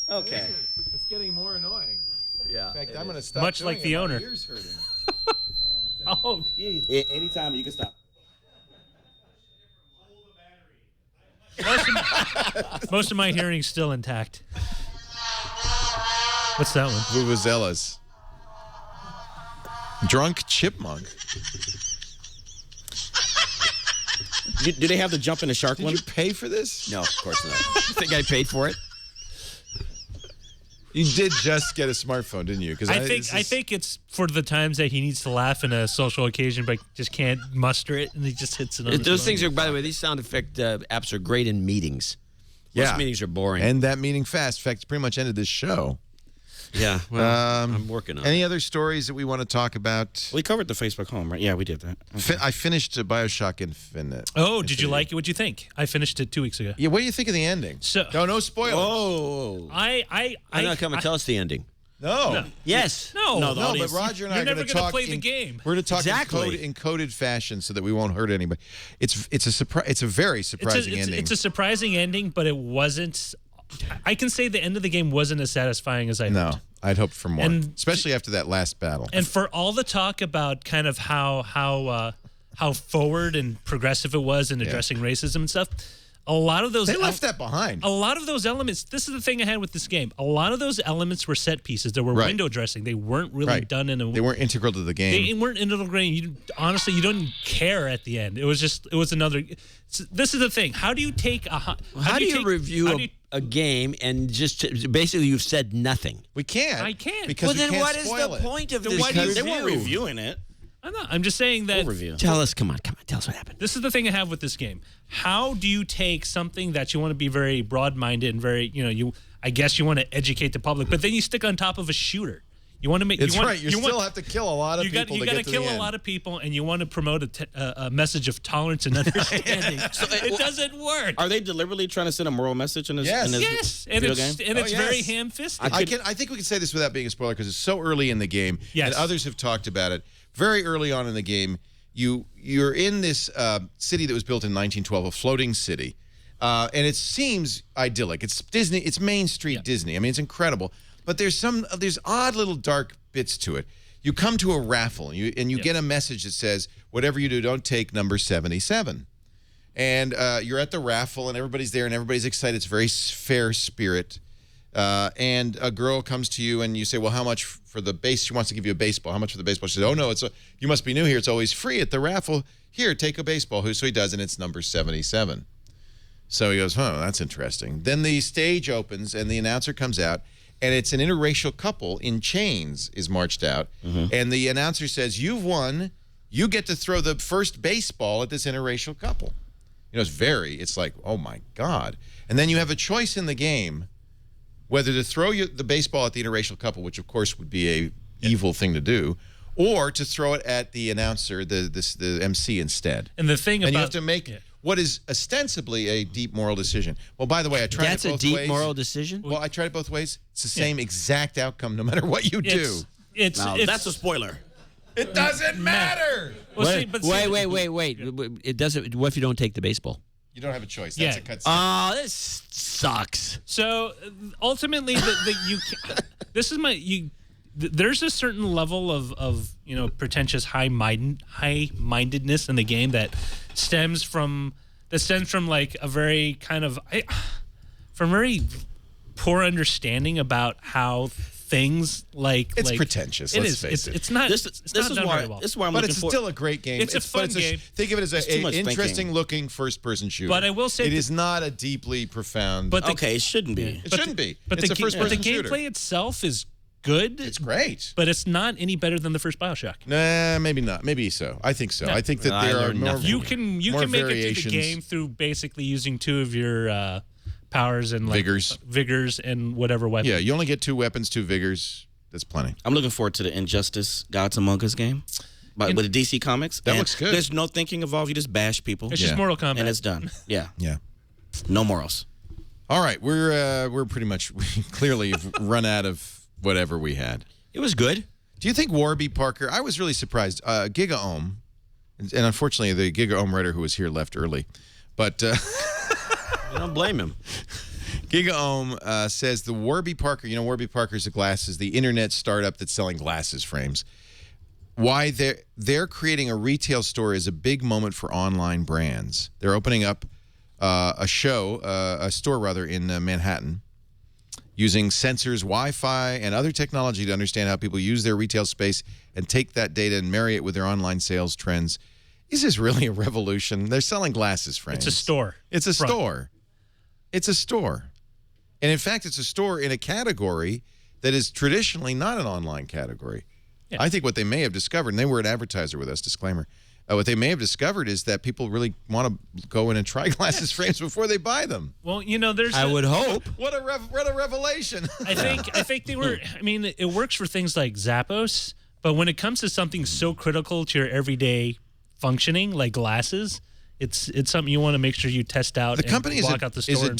Okay. It's getting more annoying. Yeah. In fact, I'm going to stop. Much like the owner. ears hurting. Oh, jeez. Anytime you can stop. Most of my hearing's still intact. What's that one? Vuvuzelas. Drunk chipmunk. Do they have the jump in the shark Did one? you pay for this? No, of course not. You think I paid for it? You did just get a smartphone, didn't you? Because I think it's for the times that he needs to laugh in a social occasion, but just can't muster it, and he just hits it on his Those phone. things are, by the way, these sound effect apps are great in meetings. Most meetings are boring. And that meeting fast. In fact, it pretty much ended this show. Yeah, well, I'm working on Any other stories that we want to talk about? We covered the Facebook Home, right? Yeah, we did that. I finished Bioshock Infinite. Oh, did you like it? What'd you think? I finished it 2 weeks ago. Yeah, what do you think of the ending? So, no spoilers. Oh. I Why not come and tell us the ending? No. Yes. No, but Roger and I you're are never going to gonna talk. play the game. We're going to talk Exactly. in coded fashion so that we won't hurt anybody. It's a surprise. It's a very surprising ending. It's a surprising ending, but it wasn't. I can say the end of the game wasn't as satisfying as I No, hoped. I'd hoped for more, And- especially after that last battle. And for all the talk about kind of how forward and progressive it was in addressing racism and stuff, a lot of those They left that behind. A lot of those elements. This is the thing I had with this game. A lot of those elements were set pieces. There were window dressing. They weren't really done in a. They weren't integral to the game. They weren't integral to the game. Honestly, you don't care at the end. It was another. This is the thing. How do you take a? How do you review a game and just basically you've said nothing? We can't. I can't. Because well, we then can't what is spoil the it. point of Then this why do you- review? They weren't reviewing it. I'm not. I'm just saying that. Overview. Tell us. Come on. Tell us what happened. This is the thing I have with this game. How do you take something that you want to be very broad-minded and very, I guess you want to educate the public, but then you stick on top of a shooter. You want to make. It's right. You still have to kill a lot of people You to got get to to kill the a end. lot of people, and you want to promote a message of tolerance and understanding. It doesn't work. Are they deliberately trying to send a moral message in this, Yes. in this Yes, and video it's game? very ham-fisted. I think we can say this without being a spoiler because it's so early in the game, Yes. and others have talked about it. Very early on in the game, you're in this city that was built in 1912, a floating city, and it seems idyllic. It's Disney. It's Main Street Disney. I mean, it's incredible. But there's odd little dark bits to it. You come to a raffle, and you get a message that says, "Whatever you do, don't take number 77." And you're at the raffle, and everybody's there, and everybody's excited. It's a very fair spirit. And a girl comes to you, and you say, "Well, how much for the base?" She wants to give you a baseball. How much for the baseball? She says, "Oh no, you must be new here. It's always free at the raffle. Here, take a baseball." So he does, and it's number 77. So he goes, "Oh, that's interesting." Then the stage opens, and the announcer comes out, and it's an interracial couple in chains is marched out, and the announcer says, "You've won. You get to throw the first baseball at this interracial couple." It's like, oh my God. And then you have a choice in the game whether to throw the baseball at the interracial couple, which of course would be a evil thing to do, or to throw it at the announcer, the MC instead. And the thing and about you have to make what is ostensibly a deep moral decision. Well, by the way, I tried That's it a both deep ways. moral decision? Well, I tried it both ways. It's the same exact outcome no matter what you do. That's a spoiler. It doesn't matter. Wait. It doesn't. What if you don't take the baseball? You don't have a choice. That's a cutscene. Oh, this sucks. So ultimately, there's a certain level of pretentious high-mindedness in the game that stems from like a very kind of from very poor understanding about how things it's pretentious. Let's face it. It's not. This it's is not done why. very well. This is why I'm But looking it's for. still a great game. It's a fun game. Think of it as It's too an much thinking. interesting-looking first-person shooter. But I will say it that- is not a deeply profound. But Okay, it shouldn't be. it shouldn't be. But It's the a first-person gameplay shooter. itself is good. It's great. But it's not any better than the first BioShock. Nah, maybe not. Maybe so. I think so. No. I think that I there are learned more. nothing. You can more make it through variations. the game through basically using two of your powers and vigors and whatever weapon. Yeah, you only get 2 weapons, 2 vigors. That's plenty. I'm looking forward to the Injustice Gods Among Us game, with the DC Comics. That And looks good. There's no thinking involved. You just bash people. It's just Mortal Kombat. and it's done. Yeah, Yeah. no morals. All right, we're pretty much we clearly have run out of whatever we had. It was good. Do you think Warby Parker? I was really surprised. Giga Ohm, and unfortunately, the Giga Ohm writer who was here left early, but I don't blame him. Giga Ohm says the Warby Parker. Warby Parker's the glasses, the internet startup that's selling glasses frames. Why they're creating a retail store is a big moment for online brands. They're opening up a store rather in Manhattan, using sensors, Wi-Fi, and other technology to understand how people use their retail space and take that data and marry it with their online sales trends. Is this really a revolution? They're selling glasses frames. It's a store. It's a store. It's a store. And in fact, it's a store in a category that is traditionally not an online category. Yeah. I think what they may have discovered, and they were an advertiser with us, disclaimer, what they may have discovered is that people really want to go in and try glasses frames before they buy them. Well, there's. I would hope. What a revelation. I think they were. I mean, it works for things like Zappos, but when it comes to something so critical to your everyday functioning, like glasses, it's something you want to make sure you test out. The company and is walk out the store a and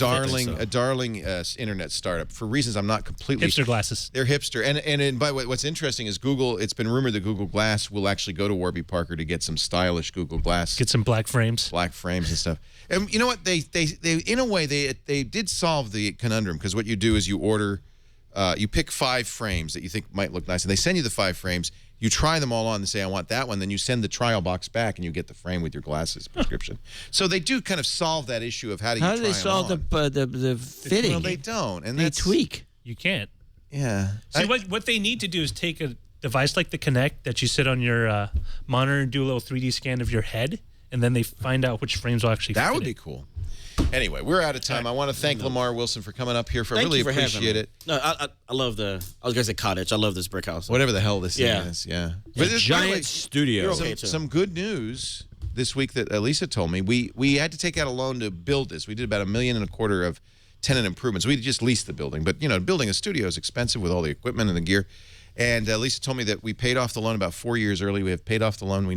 darling internet startup for reasons I'm not completely hipster glasses. They're hipster, and by the way, what's interesting is Google. It's been rumored that Google Glass will actually go to Warby Parker to get some stylish Google Glass, Get some black frames and stuff. And you know what? They in a way they did solve the conundrum, because what you do is you order you pick 5 frames that you think might look nice, and they send you the 5 frames. You try them all on and say, I want that one. Then you send the trial box back, and you get the frame with your glasses prescription. So they do kind of solve that issue of how do they solve the fitting? Well, they don't. And they tweak. You can't. Yeah. See, what they need to do is take a device like the Kinect that you sit on your monitor and do a little 3D scan of your head, and then they find out which frames will actually fit. That would be cool. Anyway, we're out of time. I want to thank Lamar Wilson for coming up here. I really appreciate it. No, I love I was going to say cottage. I love this brick house. Whatever the hell this thing is. Yeah. But this giant studio. Some good news this week that Lisa told me. We had to take out a loan to build this. We did about $1.25 million of tenant improvements. We just leased the building. But, building a studio is expensive with all the equipment and the gear. And Lisa told me that we paid off the loan about 4 years early. We have paid off the loan. We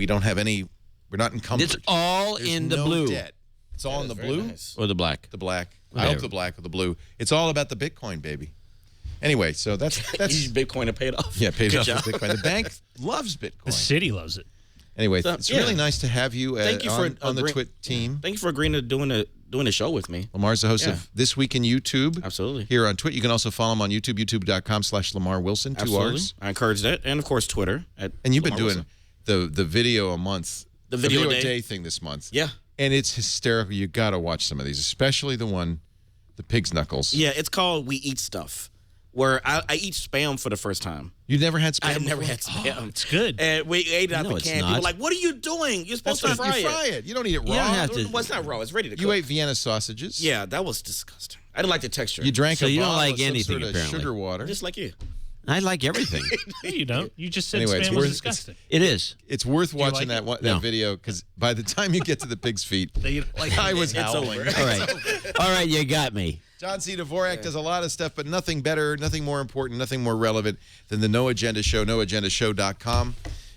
don't have any. We're not encumbered. It's all in the blue. Debt. It's all in the blue? Nice. Or the black? The black. I hope the black or the blue. It's all about the Bitcoin, baby. Anyway, so that's Use Bitcoin to pay it off. Yeah, paid Good off job. with Bitcoin. The bank loves Bitcoin. The city loves it. Anyway, it's really nice to have you, Thank you on the Twit team. Thank you for agreeing to doing the show with me. Lamar's the host of This Week in YouTube. Absolutely. Here on Twit. You can also follow him on YouTube, youtube.com/Lamar Wilson, 2 Absolutely. R's. I encourage that. And, of course, Twitter. And you've been doing the video a month. The video a day. day thing this month. Yeah. And it's hysterical. You got to watch some of these, especially the pig's knuckles. Yeah, it's called We Eat Stuff, where I eat Spam for the first time. You've never had Spam? I never before? had Spam. Oh, it's good. And we ate it out the can. People were like, what are you doing? You're supposed to fry it. You don't eat it raw. You don't have to. Well, it's not raw. It's ready to cook. You ate Vienna sausages. Yeah, that was disgusting. I didn't like the texture. You drank So a you don't bottle like of some anything, sort of apparently. sugar water. Just like you. I like everything. No, you don't. You just said Anyway, it's Spam was worth- disgusting. It is. It's worth watching like that No. video because by the time you get to the pig's feet, I was howling. All right, you got me. John C. Dvorak does a lot of stuff, but nothing better, nothing more important, nothing more relevant than the No Agenda Show, noagendashow.com.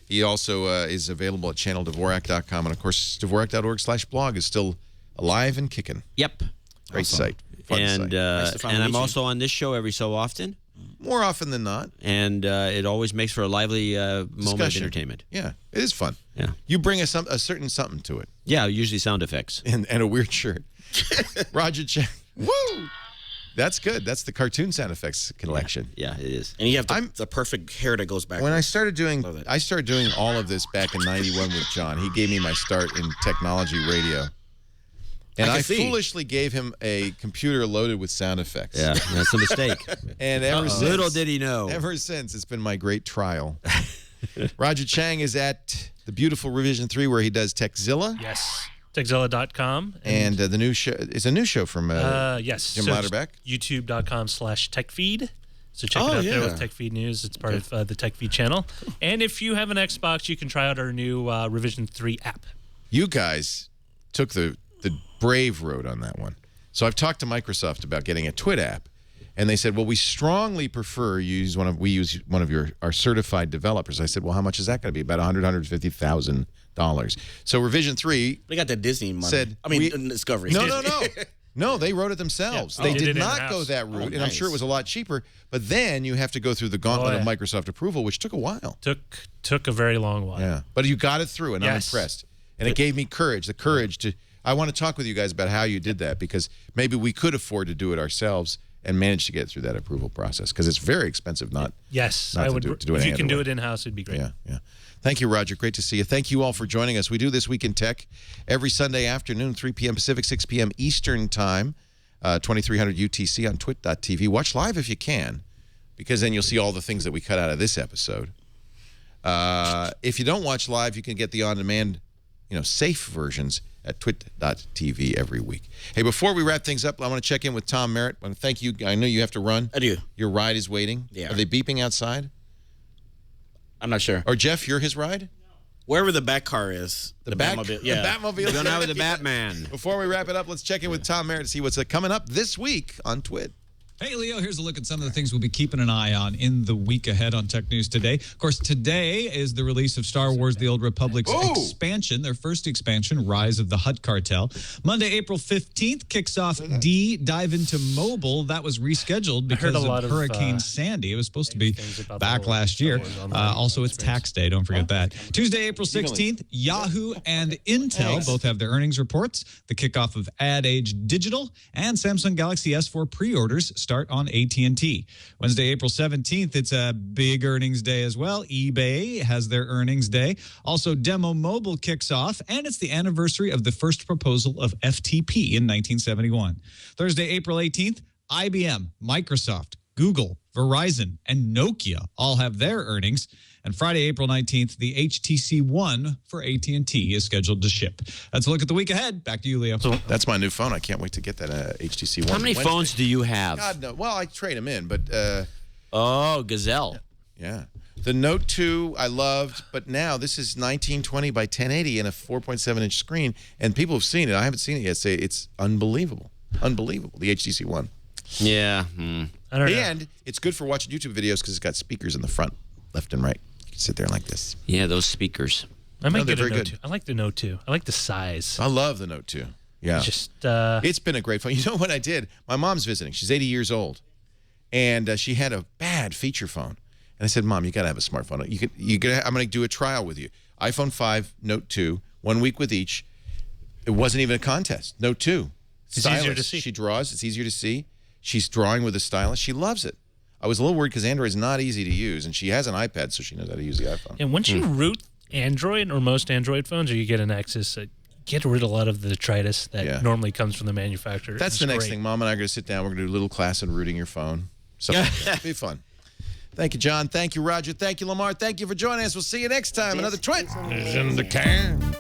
He also is available at channeldvorak.com. And, of course, dvorak.org/blog is still alive and kicking. Yep. Great site. Fun And site. and I'm also on this show every so often. More often than not. And it always makes for a lively moment of Discussion. entertainment. Yeah, it is fun. Yeah. You bring a certain something to it. Yeah, usually sound effects. And a weird shirt. Roger Chang. Woo! That's good. That's the cartoon sound effects collection. Yeah, it is. And you have the perfect hair that goes back. When I started doing all of this back in '91 with John. He gave me my start in technology radio. And I foolishly gave him a computer loaded with sound effects. Yeah, that's a mistake. And ever since, little did he know. Ever since, it's been my great trial. Roger Chang is at the beautiful Revision 3 where he does Techzilla. Yes. Techzilla.com. And the new show is a new show from yes. Jim So Louderback. YouTube.com/TechFeed. So check it out there with TechFeed News. It's part of the TechFeed channel. And if you have an Xbox, you can try out our new Revision 3 app. You guys took the brave road on that one. So I've talked to Microsoft about getting a Twit app, and they said, "Well, we strongly prefer we use one of our certified developers." I said, "Well, how much is that going to be?" About $150,000. So Revision 3 They got that Disney money. said, Discovery. No. No, they wrote it themselves. Yeah. They Did did it not in-house. go that route, and I'm nice. sure it was a lot cheaper. But then you have to go through the gauntlet of yeah. Microsoft approval, which took a while. Took a very long while. Yeah, but you got it through, and I'm Yes. impressed. And it gave me the courage to. I want to talk with you guys about how you did that, because maybe we could afford to do it ourselves and manage to get through that approval process, because it's very expensive. Yes, not I to would. do it If any you can other do way. it in-house, it'd be great. Yeah. Thank you, Roger. Great to see you. Thank you all for joining us. We do This Week in Tech every Sunday afternoon, 3 p.m. Pacific, 6 p.m. Eastern Time, 2300 UTC on twit.tv. Watch live if you can, because then you'll see all the things that we cut out of this episode. If you don't watch live, you can get the on-demand, safe versions at twit.tv every week. Hey, before we wrap things up, I want to check in with Tom Merritt. I want to thank you. I know you have to run. I do. Your ride is waiting. Yeah. Are they beeping outside? I'm not sure. Or Jeff, you're his ride? Wherever the back car is. The Batmobile. Yeah. The Batmobile. Going out with the Batman. Before we wrap it up, let's check in with Tom Merritt to see what's coming up this week on Twit. Hey, Leo, here's a look at some of the things we'll be keeping an eye on in the week ahead on Tech News Today. Of course, today is the release of Star Wars The Old Republic's expansion, their first expansion, Rise of the Hutt Cartel. Monday, April 15th, kicks off Dive into Mobile. That was rescheduled because of Hurricane Sandy. It was supposed to be back last year. Also, it's tax day. Don't forget that. Tuesday, April 16th, Yahoo and Intel both have their earnings reports. The kickoff of Ad Age Digital and Samsung Galaxy S4 pre-orders start on AT&T. Wednesday, April 17th, it's a big earnings day as well. eBay has their earnings day. Also, Demo Mobile kicks off, and it's the anniversary of the first proposal of FTP in 1971. Thursday, April 18th, IBM, Microsoft, Google, Verizon, and Nokia all have their earnings. And Friday, April 19th, the HTC One for AT&T is scheduled to ship. That's a look at the week ahead. Back to you, Leo. That's my new phone. I can't wait to get that HTC One. How many Wednesday. phones do you have? God, no. Well, I trade them in, but... oh, Gazelle. Yeah. The Note 2 I loved, but now this is 1920 by 1080 and a 4.7-inch screen, and people have seen it. I haven't seen it yet. Say it's unbelievable. Unbelievable, the HTC One. Yeah. I don't know. And it's good for watching YouTube videos because it's got speakers in the front, left and right. You can sit there like this. Yeah, those speakers. I might No, they're get a very Note good. 2. I like the Note 2. I like the size. I love the Note 2. Yeah. Just it's been a great phone. You know what I did? My mom's visiting. She's 80 years old. And she had a bad feature phone. And I said, Mom, you got to have a smartphone. I'm going to do a trial with you. iPhone 5, Note 2, 1 week with each. It wasn't even a contest. Note 2. It's easier to see. She draws. It's easier to see. She's drawing with a stylus. She loves it. I was a little worried because Android's not easy to use, and she has an iPad, so she knows how to use the iPhone. And once you root Android or most Android phones, or you get an Nexus, get rid of a lot of the detritus that normally comes from the manufacturer. That's It's the next great. thing. Mom and I are going to sit down. We're going to do a little class on rooting your phone. Something like that. It'll be fun. Thank you, John. Thank you, Roger. Thank you, Lamar. Thank you for joining us. We'll see you next time. Another Twit is in the can.